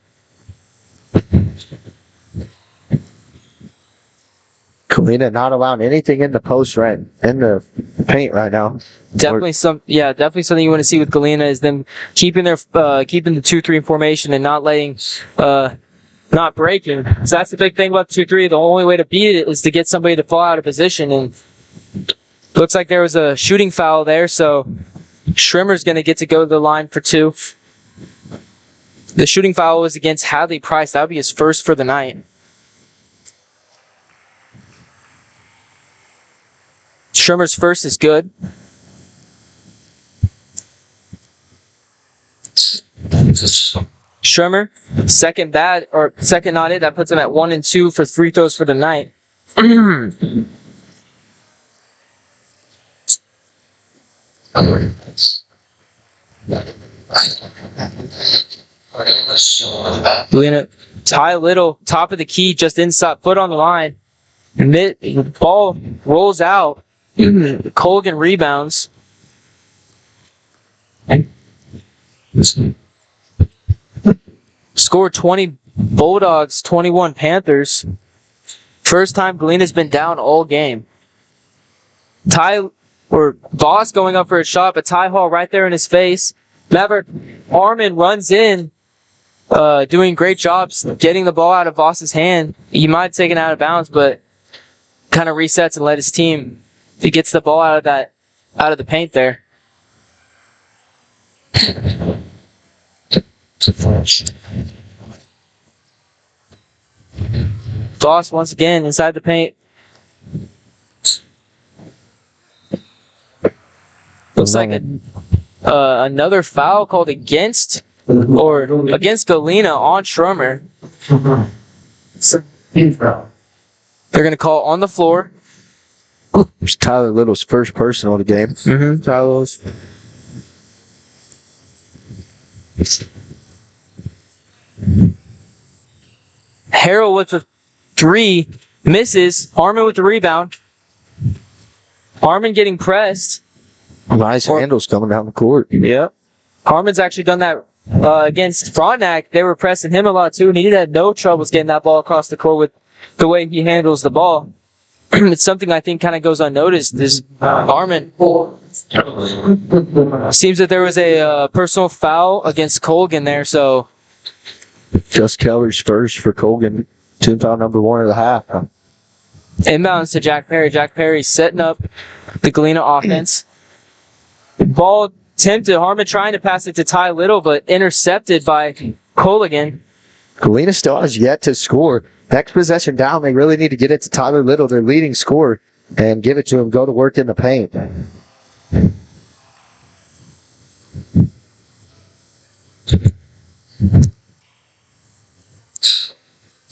Galena not allowing anything in the post right in the paint right now. Definitely something you want to see with Galena is them keeping the 2-3 formation and not letting not breaking. So that's the big thing about 2-3. The only way to beat it is to get somebody to fall out of position, and looks like there was a shooting foul there, so Schrimmer's going to get to go to the line for 2. The shooting foul was against Hadley Price. That would be his first for the night. Schrimmer's first is good. Schirmer, second not it. That puts him at 1 and 2 for free throws for the night. Galena, Ty Little, top of the key, just inside, foot on the line. The ball rolls out. Colgan rebounds. Score 20 Bulldogs, 21 Panthers. First time Galena's been down all game. Voss going up for a shot, but Ty Hall right there in his face. Maverick Armin runs in, doing great jobs getting the ball out of Voss's hand. He might have taken it out of bounds, but kind of resets and let his team. He gets the ball out of the paint there. Voss once again inside the paint. Looks like another foul called against Galena on Schirmer. They're going to call on the floor. It's Tyler Little's first personal of the game. Tyler Little's. Harrell with the 3, misses. Harmon with the rebound. Harmon getting pressed. Nice handles coming down the court. Yep. Harmon's actually done that against Frontenac. They were pressing him a lot too, and he had no troubles getting that ball across the court with the way he handles the ball. It's something I think kind of goes unnoticed. This Harmon seems that there was a personal foul against Colgan there, so just Keller's first for Colgan. Team foul number 1 of the half. Inbounds to Jack Perry. Jack Perry setting up the Galena offense. Ball tempted. Harmon trying to pass it to Ty Little, but intercepted by Colgan. Galena still has yet to score. Next possession down, they really need to get it to Tyler Little, their leading scorer, and give it to him. Go to work in the paint.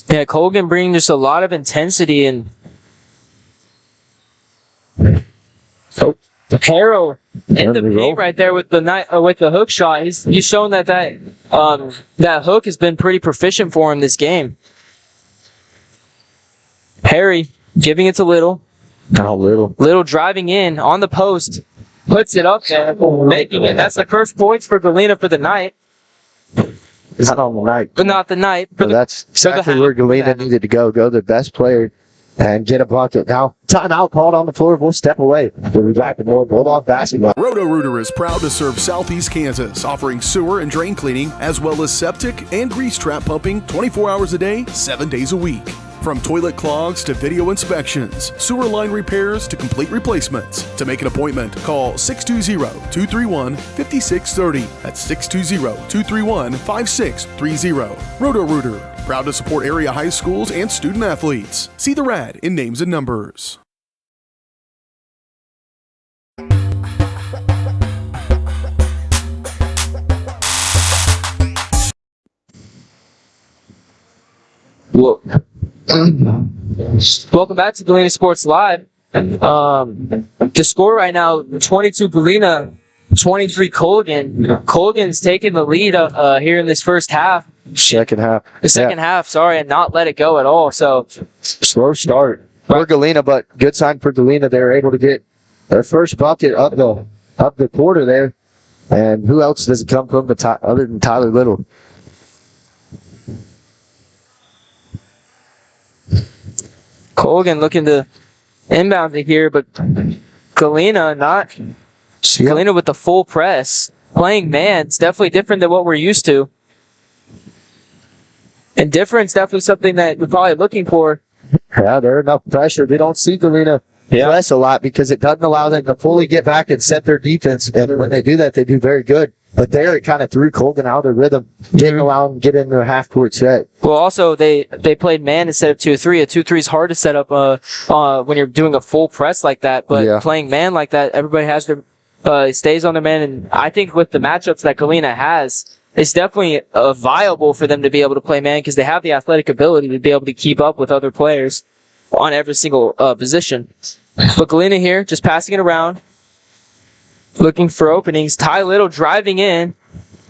Yeah, Colgan bringing just a lot of intensity and Harrell in the paint right there with the hook shot. He's shown that hook has been pretty proficient for him this game. Perry giving it to Little. Little driving in on the post, puts it up there, making it. That's the first points for Galena for the night. Not on the night. But not the night. That's exactly where Galena needed to go. Go the best player and get a bucket. Now, timeout called on the floor. We'll step away. We'll be back with more Bulldog basketball. Roto-Rooter is proud to serve Southeast Kansas, offering sewer and drain cleaning, as well as septic and grease trap pumping 24 hours a day, 7 days a week. From toilet clogs to video inspections, sewer line repairs to complete replacements. To make an appointment, call 620-231-5630. That's 620-231-5630. Roto-Rooter, proud to support area high schools and student athletes. See the rad in names and numbers. Whoa. Welcome back to Galena Sports Live. The score right now, 22 Galena, 23 Colgan. Colgan's taking the lead here in this first half. Second half. The second half, sorry, and not let it go at all. So slow start for Galena, but good sign for Galena. They were able to get their first bucket up the quarter there. And who else does it come from other than Tyler Little? Colgan looking to inbound it here, but Galena Galena with the full press. Playing man, it's definitely different than what we're used to. And difference, definitely something that we're probably looking for. Yeah, there's enough pressure. We don't see Galena press a lot because it doesn't allow them to fully get back and set their defense. And when they do that, they do very good. But there, it kind of threw Colgan out of their rhythm. Didn't allow them to get into a half-court set. Well, also, they played man instead of 2-3. A 2-3 is hard to set up when you're doing a full press like that. But playing man like that, everybody has their stays on their man. And I think with the matchups that Galena has, it's definitely viable for them to be able to play man because they have the athletic ability to be able to keep up with other players on every single position. But Galena here, just passing it around, looking for openings. Ty Little driving in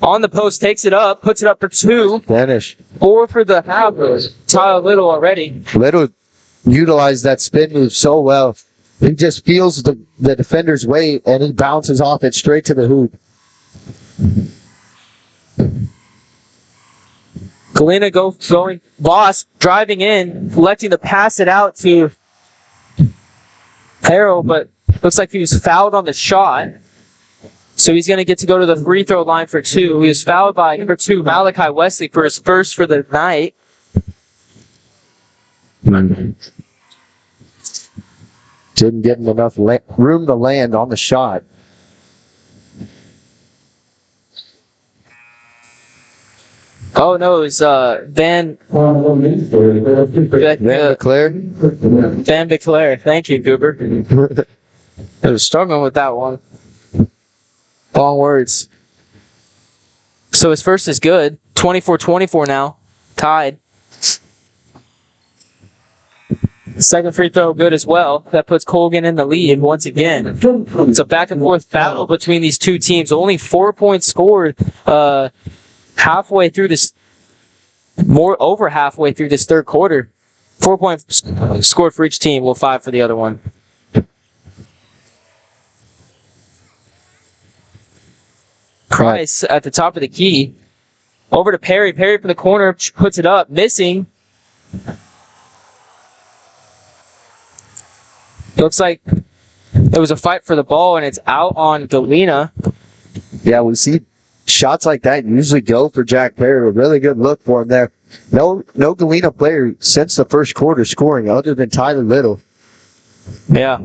on the post, takes it up, puts it up for 2. Finish. 4 for the half. Ty Little already. Little utilized that spin move so well. He just feels the defender's weight, and he bounces off it straight to the hoop. Galena going, Voss driving in, electing to pass it out to Harrell, but looks like he was fouled on the shot. So he's going to get to go to the free throw line for 2. He was fouled by number 2, Malachi Wesley, for his first for the night. Didn't give him enough room to land on the shot. Oh no, it was Van Leclerc. Van Beclair. Thank you, Cooper. I was struggling with that one. Long words. So his first is good. 24-24 now. Tied. Second free throw good as well. That puts Colgan in the lead once again. It's a back and forth battle between these two teams. Only 4 points scored halfway through this, over halfway through this third quarter. 4 points scored for each team, well, 5 for the other one. Price at the top of the key. Over to Perry. Perry from the corner puts it up, missing. Looks like it was a fight for the ball, and it's out on Galena. Yeah, we see shots like that usually go for Jack Perry. A really good look for him there. No Galena player since the first quarter scoring other than Tyler Little. Yeah.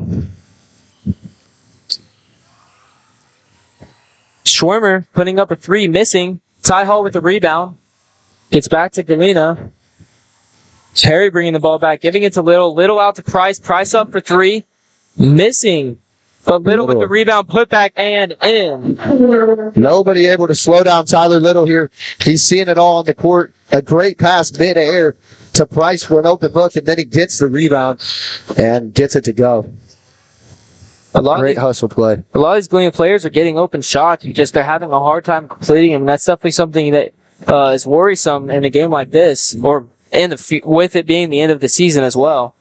Schwimmer putting up a 3, missing. Ty Hall with the rebound. Gets back to Galena. Terry bringing the ball back, giving it to Little. Little out to Price. Price up for 3. Missing. But Little with the rebound, put back and in. Nobody able to slow down Tyler Little here. He's seeing it all on the court. A great pass mid-air to Price for an open look, and then he gets the rebound and gets it to go. Great hustle play. A lot of these Galena players are getting open shots. They're having a hard time completing them. That's definitely something that is worrisome in a game like this, or with it being the end of the season as well.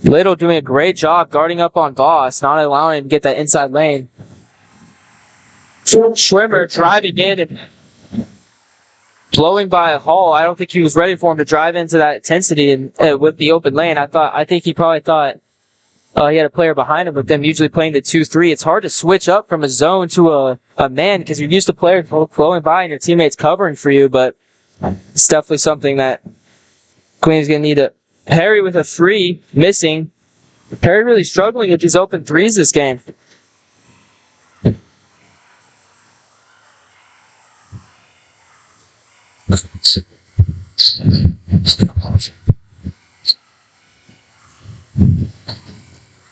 Little doing a great job guarding up on Voss, not allowing him to get that inside lane. Schwimmer driving in and blowing by Hall. I don't think he was ready for him to drive into that intensity and with the open lane. I think he probably thought he had a player behind him, with them usually playing the 2-3. It's hard to switch up from a zone to a man because you're used to players flowing by and your teammates covering for you, but it's definitely something that Queen's going to need to. Perry with a 3, missing. Perry really struggling with his open threes this game.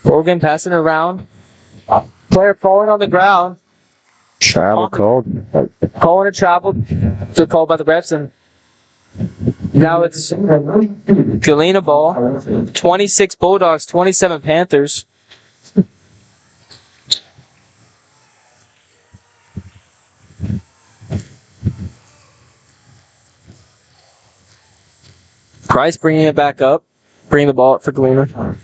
Morgan passing around. Player falling on the ground. Travel called. Calling a travel. Called by the refs, and now it's Galena ball. 26 Bulldogs, 27 Panthers. Price bringing it back up. Bringing the ball up for Galena.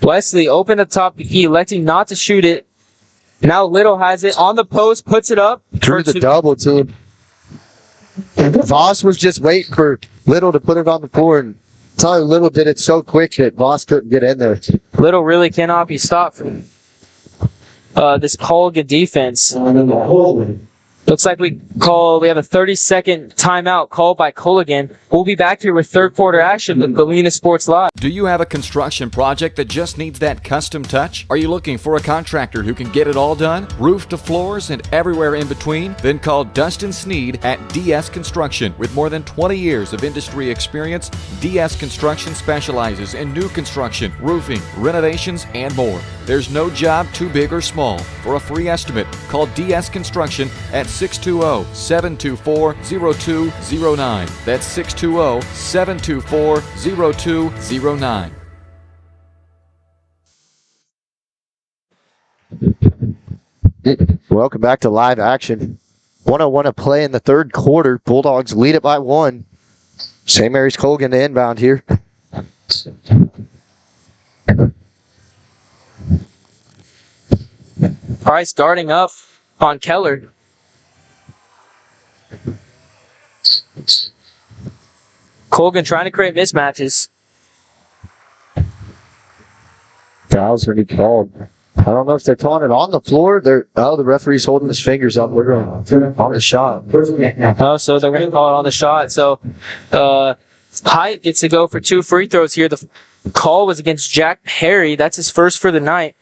Wesley open at the top of the key, electing not to shoot it. Now Little has it on the post, puts it up. Through the double team. Voss was just waiting for Little to put it on the floor, and Tyler Little did it so quick that Voss couldn't get in there. Little really cannot be stopped from this Colgan defense. Looks like we have a 30-second timeout called by Culligan. We'll be back here with third quarter action with Galena Sports Live. Do you have a construction project that just needs that custom touch? Are you looking for a contractor who can get it all done? Roof to floors and everywhere in between? Then call Dustin Sneed at DS Construction. With more than 20 years of industry experience, DS Construction specializes in new construction, roofing, renovations, and more. There's no job too big or small. For a free estimate, call DS Construction at 620-724-0209. That's 620-724-0209. Welcome back to live action. 101 to play in the third quarter. Bulldogs lead it by 1. St. Mary's Colgan to inbound here. All right, starting up on Keller. Colgan trying to create mismatches. Fouls are called. I don't know if they're calling it on the floor. The referee's holding his fingers up. We're going on the shot. Oh, so they're going to call it on the shot. So Hyatt gets to go for 2 free throws here. The call was against Jack Perry. That's his first for the night.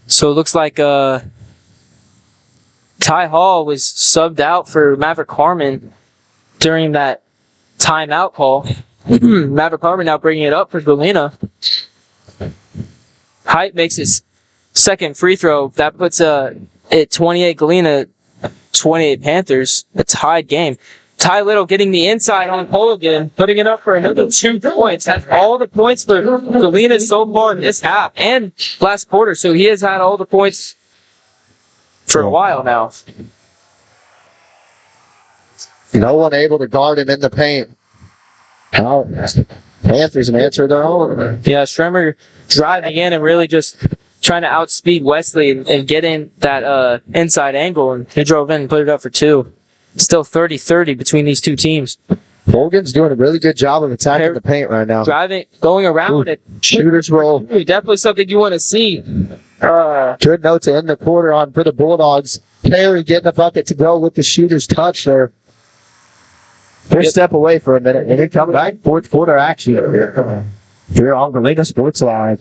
So it looks like Ty Hall was subbed out for Maverick Harmon during that timeout call. Maverick Harmon now bringing it up for Galena. Haidt makes his second free throw. That puts it 28 Galena, 28 Panthers. A tied game. Ty Little getting the inside on Culligan, putting it up for another 2 points. That's all the points for Galena so far in this half and last quarter. So he has had all the points for a while now. No one able to guard him in the paint. Panthers an answer their own. Yeah, Schremer driving in and really just trying to outspeed Wesley and get in that inside angle. And he drove in and put it up for 2. Still 30-30 between these two teams. Colgan's doing a really good job of attacking the paint right now. Driving, going around it. Shooter's roll. Definitely something you want to see. Good note to end the quarter on for the Bulldogs. Perry getting a bucket to go with the shooter's touch there. We'll step away for a minute and then come back. Fourth quarter action here on Galena Sports Live.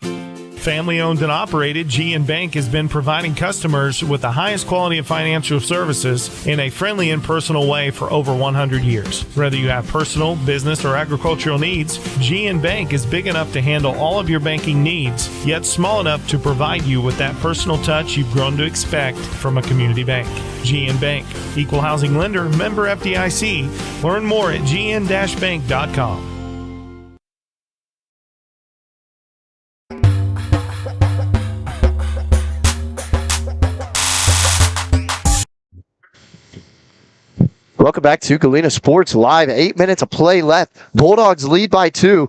Family owned and operated, GN Bank has been providing customers with the highest quality of financial services in a friendly and personal way for over 100 years. Whether you have personal, business, or agricultural needs, GN Bank is big enough to handle all of your banking needs, yet small enough to provide you with that personal touch you've grown to expect from a community bank. GN Bank, equal housing lender, member FDIC. Learn more at gn-bank.com. Welcome back to Galena Sports Live. 8 minutes of play left. Bulldogs lead by 2.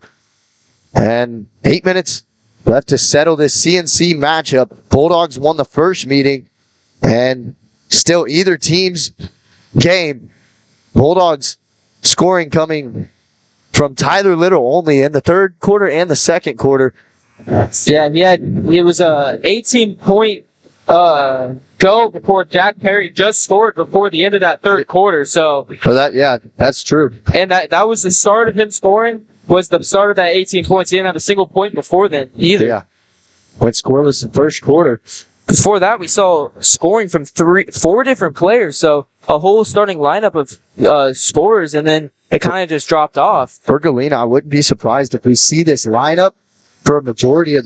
And 8 minutes left to settle this CNC matchup. Bulldogs won the first meeting. And still either team's game. Bulldogs scoring coming from Tyler Little only in the third quarter and the second quarter. Yeah, it was a 18-point go before Jack Perry just scored before the end of that third quarter. So that's true. And that was the start of him scoring, was the start of that 18 points. He didn't have a single point before then either. Yeah. Went scoreless in the first quarter. Before that, we saw scoring from 4 different players. So a whole starting lineup of scorers, and then it kind of just dropped off. For Galena, I wouldn't be surprised if we see this lineup for a majority of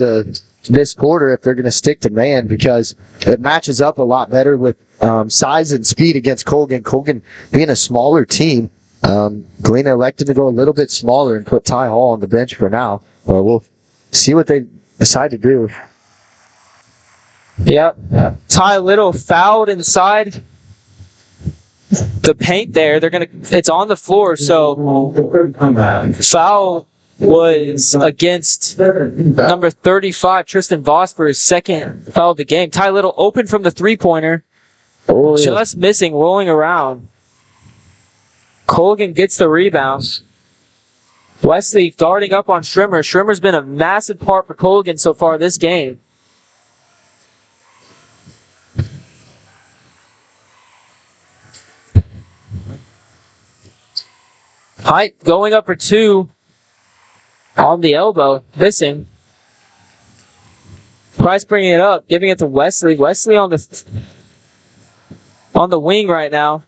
this quarter if they're going to stick to man, because it matches up a lot better with size and speed against Colgan. Colgan being a smaller team, Galena elected to go a little bit smaller and put Ty Hall on the bench for now. We'll see what they decide to do. Yep. Ty Little fouled inside the paint there. It's on the floor, so foul was against number 35, Tristan Voss, for his second foul of the game. Ty Little open from the three-pointer. Just missing, rolling around. Colgan gets the rebound. Wesley guarding up on Schrimmer. Schrimmer's been a massive part for Colgan so far this game. Height going up for two on the elbow, missing. Price bringing it up, giving it to Wesley. Wesley on the wing right now.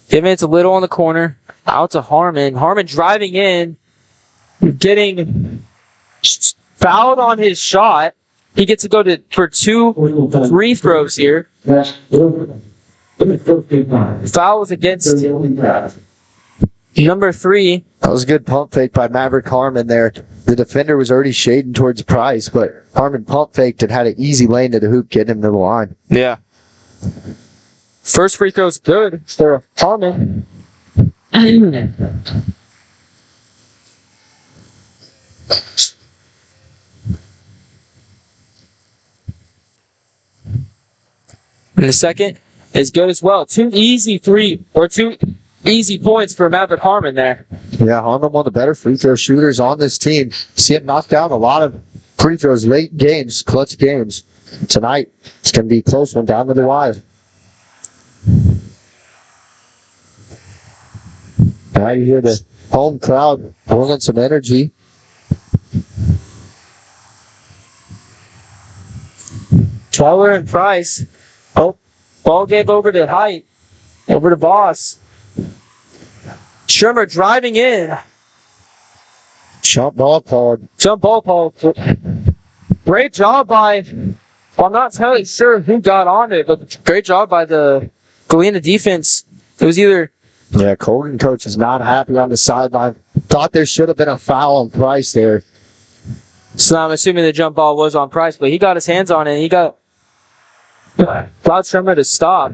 Giving it to Little on the corner. Out to Harmon. Harmon driving in. Getting fouled on his shot. He gets to go for 2 free throws here. Foul was against number 3. That was a good pump fake by Maverick Harmon there. The defender was already shading towards Price, but Harmon pump faked and had an easy lane to the hoop, getting him to the line. Yeah. First free throw's good for Harmon. In the second is good as well. 2 easy points for Maverick Harmon there. Yeah, Harmon, one of the better free throw shooters on this team. See him knock down a lot of free throws late games, clutch games. Tonight, it's going to be a close one down to the wire. Now you hear the home crowd bringing some energy. Tyler and Price. Oh, ball gave over to Height. Over to Voss. Schrimmer driving in. Jump ball called. Great job by, well, I'm not entirely sure who got on it, but great job by the Galena defense. It was either... Yeah, Colgan coach is not happy on the sideline. Thought there should have been a foul on Price there. So I'm assuming the jump ball was on Price, but he got his hands on it, and he got allowed Schrimmer to stop.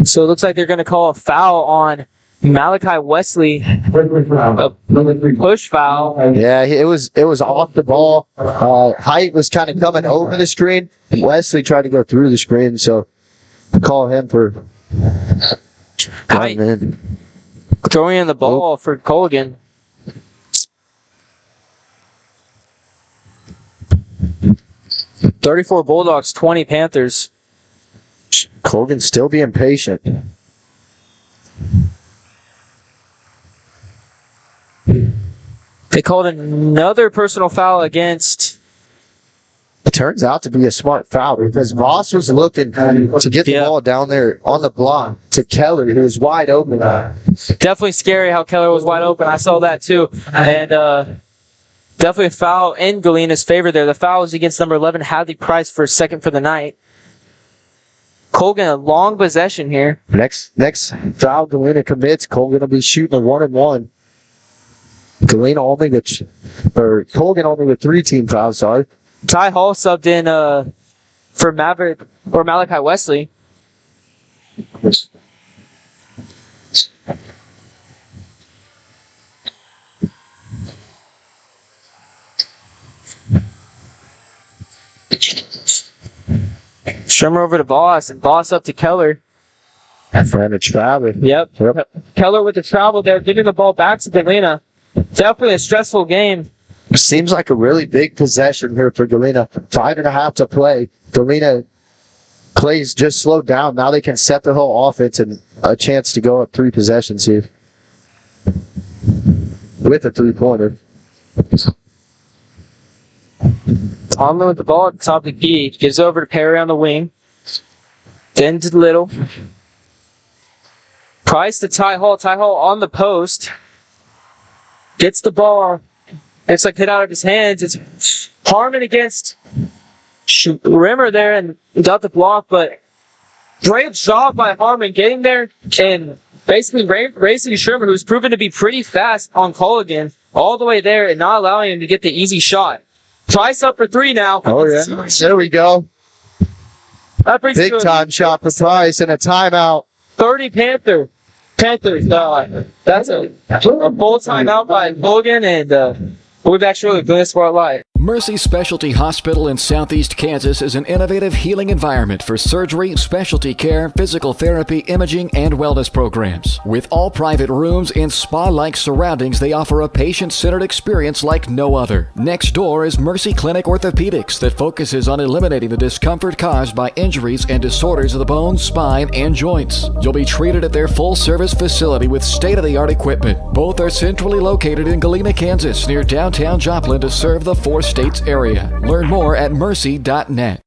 So it looks like they're going to call a foul on Malachi Wesley. A push foul. Yeah, it was off the ball. Height was kind of coming over the screen. Wesley tried to go through the screen, so call him for Height throwing in the ball for Colgan. $34 Bulldogs, 20 Panthers. Colgan still being patient. They called another personal foul against... It turns out to be a smart foul because Voss was looking to get the ball down there on the block to Keller, who was wide open. Definitely scary how Keller was wide open. I saw that too. And definitely a foul in Galena's favor there. The foul was against number 11, Hadley Price, for a second for the night. Colgan, a long possession here. Next foul Galena commits, Colgan will be shooting a 1-and-1. Colgan only with 3 team fouls, sorry. Ty Hall subbed in for Maverick or Malachi Wesley. Schrimmer over to Voss, and Voss up to Keller. For the travel. Yep. Keller with the travel there, giving the ball back to Galena. Definitely a stressful game. Seems like a really big possession here for Galena. 5.5 to play. Galena plays just slowed down. Now they can set the whole offense and a chance to go up 3 possessions here with a 3-pointer. Tomlin with the ball at the top of the key. Gives over to Perry on the wing. Then to Little. Price to Ty Hall. Ty Hall on the post. Gets the ball. It's like hit out of his hands. It's Harmon against Rimmer there and got the block, but great job by Harmon getting there and basically racing Schrimmer, who's proven to be pretty fast on Colgan, all the way there and not allowing him to get the easy shot. Price up for 3 now. Oh, yeah. There we go. That brings Big us to time shot for Price and a timeout. 30 Panthers. That's a full timeout by Logan, and we'll be back shortly with Galena Sport Live. Mercy Specialty Hospital in Southeast Kansas is an innovative healing environment for surgery, specialty care, physical therapy, imaging, and wellness programs. With all private rooms and spa-like surroundings, they offer a patient-centered experience like no other. Next door is Mercy Clinic Orthopedics that focuses on eliminating the discomfort caused by injuries and disorders of the bones, spine, and joints. You'll be treated at their full-service facility with state-of-the-art equipment. Both are centrally located in Galena, Kansas, near downtown Joplin to serve the 4 states area. Learn more at mercy.net.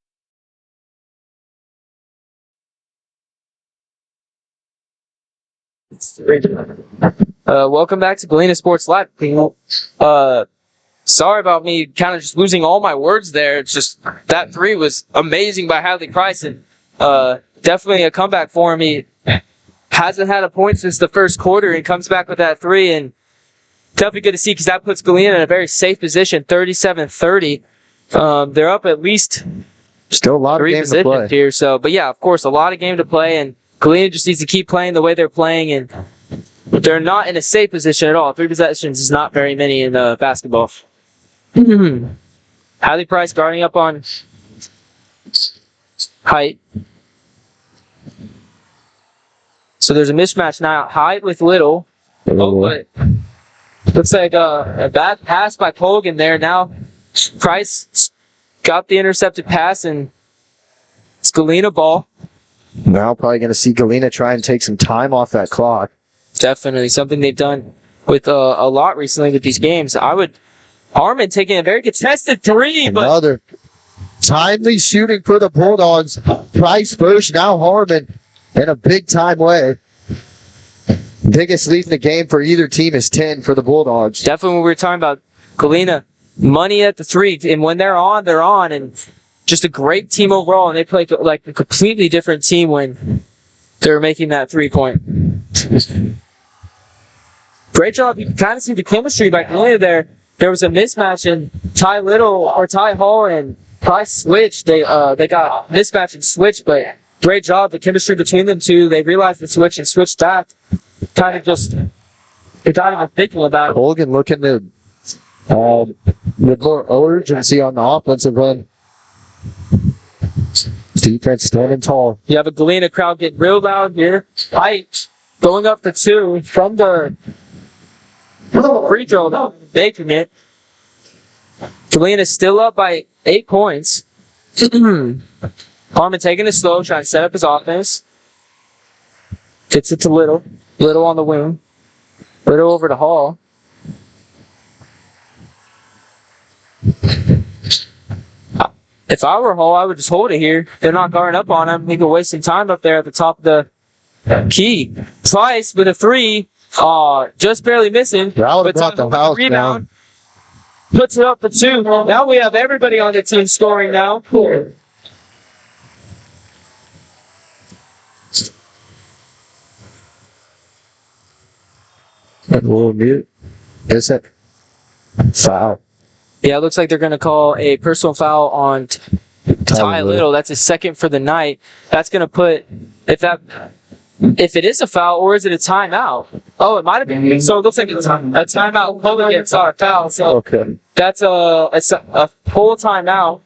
Welcome back to Galena Sports Live. Sorry about me kind of just losing all my words there. It's just that 3 was amazing by Hadley Price, and definitely a comeback for him. He hasn't had a point since the first quarter and comes back with that 3, and definitely good to see because that puts Galena in a very safe position, 37-30. They're up at least still a lot of 3 games to play positions here. So, but yeah, of course, a lot of game to play, and Galena just needs to keep playing the way they're playing, and they're not in a safe position at all. 3 possessions is not very many in basketball. Hadley Price guarding up on height. So there's a mismatch now. Height with Little. Oh, but looks like a bad pass by Colgan there. Now Price got the intercepted pass, and it's Galena ball. now. Probably going to see Galena try and take some time off that clock. Definitely something they've done with a lot recently with these games. Harmon taking a very contested 3, but Another timely shooting for the Bulldogs. Price first, now Harmon in a big time way. Biggest lead in the game for either team is 10 for the Bulldogs. definitely when we were talking about Galena, money at the 3, and when they're on, and just a great team overall, and they play like a completely different team when they're making that 3-point. Great job. You can kind of see the chemistry by Galena there. There was a mismatch, and Ty Hall and Price switched. They got mismatch and switched, but great job. The chemistry between them two. They realized the switch and switched back. Kind of just, they're not even thinking about it. Colgan looking to with more urgency on the offensive end. Defense standing tall. You have a Galena crowd getting real loud here. Height going up to 2 from the free throw, though, making it. Galena still up by 8 points. Harmon taking it slow, trying to set up his offense. Gets it to Little. Little on the wing. Little over to Hall. If I were Hall, I would just hold it here. They're not guarding up on him. He could waste some time up there at the top of the key. Price with a 3. Just barely missing. But brought the house rebound. Puts it up for 2. Now we have everybody on the team scoring now. We'll mute. Is it? Foul. Yeah, it looks like they're going to call a personal foul on Ty Little. That's his 2nd for the night. That's going to put, if it is a foul, or is it a timeout? Oh, it might have been. So it looks like it's a timeout. Colgan gets our foul. So okay. That's a full timeout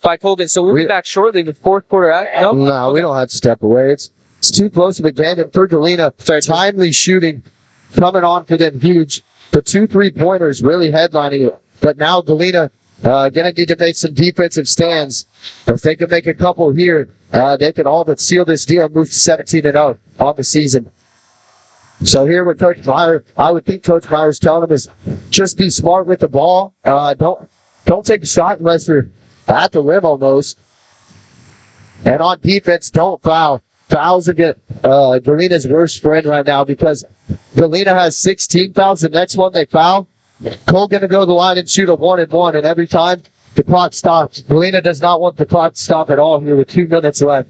by Colgan. So we'll be back shortly with 4th quarter. No, we don't have to step away. It's too close of a game. And for Galena, timely shooting coming on for them huge. The 2 3-pointers really headlining it. But now Galena going to need to make some defensive stands. If they can make a couple here, they can all but seal this deal and move to 17-0 on the season. So here with Coach Meyer, I would think Coach Meyer's telling them is just be smart with the ball. Don't take a shot unless you're at the rim almost. And on defense, don't foul. Fouls again. Galena's worst friend right now because Galena has 16 fouls. The next one they foul, Cole going to go to the line and shoot a 1-and-1, and every time the clock stops. Galena does not want the clock to stop at all here with 2 minutes left.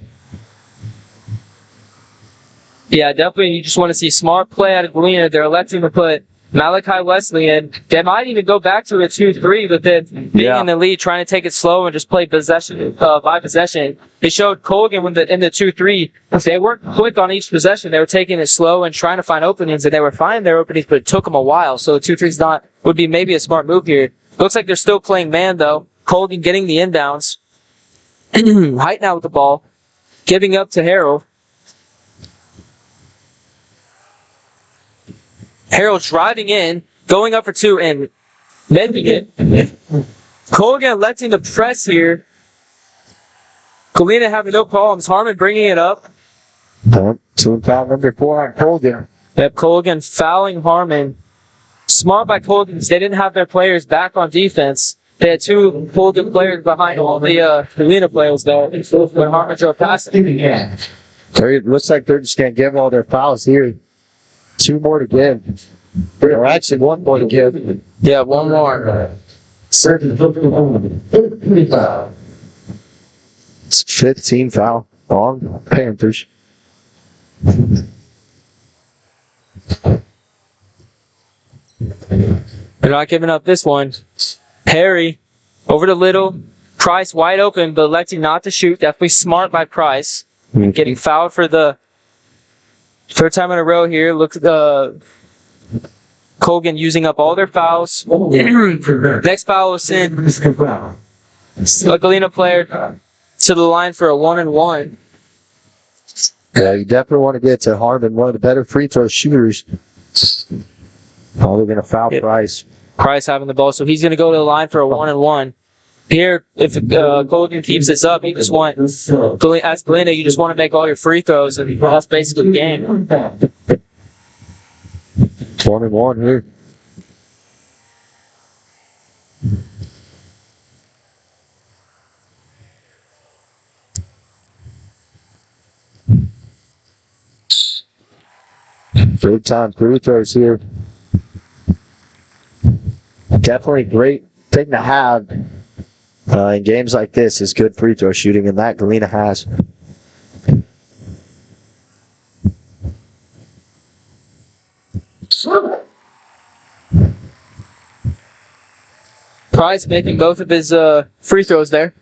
Yeah, definitely. You just want to see smart play out of Galena. They're electing to put Malachi Wesley, and they might even go back to a 2-3, but then being in the lead, trying to take it slow and just play possession by possession. They showed Colgan in the 2-3, they weren't quick on each possession. They were taking it slow and trying to find openings, and they were finding their openings, but it took them a while. So the 2-3 would be maybe a smart move here. Looks like they're still playing man, though. Colgan getting the inbounds. Height now with the ball. Giving up to Harold. Harold driving in, going up for 2, and mending it. Colgan electing to press here. Galena having no problems. Harmon bringing it up. 2 foul number 4 on Colgan. Yep, Colgan fouling Harmon. Smart by Colgan. They didn't have their players back on defense. They had 2 Colgan players behind all the Galena players there. When Harmon drove past it. It looks like they're just going to give all their fouls here. 2 more to give. Or actually 1 more to give. Yeah, 1 more. It's 15 foul on Panthers. They're not giving up this one. Perry over to Little. Price wide open, but electing not to shoot. Definitely smart by Price. Getting fouled for the 3rd time in a row here. Look at Colgan using up all their fouls. Next foul was in. A Galena player to the line for a 1-and-1. Yeah, you definitely want to get to Harmon, one of the better free throw shooters. Oh, they're going to foul Price. Price having the ball, so he's going to go to the line for a 1-and-1. Here, if Colgan keeps this up, you just want, as Galena, you just want to make all your free throws, and that's basically the game. 1-and-1 here. Big time free throws here. Definitely great thing to have in games like this is good free throw shooting, and that Galena has. Price making both of his free throws there.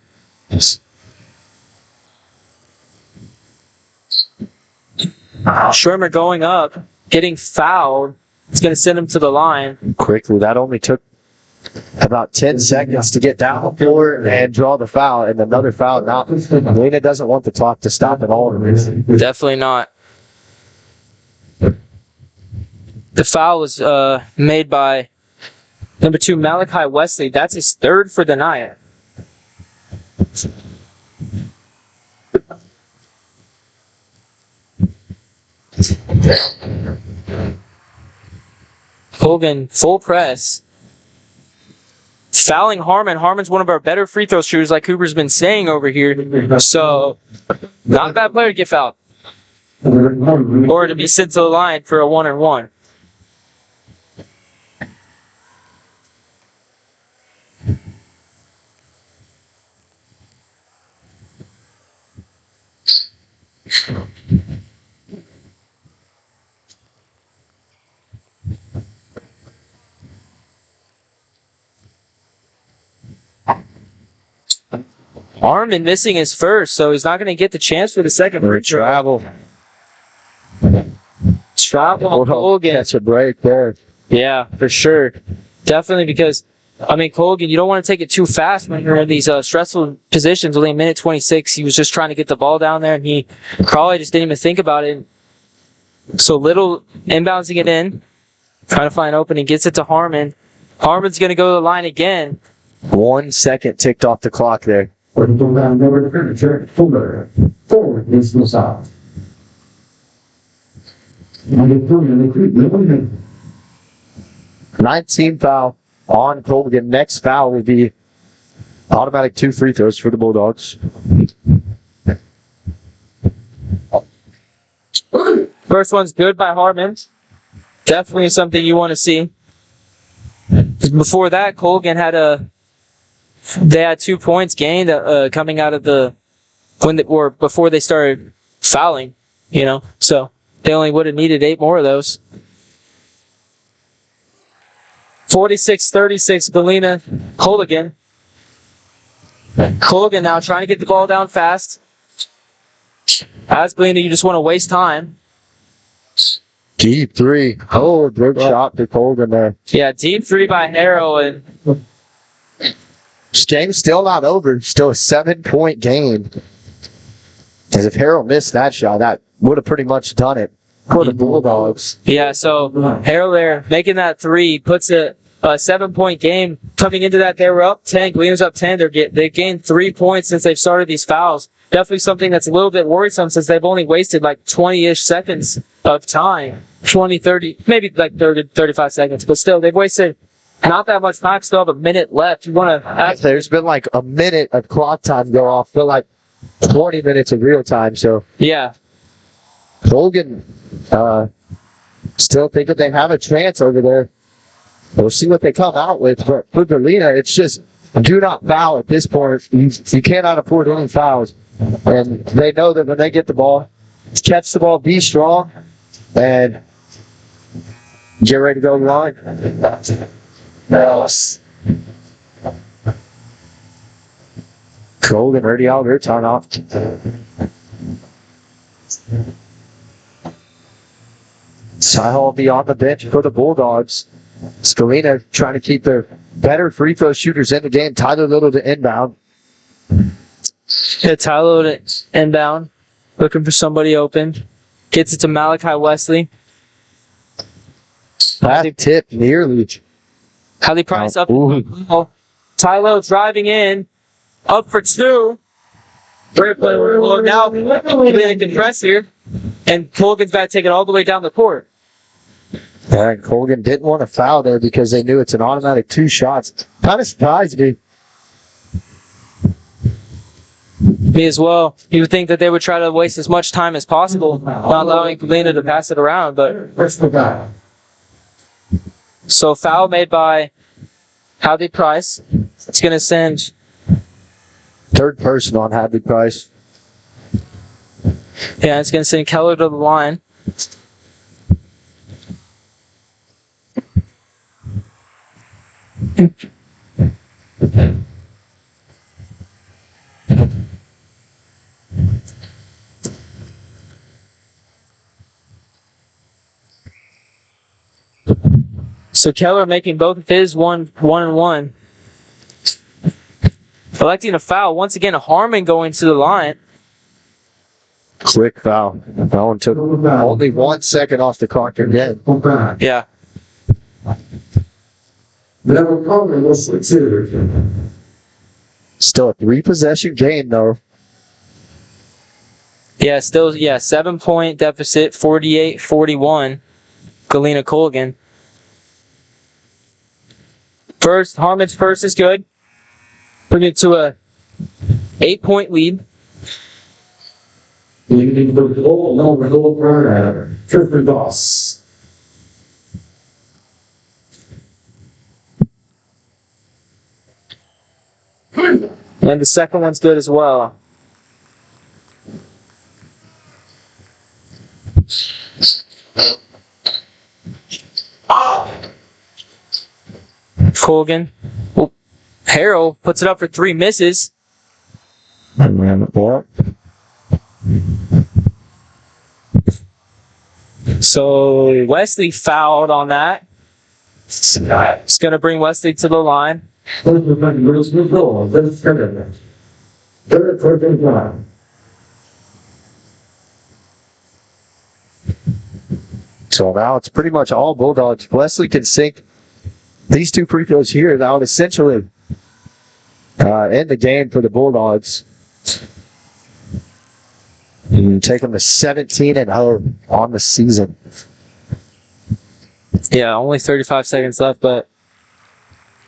Schwimmer going up, getting fouled. It's going to send him to the line. Quickly, that only took about 10 seconds to get down the floor and draw the foul, and another foul. Now, Galena doesn't want the clock to stop at all. Definitely not. The foul was made by number 2, Malachi Wesley. That's his 3rd for the night. Colgan, full press. Fouling Harmon. Harmon's one of our better free throw shooters, like Cooper's been saying over here. So, not a bad player to get fouled. Or to be sent to the line for a 1-and-1. Harmon missing his first, so he's not going to get the chance for the second. Travel. Travel. Colgan. That's a break there. Yeah, for sure. Definitely, because, I mean, Colgan, you don't want to take it too fast when you're in these stressful positions. Only a minute 26, he was just trying to get the ball down there, and he probably just didn't even think about it. So Little inbouncing it in, trying to find an opening, gets it to Harmon. Harmon's going to go to the line again. 1 second ticked off the clock there. 19 foul on Colgan. Next foul would be automatic 2 free throws for the Bulldogs. First one's good by Harmon. Definitely something you want to see. Before that, Colgan had they had 2 points gained coming out of before they started fouling, so they only would have needed 8 more of those. 46-36, Galena. Colgan. Colgan now trying to get the ball down fast. As Galena, you just want to waste time. Deep three. Oh, good shot to Colgan there. Yeah, deep three by Harrow. And This game's still not over. Still a 7-point game. As if Harrow missed that shot, that would have pretty much done it for the Bulldogs. yeah, so Harrow there making that three puts a 7-point game. Coming into that, they were up 10. Galena's up 10. They gained 3 points since they've started these fouls. Definitely something that's a little bit worrisome since they've only wasted like 20-ish seconds of time. 20, 30, maybe like 30, 35 seconds. But still, they've wasted not that much time. Still have a minute left. You want to? There's been like a minute of clock time go off. Feel like 20 minutes of real time. So Yeah. Colgan still think that they have a chance over there. We'll see what they come out with. But for Galena, it's just do not foul at this point. You cannot afford any fouls. And they know that when they get the ball, catch the ball, be strong, and get ready to go to the line. Colgan already out their time off. Sihal will be on the bench for the Bulldogs. Galena trying to keep their better free throw shooters in the game. Tyler Little to inbound. Hit Tyler to inbound. Looking for somebody open. Gets it to Malachi Wesley. Last tip nearly. Hallie Price up. Ooh. Tylo driving in. Up for two. Great play. Well, now Galena can press here. And Colgan's got to take it all the way down the court. And Colgan didn't want to foul there because they knew it's an automatic 2 shots. Kind of surprised me. Me as well. You would think that they would try to waste as much time as possible, not allowing Galena to pass it around. But so foul made by Hallie Price. It's going to send Third person on Hadley Price. Yeah, it's going to send Keller to the line. So Keller making both of his one and one. Electing a foul. Once again, Harmon going to the line. Quick foul. That one took only 1 second off the clock again. Yeah. Still a 3-possession game, though. Yeah, still, 7-point deficit, 48-41. Galena Colgan. Harmon's first is good. Bring it to a 8-point lead. And the second one's good as well. Colgan. Harrell puts it up for 3 misses. So Wesley fouled on that. It's going to bring Wesley to the line. So now it's pretty much all Bulldogs. Wesley can sink these 2 free throws here. That would essentially end the game for the Bulldogs. And take them to 17-0 on the season. Yeah, only 35 seconds left, but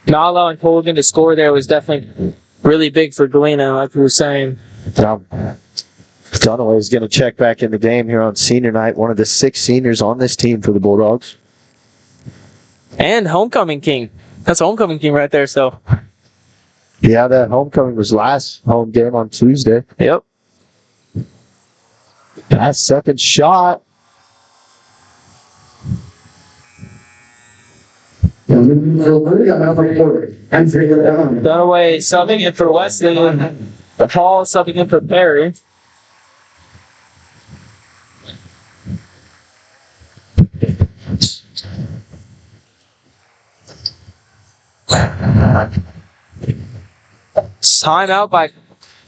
not allowing Colgan to score there was definitely really big for Galena, like we were saying. Dunaway is going to check back in the game here on senior night. One of the 6 seniors on this team for the Bulldogs. And homecoming king. That's a homecoming king right there, so. Yeah, that homecoming was last home game on Tuesday. Yep. That second shot. Dunaway subbing in for Wesley. Paul subbing in for Perry. Timeout by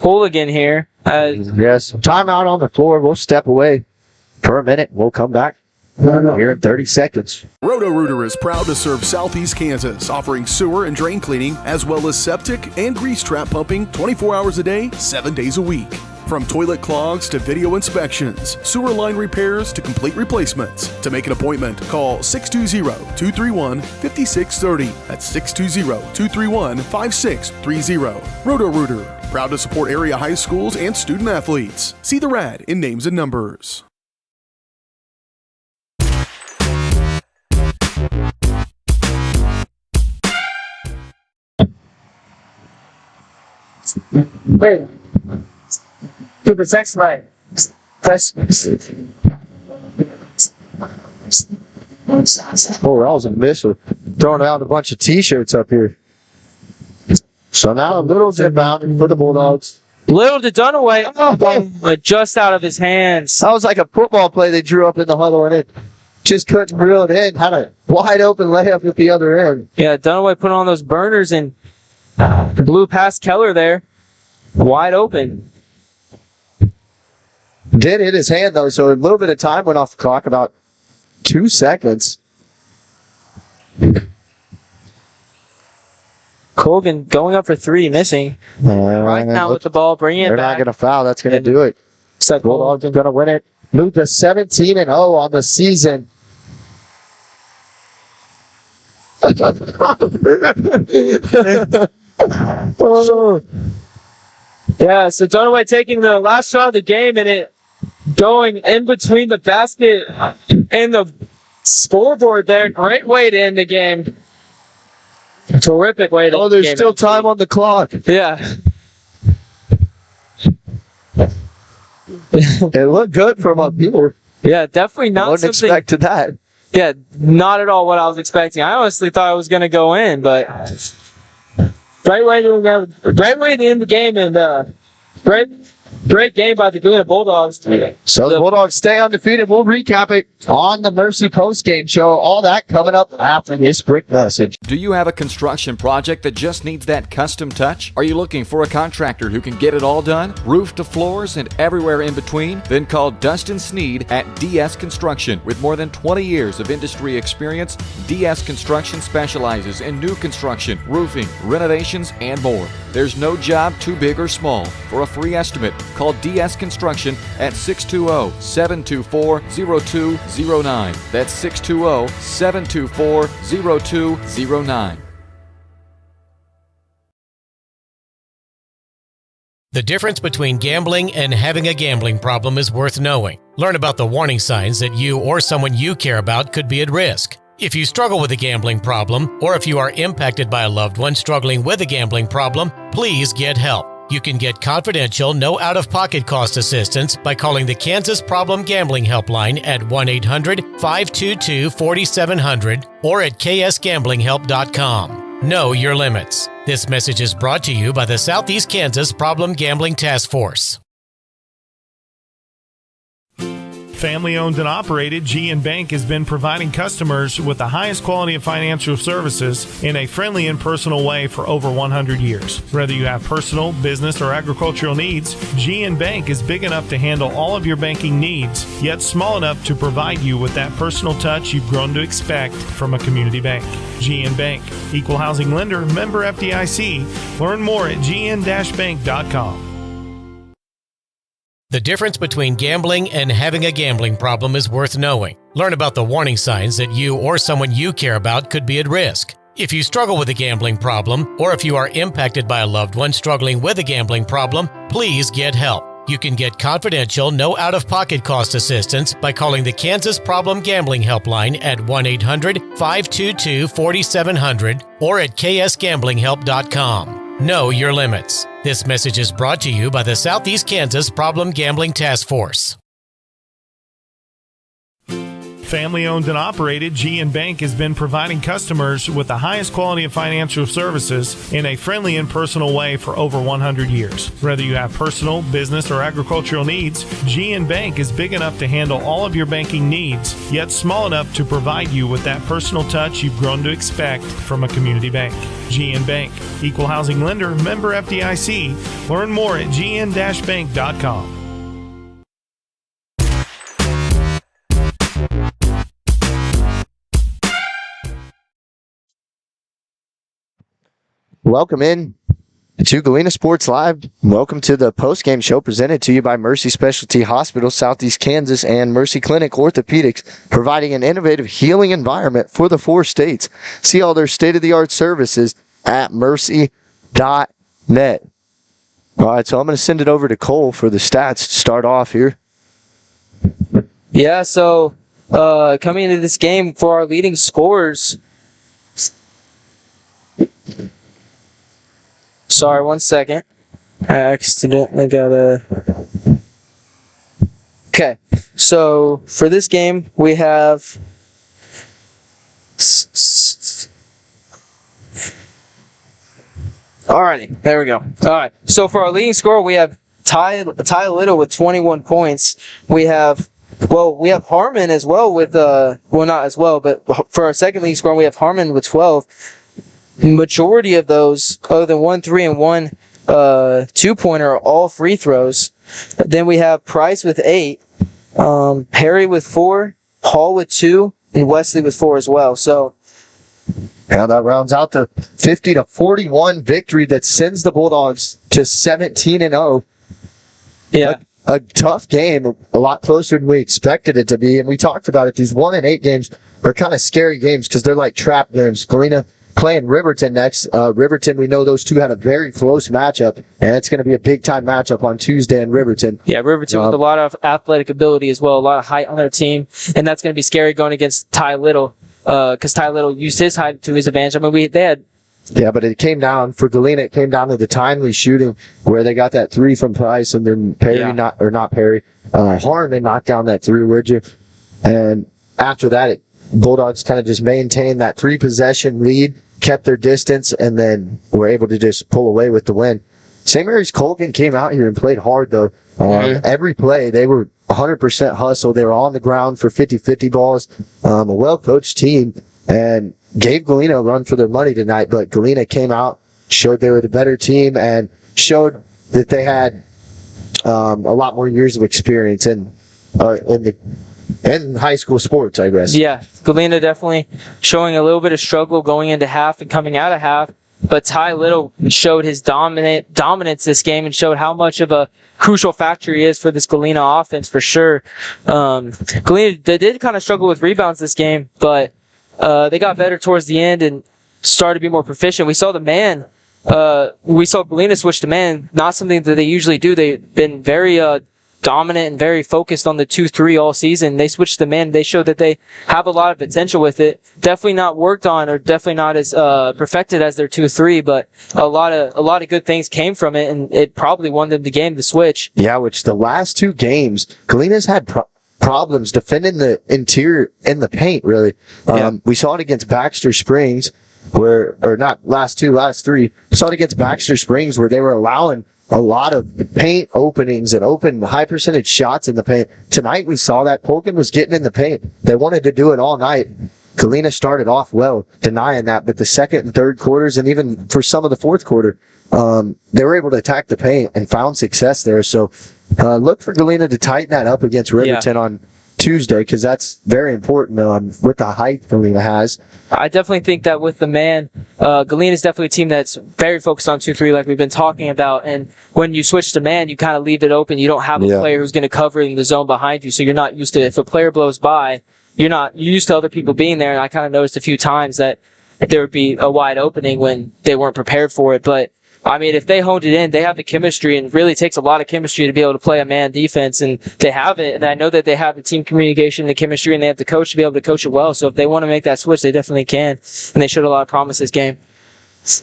Hooligan here. Yes, timeout on the floor. We'll step away for a minute. We'll come back here in 30 seconds. Roto-Rooter is proud to serve Southeast Kansas, offering sewer and drain cleaning, as well as septic and grease trap pumping 24 hours a day, 7 days a week. From toilet clogs to video inspections, sewer line repairs to complete replacements. To make an appointment, call 620-231-5630. That's 620-231-5630. Roto-Rooter, proud to support area high schools and student athletes. See the rad in names and numbers. Wait. Keep it sex right. Oh, that was a missile. Throwing out a bunch of t-shirts up here. So now a little inbound for the Bulldogs. Little to Dunaway. Oh, just out of his hands. That was like a football play they drew up in the huddle, and it just couldn't reel it in. Had a wide open layup at the other end. Yeah, Dunaway put on those burners and blew past Keller there. Wide open. Did hit his hand, though, so a little bit of time went off the clock, about 2 seconds. Colgan going up for three, missing. Right now with the ball, bringing it They're back. not going to foul. That's going to do it. So Bulldogs are going to win it. Move to 17-0 on the season. Yeah, so Dunaway taking the last shot of the game and it going in between the basket and the scoreboard there. Great way to end the game. Terrific way to end the game. Oh, there's still time on the clock. Yeah. It looked good from up here. Yeah, definitely I not wasn't something. expecting that. Yeah, not at all what I was expecting. I honestly thought it was going to go in, but great way to end the game, and great game by the Galena Bulldogs. So the Bulldogs stay undefeated. We'll recap it on the Mercy postgame show. All that coming up after this quick message. Do you have a construction project that just needs that custom touch? Are you looking for a contractor who can get it all done? Roof to floors and everywhere in between? Then call Dustin Sneed at DS Construction. With more than 20 years of industry experience, DS Construction specializes in new construction, roofing, renovations, and more. There's no job too big or small. For a free estimate, call DS Construction at 620-724-0209. That's 620-724-0209. The difference between gambling and having a gambling problem is worth knowing. Learn about the warning signs that you or someone you care about could be at risk. If you struggle with a gambling problem, or if you are impacted by a loved one struggling with a gambling problem, please get help. You can get confidential, no out-of-pocket cost assistance by calling the Kansas Problem Gambling Helpline at 1-800-522-4700 or at ksgamblinghelp.com. Know your limits. This message is brought to you by the Southeast Kansas Problem Gambling Task Force. Family owned and operated, GN Bank has been providing customers with the highest quality of financial services in a friendly and personal way for over 100 years. Whether you have personal, business, or agricultural needs, GN Bank is big enough to handle all of your banking needs, yet small enough to provide you with that personal touch you've grown to expect from a community bank. GN Bank, equal housing lender, member FDIC. Learn more at gn-bank.com. The difference between gambling and having a gambling problem is worth knowing. Learn about the warning signs that you or someone you care about could be at risk. If you struggle with a gambling problem, or if you are impacted by a loved one struggling with a gambling problem, please get help. You can get confidential, no out-of-pocket cost assistance by calling the Kansas Problem Gambling Helpline at 1-800-522-4700 or at ksgamblinghelp.com. Know your limits. This message is brought to you by the Southeast Kansas Problem Gambling Task Force. Family owned and operated, GN Bank has been providing customers with the highest quality of financial services in a friendly and personal way for over 100 years. Whether you have personal, business, or agricultural needs, GN Bank is big enough to handle all of your banking needs, yet small enough to provide you with that personal touch you've grown to expect from a community bank. GN Bank, equal housing lender, member FDIC. Learn more at gn-bank.com. Welcome in to Galena Sports Live. Welcome to the post-game show presented to you by Mercy Specialty Hospital, Southeast Kansas, and Mercy Clinic Orthopedics, providing an innovative healing environment for the 4 states. See all their state-of-the-art services at mercy.net. All right, so I'm going to send it over to Cole for the stats to start off here. Yeah, so coming into this game for our leading scorers. Sorry, 1 second. I accidentally got a... Okay, so for this game, we have... Alrighty, there we go. Alright, so for our leading scorer, we have Ty Little with 21 points. We have Harmon as well with, not as well, but for our second leading scorer, we have Harmon with 12. Majority of those, other than 1 3 and 1 2-pointer, are all free throws. Then we have Price with 8, Perry with 4, Hall with 2, and Wesley with 4 as well. So, yeah, that rounds out the 50-41 victory that sends the Bulldogs to 17-0. Yeah. A tough game, a lot closer than we expected it to be, and we talked about it. These 1-8 games are kind of scary games because they're like trap games. Galena playing Riverton next. Riverton, we know those two had a very close matchup, and it's going to be a big-time matchup on Tuesday in Riverton. Yeah, Riverton with a lot of athletic ability as well, a lot of height on their team, and that's going to be scary going against Ty Little, because Ty Little used his height to his advantage. I mean, Yeah, but it came down, for Galena, it came down to the timely shooting where they got that 3 from Price, and then Harmon knocked down that 3, would you? And after that, Bulldogs kind of just maintained that 3-possession lead, kept their distance, and then were able to just pull away with the win. St. Mary's Colgan came out here and played hard, though. Every play, they were 100% hustle. They were on the ground for 50-50 balls. A well-coached team, and gave Galena a run for their money tonight, but Galena came out, showed they were the better team, and showed that they had a lot more years of experience in high school sports, I guess. Yeah, Galena definitely showing a little bit of struggle going into half and coming out of half, but Ty Little showed his dominance this game and showed how much of a crucial factor he is for this Galena offense for sure. Galena, they did kind of struggle with rebounds this game, but they got better towards the end and started to be more proficient. We saw Galena switch to man, not something that they usually do. They've been very dominant and very focused on the 2-3 all season. They switched to man. They showed that they have a lot of potential with it. Definitely not worked on, or definitely not as perfected as their 2-3, but a lot of good things came from it, and it probably won them the game to switch. Yeah, which the last 2 games, Galena's had problems defending the interior in the paint, really. We saw it against Baxter Springs, last 3. We saw it against Baxter Springs where they were allowing a lot of paint openings and open high percentage shots in the paint. Tonight we saw that Colgan was getting in the paint. They wanted to do it all night. Galena started off well, denying that, but the second and third quarters, and even for some of the fourth quarter, they were able to attack the paint and found success there. So look for Galena to tighten that up against Riverton on Tuesday, because that's very important with the height Galena has. I definitely think that with the man, Galena is definitely a team that's very focused on 2-3 like we've been talking about, and when you switch to man, you kind of leave it open. You don't have a player who's going to cover in the zone behind you, so you're not used to, if a player blows by, you're used to other people being there, and I kind of noticed a few times that there would be a wide opening when they weren't prepared for it, but I mean, if they honed it in, they have the chemistry, and it really takes a lot of chemistry to be able to play a man defense, and they have it. And I know that they have the team communication and the chemistry, and they have the coach to be able to coach it well. So if they want to make that switch, they definitely can. And they showed a lot of promise this game.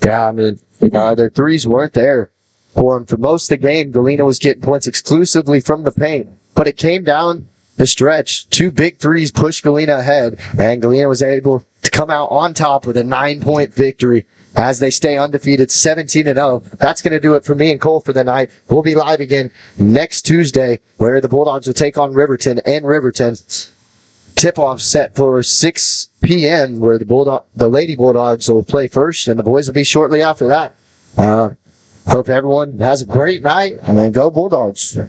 Yeah, I mean, their threes weren't there for them. For most of the game, Galena was getting points exclusively from the paint. But it came down the stretch. 2 big threes pushed Galena ahead, and Galena was able to come out on top with a 9-point victory as they stay undefeated 17-0. That's going to do it for me and Cole for the night. We'll be live again next Tuesday where the Bulldogs will take on Riverton in Riverton. Tip-off set for 6 p.m. where the Lady Bulldogs will play first and the boys will be shortly after that. Hope everyone has a great night and then go Bulldogs.